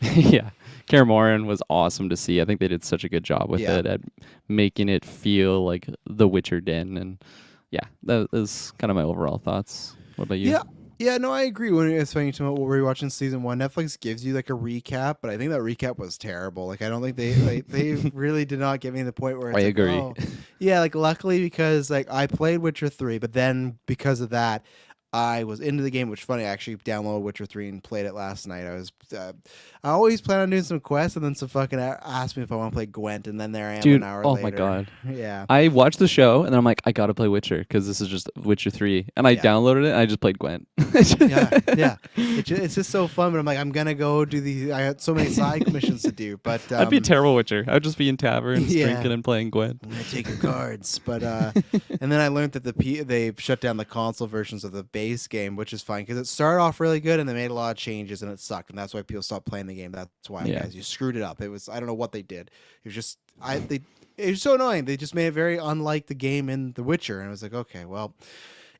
yeah, Karen Morin was awesome to see. I think they did such a good job with it at making it feel like the Witcher den, and yeah, that is kind of my overall thoughts. What about you? Yeah, no, I agree. When it's funny to what we're watching season 1, Netflix gives you like a recap, but I think that recap was terrible. Like, I don't think they really did not get me to the point where it's I like, agree. oh. Yeah, like luckily because like I played Witcher 3, but then because of that, I was into the game, which is funny. I actually downloaded Witcher 3 and played it last night. I always plan on doing some quests, and then some fucking asked me if I want to play Gwent, and then there I am Dude, an hour later. oh my god. Yeah. I watched the show, and then I'm like, I gotta play Witcher, because this is just Witcher 3. And I downloaded it, and I just played Gwent. yeah. It's just so fun, but I'm like, I'm going to go do these. I had so many side missions to do, but... I'd be a terrible Witcher. I'd just be in taverns, drinking and playing Gwent. I'm going to take your cards. But, and then I learned that they shut down the console versions of the base game, which is fine, because it started off really good, and they made a lot of changes, and it sucked, and that's why people stopped playing the game. That's why, guys, you screwed it up. It was, I don't know what they did. It was just, it was so annoying. They just made it very unlike the game in The Witcher, and I was like, okay, well,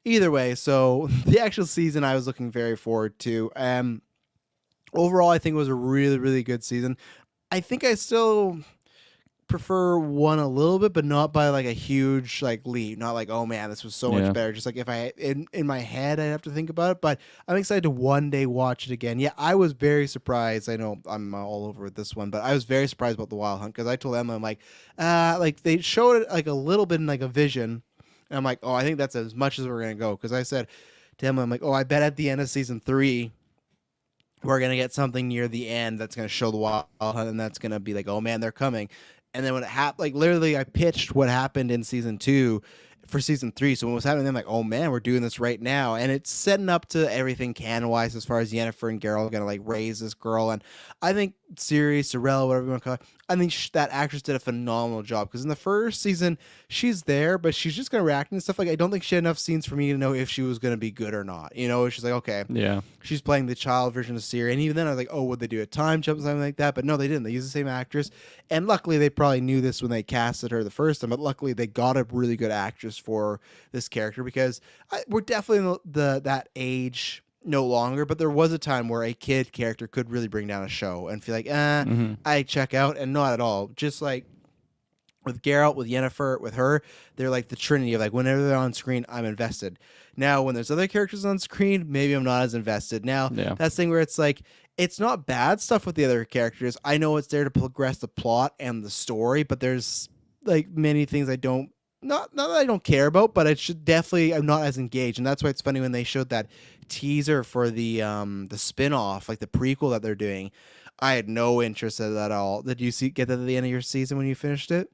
either way. So the actual season I was looking very forward to. Overall, I think it was a really, really good season. I think I still prefer one a little bit, but not by like a huge like leap. Not like, oh man, this was so much better. Just like if I in my head, I'd have to think about it. But I'm excited to one day watch it again. Yeah, I was very surprised. I know I'm all over with this one, but I was very surprised about the Wild Hunt, because I told Emma, I'm like they showed it like a little bit in like a vision, and I'm like, oh, I think that's as much as we're gonna go. Because I said to Emma, I'm like, oh, I bet at the end of season 3. We're going to get something near the end that's going to show the Wild Hunt, and that's going to be like, oh man, they're coming. And then when it happened, like literally I pitched what happened in season 2 for season 3. So when it was happening, I'm like, oh man, we're doing this right now. And it's setting up to everything canon-wise as far as Yennefer and Geralt are going to like raise this girl. And I think Ciri, Sorella, whatever you want to call it, I think that actress did a phenomenal job, because in the first season, she's there, but she's just going to react and stuff. Like, I don't think she had enough scenes for me to know if she was going to be good or not. You know, she's like, okay, she's playing the child version of Ciri. And even then I was like, oh, would they do a time jump or something like that? But no, they didn't. They used the same actress. And luckily, they probably knew this when they casted her the first time, but luckily they got a really good actress for this character, because we're definitely in that age no longer, but there was a time where a kid character could really bring down a show and feel like, I check out, and not at all. Just like with Geralt, with Yennefer, with her, they're like the trinity of like, whenever they're on screen, I'm invested. Now, when there's other characters on screen, maybe I'm not as invested. Now, that's the thing where it's like, it's not bad stuff with the other characters. I know it's there to progress the plot and the story, but there's like many things I don't, not that I don't care about, but it should definitely, I'm not as engaged. And that's why it's funny when they showed that teaser for the spin-off, like the prequel that they're doing. I had no interest in that at all. Did you get that at the end of your season when you finished it?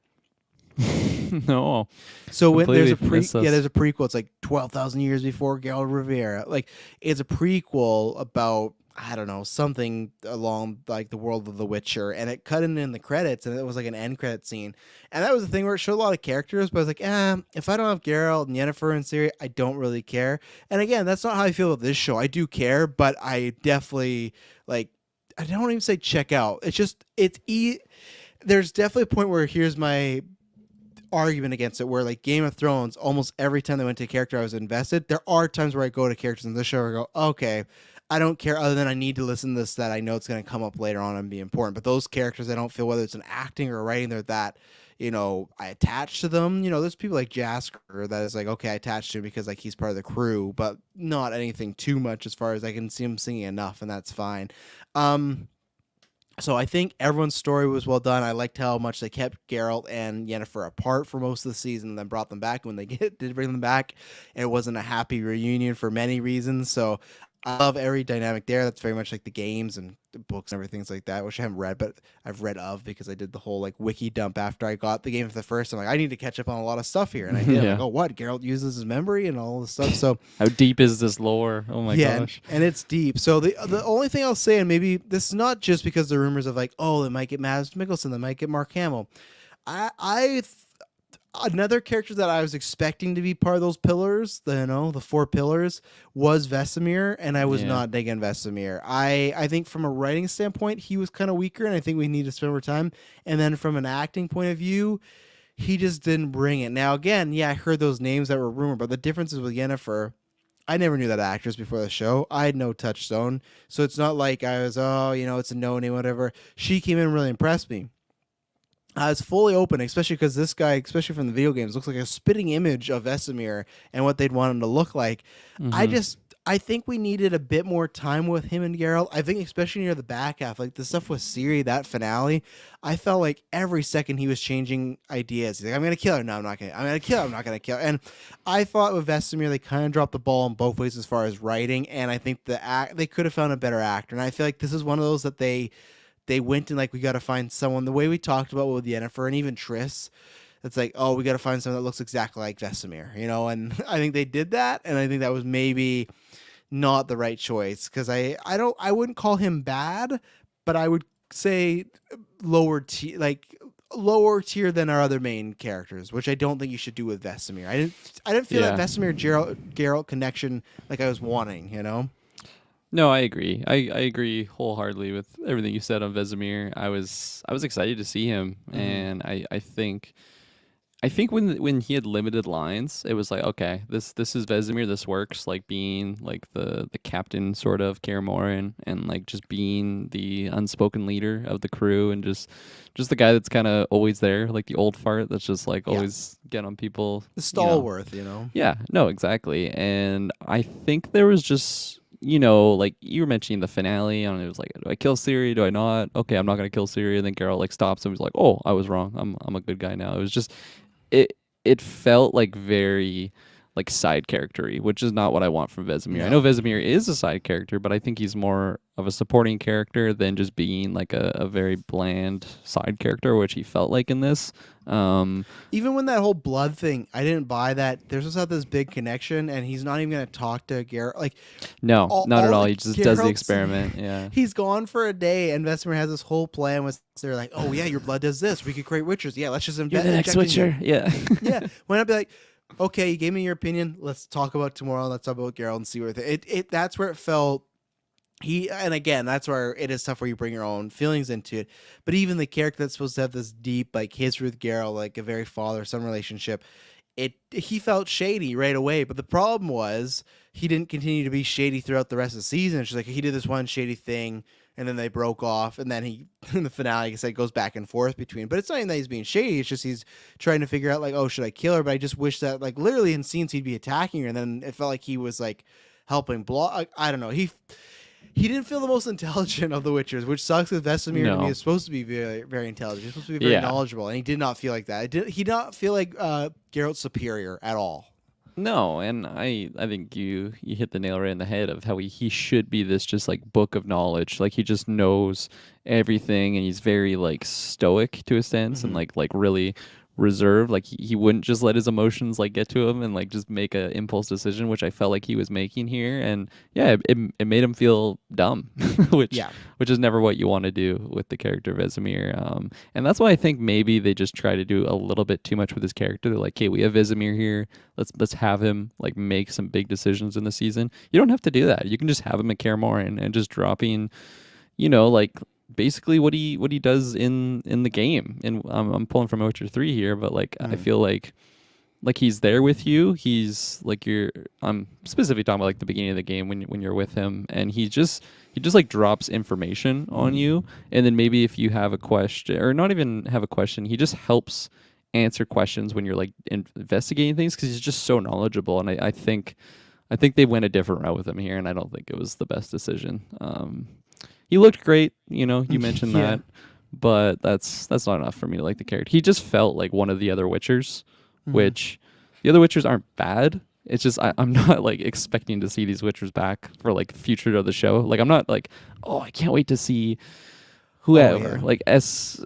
No. So when there's a prequel. It's like 12,000 years before Geralt of Rivia. Like, it's a prequel about, I don't know, something along like the world of The Witcher, and it cut in the credits, and it was like an end credit scene. And that was the thing where it showed a lot of characters, but I was like, if I don't have Geralt and Yennefer and Ciri, I don't really care. And again, that's not how I feel about this show. I do care, but I definitely like, I don't even say check out. It's just, there's definitely a point where here's my argument against it, where like Game of Thrones, almost every time they went to a character I was invested. There are times where I go to characters in this show where I go, okay, I don't care, other than I need to listen to this that I know it's going to come up later on and be important. But those characters, I don't feel, whether it's an acting or writing, they're that, you know, I attach to them. You know, there's people like Jasker that is like, okay, I attach to him because like he's part of the crew, but not anything too much as far as I can see him singing enough, and that's fine. So I think everyone's story was well done. I liked how much they kept Geralt and Yennefer apart for most of the season, and then brought them back when they did bring them back. It wasn't a happy reunion for many reasons. So I love every dynamic there. That's very much like the games and the books and everything like that, which I haven't read, but I've read of, because I did the whole like wiki dump after I got the game for the first time. Like, I need to catch up on a lot of stuff here, and I did. Like, oh, what? Geralt uses his memory and all this stuff. So how deep is this lore? Oh my gosh! And it's deep. So the only thing I'll say, and maybe this is not just because the rumors of like, oh, they might get Mads Mikkelsen, they might get Mark Hamill. I another character that I was expecting to be part of those pillars, the 4 pillars, was Vesemir, and I was not digging Vesemir. I think from a writing standpoint, he was kind of weaker, and I think we need to spend more time. And then from an acting point of view, he just didn't bring it. Now, again, yeah, I heard those names that were rumored, but the difference is with Yennefer, I never knew that actress before the show. I had no touchstone, so it's not like I was, it's a no-name, whatever. She came in and really impressed me. I was fully open, especially because this guy, especially from the video games, looks like a spitting image of Vesemir and what they'd want him to look like. Mm-hmm. I think we needed a bit more time with him and Geralt. I think especially near the back half, like the stuff with Ciri, that finale, I felt like every second he was changing ideas. He's like, I'm going to kill her. No, I'm not going to. I'm going to kill her. I'm not going to kill her. And I thought with Vesemir, they kind of dropped the ball in both ways as far as writing, and I think they could have found a better actor. And I feel like this is one of those that they went and like, we got to find someone, the way we talked about with Yennefer and even Triss, it's like, oh, we got to find someone that looks exactly like Vesemir, and I think they did that, and I think that was maybe not the right choice, because I wouldn't call him bad, but I would say lower tier than our other main characters, which I don't think you should do with Vesemir. I didn't feel that Vesemir Geralt connection like I was wanting, No, I agree. I agree wholeheartedly with everything you said on Vesemir. I was excited to see him, and I think when he had limited lines, it was like, okay, this is Vesemir. This works, like being like the captain sort of Kaer Morhen, and like just being the unspoken leader of the crew, and just the guy that's kind of always there, like the old fart that's just like always get on people. The stalwart, Yeah, no, exactly. And I think there was just, like you were mentioning the finale, and it was like, do I kill Ciri? Do I not? Okay, I'm not gonna kill Ciri. And then Geralt like stops him. He's like, oh, I was wrong. I'm a good guy now. It was just, it felt like very like side character-y, which is not what I want from Vesemir. No. I know Vesemir is a side character, but I think he's more of a supporting character than just being like a very bland side character, which he felt like in this. Even when that whole blood thing, I didn't buy that. There's just this big connection, and he's not even going to talk to Geralt. Like, no, not at all. He just does the experiment. Yeah, he's gone for a day, and Vesemir has this whole plan with. They're like, oh yeah, your blood does this. We could create witchers. Yeah, let's just You're the next witcher. Yeah, yeah. Why not be like, okay, you gave me your opinion. Let's talk about tomorrow. Let's talk about Geralt and see where it. That's where it felt. And again, that's where it is tough where you bring your own feelings into it. But even the character that's supposed to have this deep, like history with Geralt, like a very father-son relationship, he felt shady right away. But the problem was he didn't continue to be shady throughout the rest of the season. It's just like he did this one shady thing, and then they broke off, and then he, in the finale, like I said, goes back and forth between. But it's not even that he's being shady. It's just he's trying to figure out, like, oh, should I kill her? But I just wish that, like, literally in scenes he'd be attacking her, and then it felt like he was, like, helping block. I don't know. He didn't feel the most intelligent of the Witchers, which sucks because Vesemir to me is supposed to be very, very intelligent. He's supposed to be very knowledgeable, and he did not feel like that. He did not feel like Geralt's superior at all. No, and I think you hit the nail right in the head of how he should be this just like book of knowledge. Like he just knows everything, and he's very like stoic to a sense, and like really reserved. Like he wouldn't just let his emotions like get to him and like just make a impulse decision, which I felt like he was making here. And yeah, it made him feel dumb, which is never what you want to do with the character of Vesemir. And that's why I think maybe they just try to do a little bit too much with his character. They're like, hey, we have Vesemir here. Let's have him like make some big decisions in the season. You don't have to do that. You can just have him at Kaer Morhen and just dropping, like basically what he does in the game. And I'm pulling from Witcher 3 here, but like I feel like he's there with you. He's like I'm specifically talking about like the beginning of the game when you're with him, and he just like drops information on you, and then maybe if you have a question or not even have a question, he just helps answer questions when you're like investigating things, because he's just so knowledgeable. And I think they went a different route with him here, and I don't think it was the best decision. He looked great, you mentioned that, but that's not enough for me to like the character. He just felt like one of the other Witchers, which the other Witchers aren't bad. It's just I'm not like expecting to see these Witchers back for like future of the show. Like I'm not like, oh, I can't wait to see whoever, like S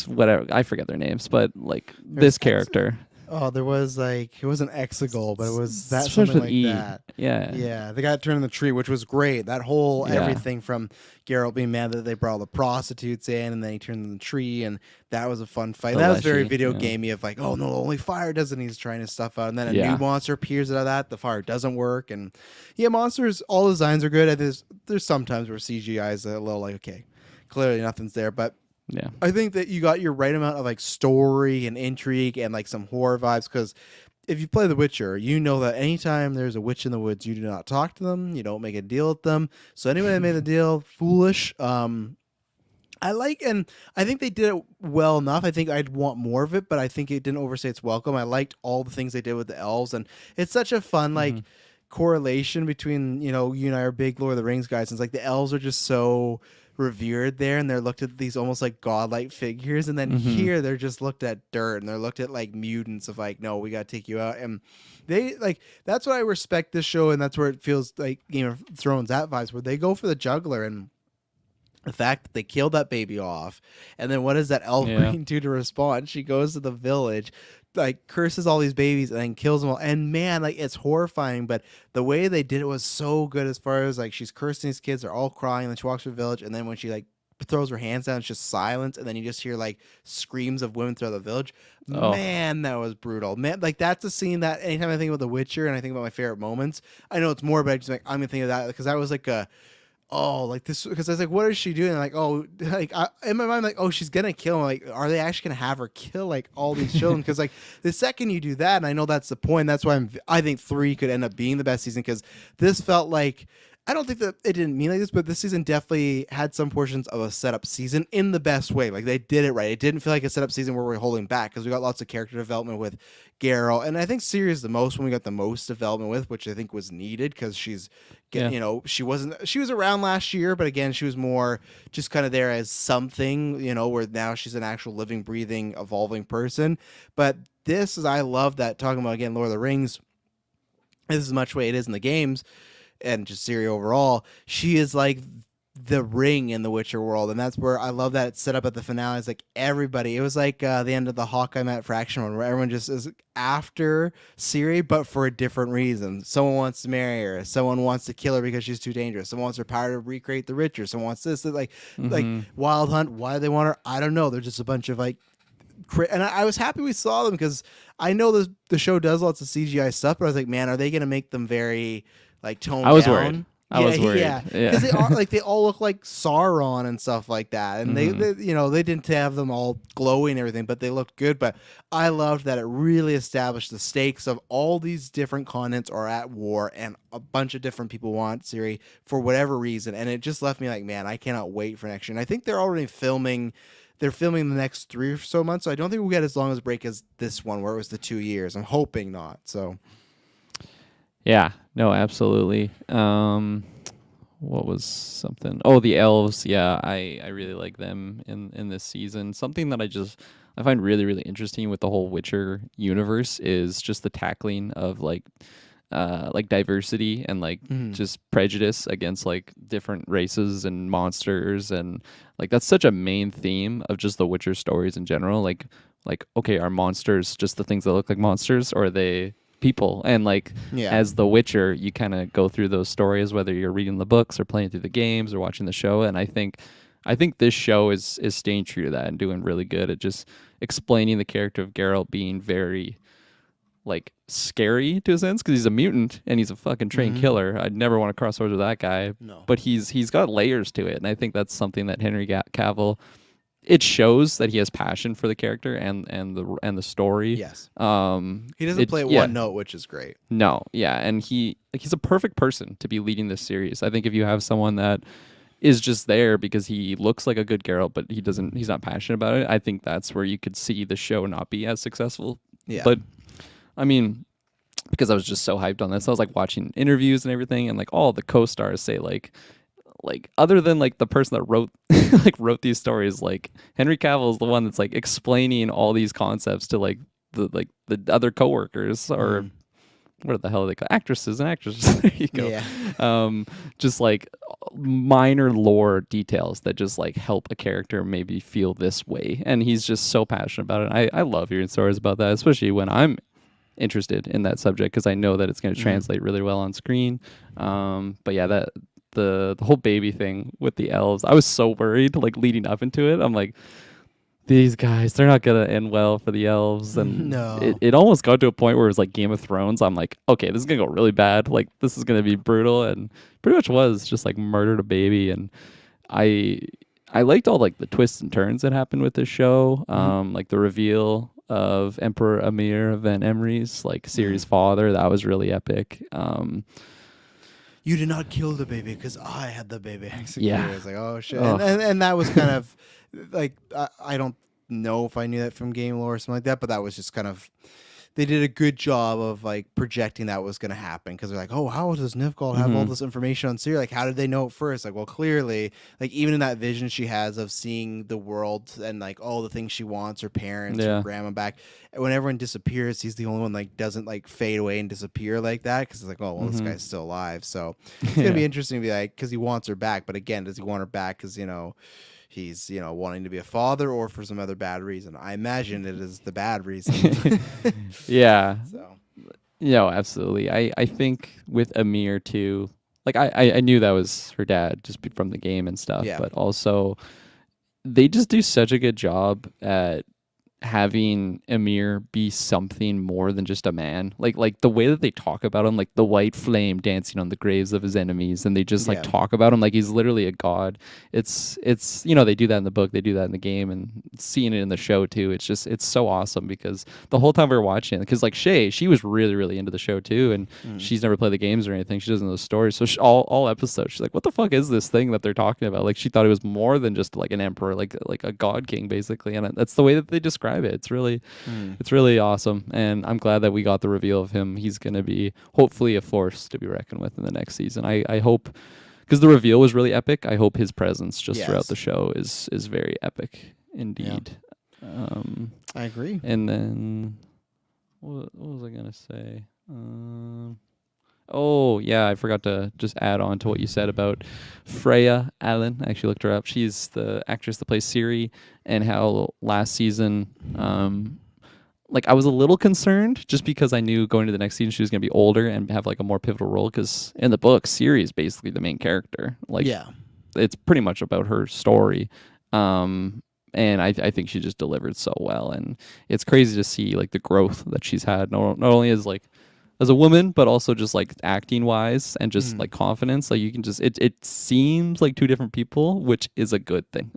whatever, I forget their names, but like this character. Oh, there was like it wasn't Exegol, but it was that Starts something with like E. that. Yeah. Yeah, they got turned in the tree, which was great. That whole Yeah. everything from Geralt being mad that they brought all the prostitutes in, and then he turned in the tree, and that was a fun fight. That was very video gamey of like, oh no, only fire does it. And he's trying his stuff out, and then a new monster appears out of that. The fire doesn't work, and yeah, monsters. All designs are good. There's sometimes where CGI is a little like okay, clearly nothing's there, but. Yeah. I think that you got your right amount of like story and intrigue and like some horror vibes because if you play The Witcher, you know that anytime there's a witch in the woods, you do not talk to them, you don't make a deal with them. So anybody that made the deal, foolish. I like, and I think they did it well enough. I think I'd want more of it, but I think it didn't overstay its welcome. I liked all the things they did with the elves, and it's such a fun like correlation between you and I are big Lord of the Rings guys. And it's like the elves are just so revered there, and they're looked at these almost like godlike figures, and then here they're just looked at dirt, and they're looked at like mutants of like, no, we gotta take you out. And they like that's what I respect this show, and that's where it feels like Game of Thrones, that vibes where they go for the juggler. And the fact that they killed that baby off, and then what does that elf queen do to respond? She goes to the village, like curses all these babies, and then kills them all. And man, like it's horrifying, but the way they did it was so good. As far as like she's cursing these kids, they're all crying, and then she walks through the village, and then when she like throws her hands down, it's just silence, and then you just hear like screams of women throughout the village. Man, that was brutal. Man, like that's a scene that anytime I think about The Witcher and I think about my favorite moments, I know it's more, but I just like I'm gonna think of that because that was like a. Oh, like this, because I was like, what is she doing? Like, oh, like in my mind, like, oh, she's gonna kill him. Like, are they actually gonna have her kill like all these children? Because like the second you do that, and I know that's the point. That's why I think 3 could end up being the best season because this felt like. I don't think that it didn't mean like this, but this season definitely had some portions of a setup season in the best way. Like they did it right. It didn't feel like a setup season where we're holding back because we got lots of character development with Geralt, and I think Ciri is the most when we got the most development with, which I think was needed because she's, she was around last year, but again, she was more just kind of there as something, where now she's an actual living, breathing, evolving person. But this is, I love that talking about again, Lord of the Rings. This is much the way it is in the games. And just Ciri overall, she is like the ring in the Witcher world, and that's where I love that it's set up at the finale. It's like everybody. It was like the end of the Hawkeye Matt Fraction one, where everyone just is after Ciri, but for a different reason. Someone wants to marry her. Someone wants to kill her because she's too dangerous. Someone wants her power to recreate the Richer. Someone wants this. Like Wild Hunt. Why do they want her? I don't know. They're just a bunch of like. And I was happy we saw them because I know the show does lots of CGI stuff, but I was like, man, are they going to make them very like toned down? I was worried. Yeah, because they are like they all look like Sauron and stuff like that, and they they didn't have them all glowy and everything, but they looked good. But I loved that it really established the stakes of all these different continents are at war, and a bunch of different people want Ciri for whatever reason, and it just left me like, man, I cannot wait for next year. And I think they're already filming. They're filming the next 3 or so months, so I don't think we'll get as long as a break as this one, where it was the 2 years. I'm hoping not. So. Yeah, no, absolutely. What was something? Oh, the elves. Yeah, I really like them in this season. Something that I find really, really interesting with the whole Witcher universe is just the tackling of like diversity and like just prejudice against like different races and monsters, and like that's such a main theme of just the Witcher stories in general. Like okay, are monsters just the things that look like monsters, or are they people? And like as the Witcher, you kind of go through those stories whether you're reading the books or playing through the games or watching the show. And I think this show is staying true to that and doing really good at just explaining the character of Geralt being very like scary to a sense because he's a mutant and he's a fucking trained killer. I'd never want to cross swords with that guy. No. But he's got layers to it, and I think that's something that Henry Cavill. It shows that he has passion for the character and the story. Yes. He doesn't play one note, which is great. No, yeah, and he's a perfect person to be leading this series. I think if you have someone that is just there because he looks like a good Geralt, but he's not passionate about it, I think that's where you could see the show not be as successful. Yeah. But I mean, because I was just so hyped on this, I was like watching interviews and everything, and like all the co-stars say like other than like the person that wrote these stories, like Henry Cavill is the one that's like explaining all these concepts to like the other coworkers or what the hell are they called? Actresses and actresses. There you go. Yeah. Just like minor lore details that just like help a character maybe feel this way. And he's just so passionate about it. I love hearing stories about that, especially when I'm interested in that subject, because I know that it's going to translate really well on screen. But yeah, that the whole baby thing with the elves, I was so worried like leading up into it. I'm like, these guys, they're not gonna end well for the elves. And No. it almost got to a point where it was like Game of Thrones. I'm like, okay, this is gonna go really bad. Like, this is gonna be brutal, and pretty much was just like murdered a baby. And I liked all like the twists and turns that happened with this show. Like the reveal of Emperor Amir Van Emry's like Ciri's father. That was really epic. You did not kill the baby because I had the baby. Yeah. It's like, oh shit. And that was kind of like, I don't know if I knew that from game lore or something like that, but that was just kind of, they did a good job of like projecting that was going to happen, because they're like, oh, how does Nivgal have all this information on Ciri? Like, how did they know it first? Like, well, clearly, like even in that vision she has of seeing the world and like all the things she wants, her parents, her grandma back, when everyone disappears, he's the only one like doesn't like fade away and disappear like that, because it's like, oh, well, this guy's still alive. So it's gonna be interesting to be like, because he wants her back, but again, does he want her back because he's wanting to be a father, or for some other bad reason? I imagine it is the bad reason. Yeah. So. Absolutely. I think with Amir too, like I knew that was her dad just from the game and stuff, but also they just do such a good job at having Amir be something more than just a man. Like the way that they talk about him, like the white flame dancing on the graves of his enemies, and they just like talk about him like he's literally a god. It's they do that in the book, they do that in the game, and seeing it in the show too. It's so awesome, because the whole time we were watching it, because like she was really, really into the show too, and she's never played the games or anything. She doesn't know the story, so all episodes she's like, what the fuck is this thing that they're talking about? Like, she thought it was more than just like an emperor, like a god king basically, and that's the way that they describe it. It's really awesome, and I'm glad that we got the reveal of him. He's going to be hopefully a force to be reckoned with in the next season. I hope, because the reveal was really epic, I hope his presence just throughout the show is very epic indeed. I agree. And then what was I going to say? Oh, yeah, I forgot to just add on to what you said about Freya Allen. I actually looked her up. She's the actress that plays Ciri, and how last season, like, I was a little concerned just because I knew going to the next season she was going to be older and have, like, a more pivotal role, because in the book, Ciri is basically the main character. Like, it's pretty much about her story. And I think she just delivered so well, and it's crazy to see, like, the growth that she's had, not only as a woman, but also just like acting wise and just like confidence. Like, you can just, it seems like two different people, which is a good thing.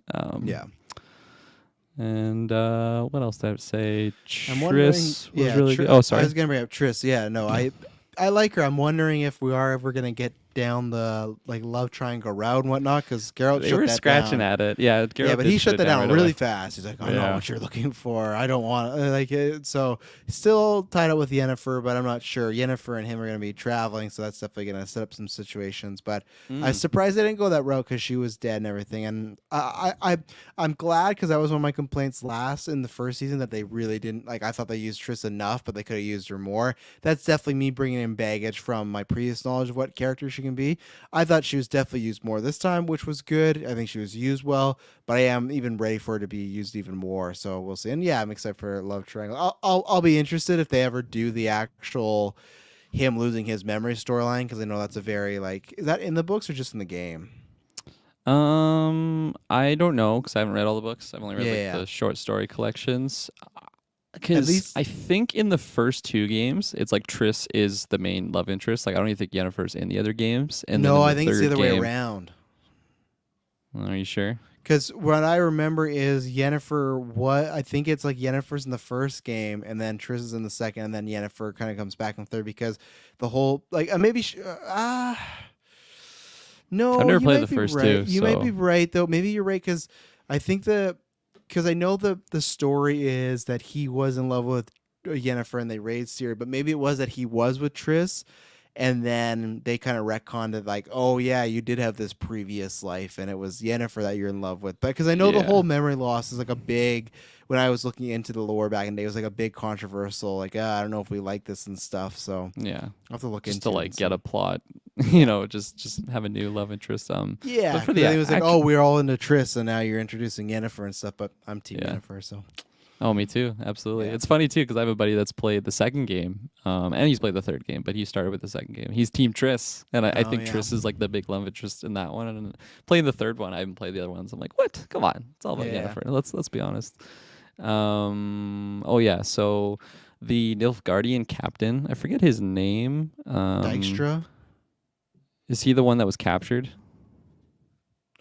And what else did I have to say? Triss was really good. Oh, sorry. I was going to bring up Triss. Yeah, no, I like her. I'm wondering if we are ever going to get down the like love triangle route and whatnot, because Geralt they were scratching at it. Yeah, Geralt but he shut that down really fast. He's like, I know what you're looking for. I don't want like it. So still tied up with Yennefer, but I'm not sure. Yennefer and him are going to be traveling, so that's definitely going to set up some situations. But I was surprised they didn't go that route, because she was dead and everything. And I'm glad, because that was one of my complaints last in the first season, that they really didn't like. I thought they used Triss enough, but they could have used her more. That's definitely me bringing in baggage from my previous knowledge of what character she can be. I thought she was definitely used more this time, which was good. I think she was used well, but I am even ready for her to be used even more. So we'll see. And yeah, I'm excited for Love Triangle. I'll be interested if they ever do the actual him losing his memory storyline, because I know that's a very like, is that in the books or just in the game? I don't know, because I haven't read all the books. I've only read the short story collections. Because I think in the first two games, it's like Triss is the main love interest. Like, I don't even think Yennefer's in the other games. And no, I think it's the other way around. Are you sure? Because what I remember is Yennefer, I think it's like Yennefer's in the first game, and then Triss is in the second, and then Yennefer kind of comes back in third, because the whole, like, maybe, no, I've never played the first two. You might be right, though. Maybe you're right, because I think because I know the story is that he was in love with Yennefer and they raised Ciri, but maybe it was that he was with Triss, And then they kind of retconned it like, oh yeah, you did have this previous life, and it was Yennefer that you're in love with. But because I know the whole memory loss is like a big. When I was looking into the lore back in the day, it was like a big controversial. Like, I don't know if we like this and stuff. So yeah, I'll have to look just into to it like and get see. a plot. You know, just have a new love interest. Yeah, but for it was like, oh, we're all into Triss, and now you're introducing Yennefer and stuff. But I'm Team Yennefer, so. Oh, me too. Absolutely. Yeah. It's funny too because I have a buddy that's played the second game, and he's played the third game, but he started with the second game. He's Team Triss, and I think Triss is like the big love interest in that one. And playing the third one, I haven't played the other ones. I'm like, what? Come on, it's all about Yennefer. Let's be honest. Oh yeah, so the Nilfgaardian captain, I forget his name. Dijkstra? Is he the one that was captured?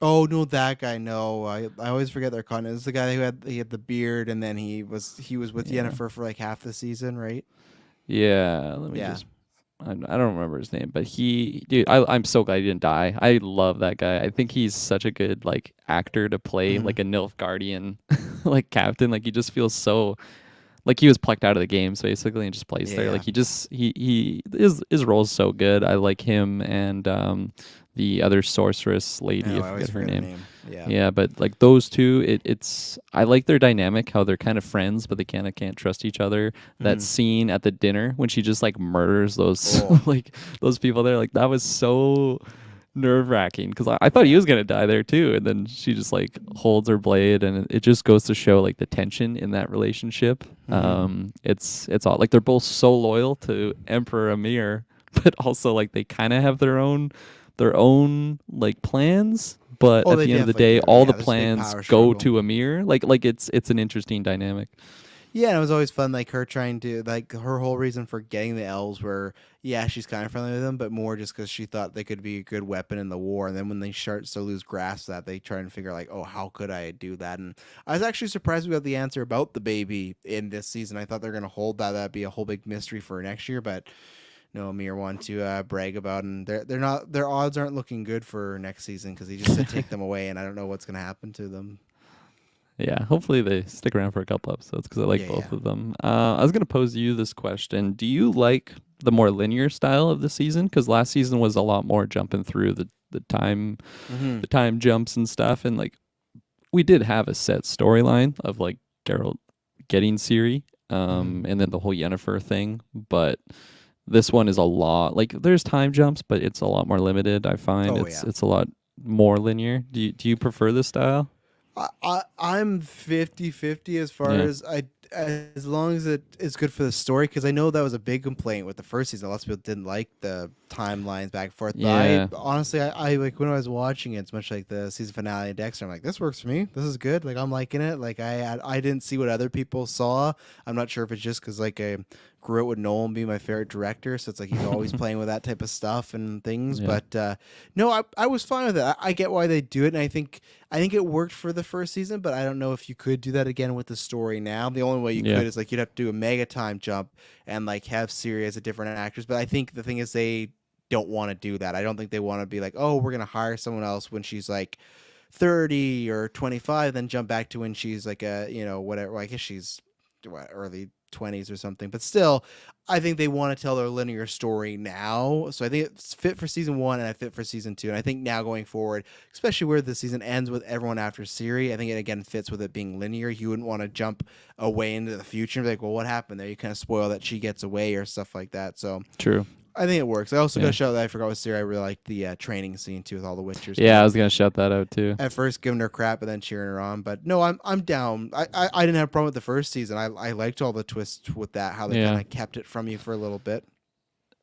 Oh no, that guy. No, I always forget their content. It's the guy who had the beard, and then he was with Yennefer for like half the season, right? Yeah. Let me just. I don't remember his name, but dude, I'm so glad he didn't die. I love that guy. I think he's such a good like actor to play like a Nilfgaardian like captain. Like he just feels so like he was plucked out of the games basically and just plays there. Like his role is so good. I like him and the other sorceress lady, I forget her name. Yeah, but like those two, it's I like their dynamic, how they're kind of friends, but they kind of can't trust each other. That scene at the dinner when she just like murders those like those people there, like that was so nerve-wracking because I thought he was gonna die there too, and then she just like holds her blade, and it just goes to show like the tension in that relationship. It's all like they're both so loyal to Emperor Amir, but also like they kind of have their own like plans, but at the end of the day all the plans go to Amir. Like it's an interesting dynamic. Yeah, and it was always fun, like her trying to, like her whole reason for getting the elves were, she's kind of friendly with them, but more just because she thought they could be a good weapon in the war. And then when they start to lose grasp of that, they try and figure like, oh, how could I do that? And I was actually surprised we got the answer about the baby in this season. I thought they were going to hold that'd be a whole big mystery for next year, but no, Amir wanted to brag about, and their odds aren't looking good for next season because he just said take them away, and I don't know what's going to happen to them. Yeah, hopefully they stick around for a couple episodes because I like both of them. I was going to pose you this question. Do you like the more linear style of the season? Because last season was a lot more jumping through the time jumps and stuff. And like we did have a set storyline of like Geralt getting Ciri and then the whole Yennefer thing. But this one is a lot. Like there's time jumps, but it's a lot more limited, I find. It's a lot more linear. Do you prefer this style? I'm 50-50 as far as long as it is good for the story, because I know that was a big complaint with the first season. Lots of people didn't like the timelines back and forth. But honestly, I like when I was watching it, it's much like the season finale of Dexter. I'm like, this works for me. This is good. Like I'm liking it. Like I didn't see what other people saw. I'm not sure if it's just because like I grew up with Nolan being my favorite director, so it's like he's always playing with that type of stuff and things. Yeah. But no, I was fine with it. I get why they do it, and I think it worked for the first season. But I don't know if you could do that again with the story now. The only way you could is like you'd have to do a mega time jump and like have Ciri as a different actress. But I think the thing is they don't want to do that. I don't think they want to be like, oh, we're gonna hire someone else when she's like 30 or 25, then jump back to when she's like a whatever. Well, I guess she's early 20s or something, but still I think they want to tell their linear story now, so I think it's fit for season 1 and I fit for season 2, and I think now going forward, especially where the season ends with everyone after Ciri, I think it again fits with it being linear. You wouldn't want to jump away into the future and be like, well, what happened there? You kind of spoil that she gets away or stuff like that. So true. I think it works. I also got to shout that I forgot with Ciri. I really liked the training scene too with all the Witchers. Yeah, I was gonna shout that out too. At first giving her crap and then cheering her on, but no, I'm down. I didn't have a problem with the first season. I liked all the twists with that, how they kind of kept it from you for a little bit.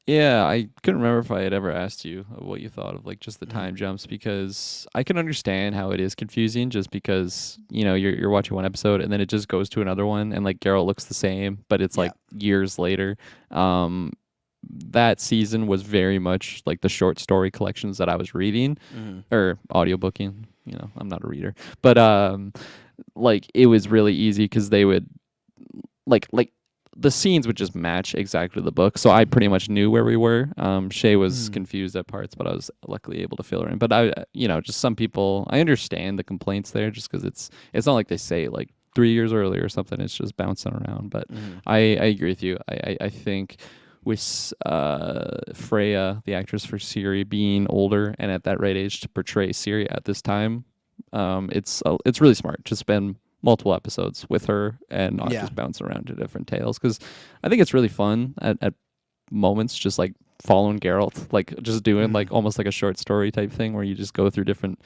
Yeah, I couldn't remember if I had ever asked you what you thought of like just the time jumps, because I can understand how it is confusing just because, you're watching one episode and then it just goes to another one and like Geralt looks the same, but it's like years later. That season was very much like the short story collections that I was reading or audiobooking. I'm not a reader, but like it was really easy because they would like the scenes would just match exactly the book. So I pretty much knew where we were. Shay was confused at parts, but I was luckily able to fill her in. But I, just some people, I understand the complaints there just because it's not like they say like 3 years earlier or something. It's just bouncing around. But I agree with you. I think Freya, the actress for Siri, being older and at that right age to portray Siri at this time, it's really smart to spend multiple episodes with her and not just bounce around to different tales, because I think it's really fun at moments just like following Geralt, like just doing like almost like a short story type thing where you just go through different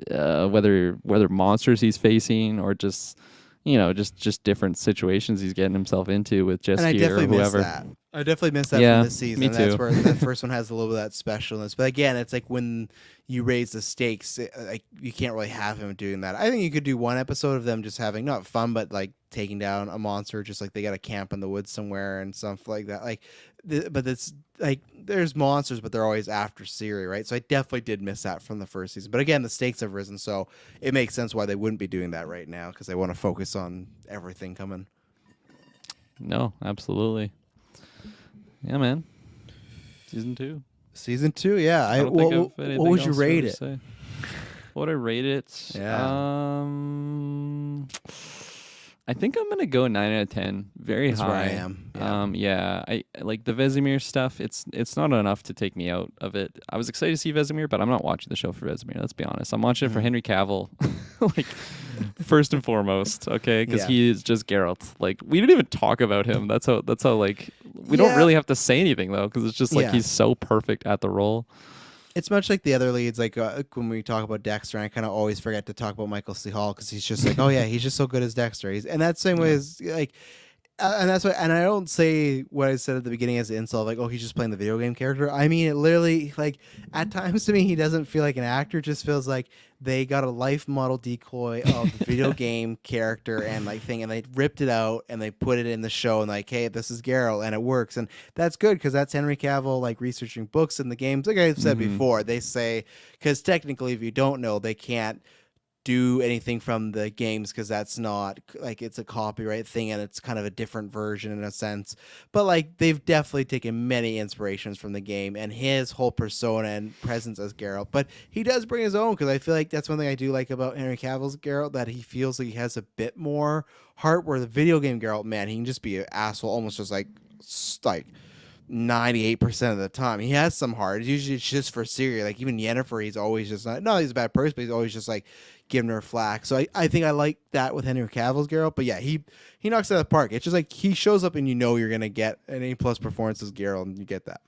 whether monsters he's facing or just just different situations he's getting himself into with Jesky or whoever. I definitely miss that from this season. Me too. That's where that first one has a little bit of that specialness. But again, it's like when you raise the stakes, like you can't really have him doing that. I think you could do one episode of them just having not fun, but like taking down a monster, just like they got a camp in the woods somewhere and stuff like that. Like, but it's like there's monsters, but they're always after Siri, right? So I definitely did miss that from the first season. But again, the stakes have risen, so it makes sense why they wouldn't be doing that right now, because they want to focus on everything coming. No, absolutely. Yeah, man. Season 2. Season 2, yeah. What would you rate it? What would I rate it? Yeah. I think I'm gonna go 9 out of 10. Very That's high. where I am. Yeah. I like the Vesemir stuff. It's not enough to take me out of it. I was excited to see Vesemir, but I'm not watching the show for Vesemir. Let's be honest. I'm watching it for Henry Cavill, like first and foremost. Okay, because he is just Geralt. Like we didn't even talk about him. That's how like we don't really have to say anything though, because it's just like he's so perfect at the role. It's much like the other leads, like when we talk about Dexter, I kind of always forget to talk about Michael C. Hall because he's just like, oh yeah, he's just so good as Dexter. And that same way is like, and that's why. And I don't say what I said at the beginning as an insult, like, oh, he's just playing the video game character. I mean, it literally, like, at times to me, he doesn't feel like an actor. It just feels like they got a life model decoy of the video game character and like thing, and they ripped it out and they put it in the show and like, hey, this is Geralt, and it works, and that's good because that's Henry Cavill like researching books in the games. Like I've said before, they say because technically, if you don't know, they can't do anything from the games because that's not like it's a copyright thing and it's kind of a different version in a sense, but like they've definitely taken many inspirations from the game and his whole persona and presence as Geralt, but he does bring his own because I feel like that's one thing I do like about Henry Cavill's Geralt, that he feels like he has a bit more heart, where the video game Geralt, man, he can just be an asshole almost just like 98% of the time. He has some heart. Usually it's just for Siri. Like even Yennefer, he's always just not he's a bad person, but he's always just like giving her flack. So I think I like that with Henry Cavill's Geralt. But yeah, he knocks it out of the park. It's just like he shows up and you know you're gonna get an A+ performance as Geralt, and you get that.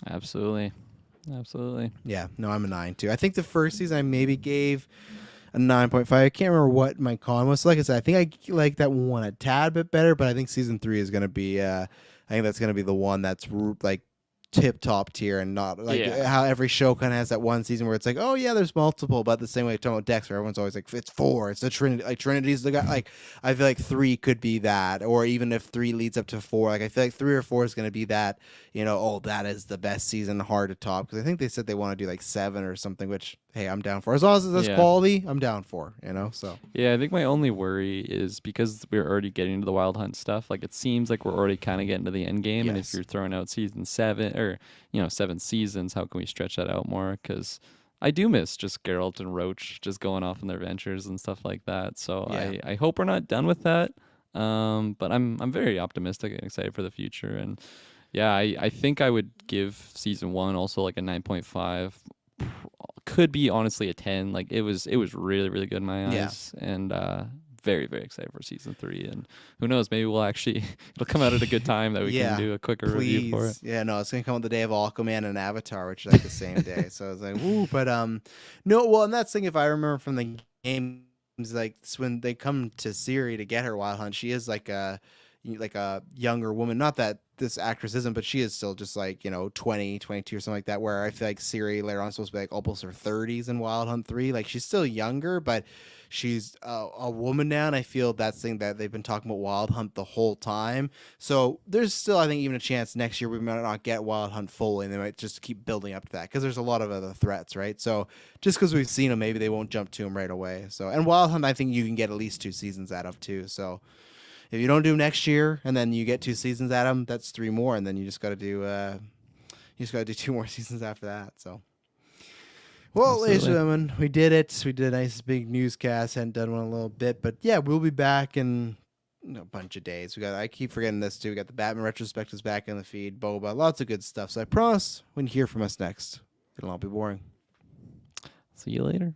Absolutely. Yeah, no, I'm a 9 too. I think the first season I maybe gave a 9.5. I can't remember what my con was. Like I said, I think I like that one a tad bit better, but I think season 3 is gonna be I think that's gonna be the one that's like tip top tier, and not like how every show kind of has that one season where it's like, oh yeah, there's multiple, but the same way talking about Dexter, everyone's always like, it's 4, it's a Trinity, like Trinity's the guy. Like I feel like 3 could be that, or even if 3 leads up to 4, like I feel like 3 or 4 is going to be that, oh, that is the best season, hard to top, because I think they said they want to do like 7 or something, which hey, I'm down for, as long as it's quality. I'm down for, so yeah. I think my only worry is because we're already getting into the Wild Hunt stuff, like it seems like we're already kind of getting to the end game, and if you're throwing out season 7 or 7 seasons, how can we stretch that out more? Because I do miss just Geralt and Roach just going off on their ventures and stuff like that. So I hope we're not done with that. But I'm very optimistic and excited for the future. And yeah, I think I would give season 1 also like a 9.5. Could be honestly a 10. Like it was really, really good in my eyes. And very, very excited for season 3, and who knows, maybe we'll actually it'll come out at a good time that we can do a quicker review for it. Yeah, no, it's gonna come on the day of Aquaman and Avatar, which is like the same day. So it's like, ooh, but no, well, and that's the thing, if I remember from the games, like when they come to Siri to get her Wild Hunt, she is like a younger woman. Not that this actress isn't, but she is still just like 20, 22 or something like that, where I feel like Siri later on is supposed to be like almost her 30s in Wild Hunt 3. Like she's still younger, but she's a woman now, and I feel that's the thing that they've been talking about Wild Hunt the whole time. So there's still, I think, even a chance next year we might not get Wild Hunt fully, and they might just keep building up to that because there's a lot of other threats, right? So just because we've seen them, maybe they won't jump to them right away. So, and Wild Hunt, I think you can get at least 2 seasons out of too. So if you don't do next year and then you get 2 seasons out of them, that's 3 more, and then you just got to do 2 more seasons after that. So. Well, ladies and gentlemen, we did it. We did a nice big newscast. Hadn't done one in a little bit, but yeah, we'll be back in a bunch of days. I keep forgetting this too. We got the Batman retrospectives back in the feed, Boba, lots of good stuff. So I promise when you hear from us next, it'll all be boring. See you later.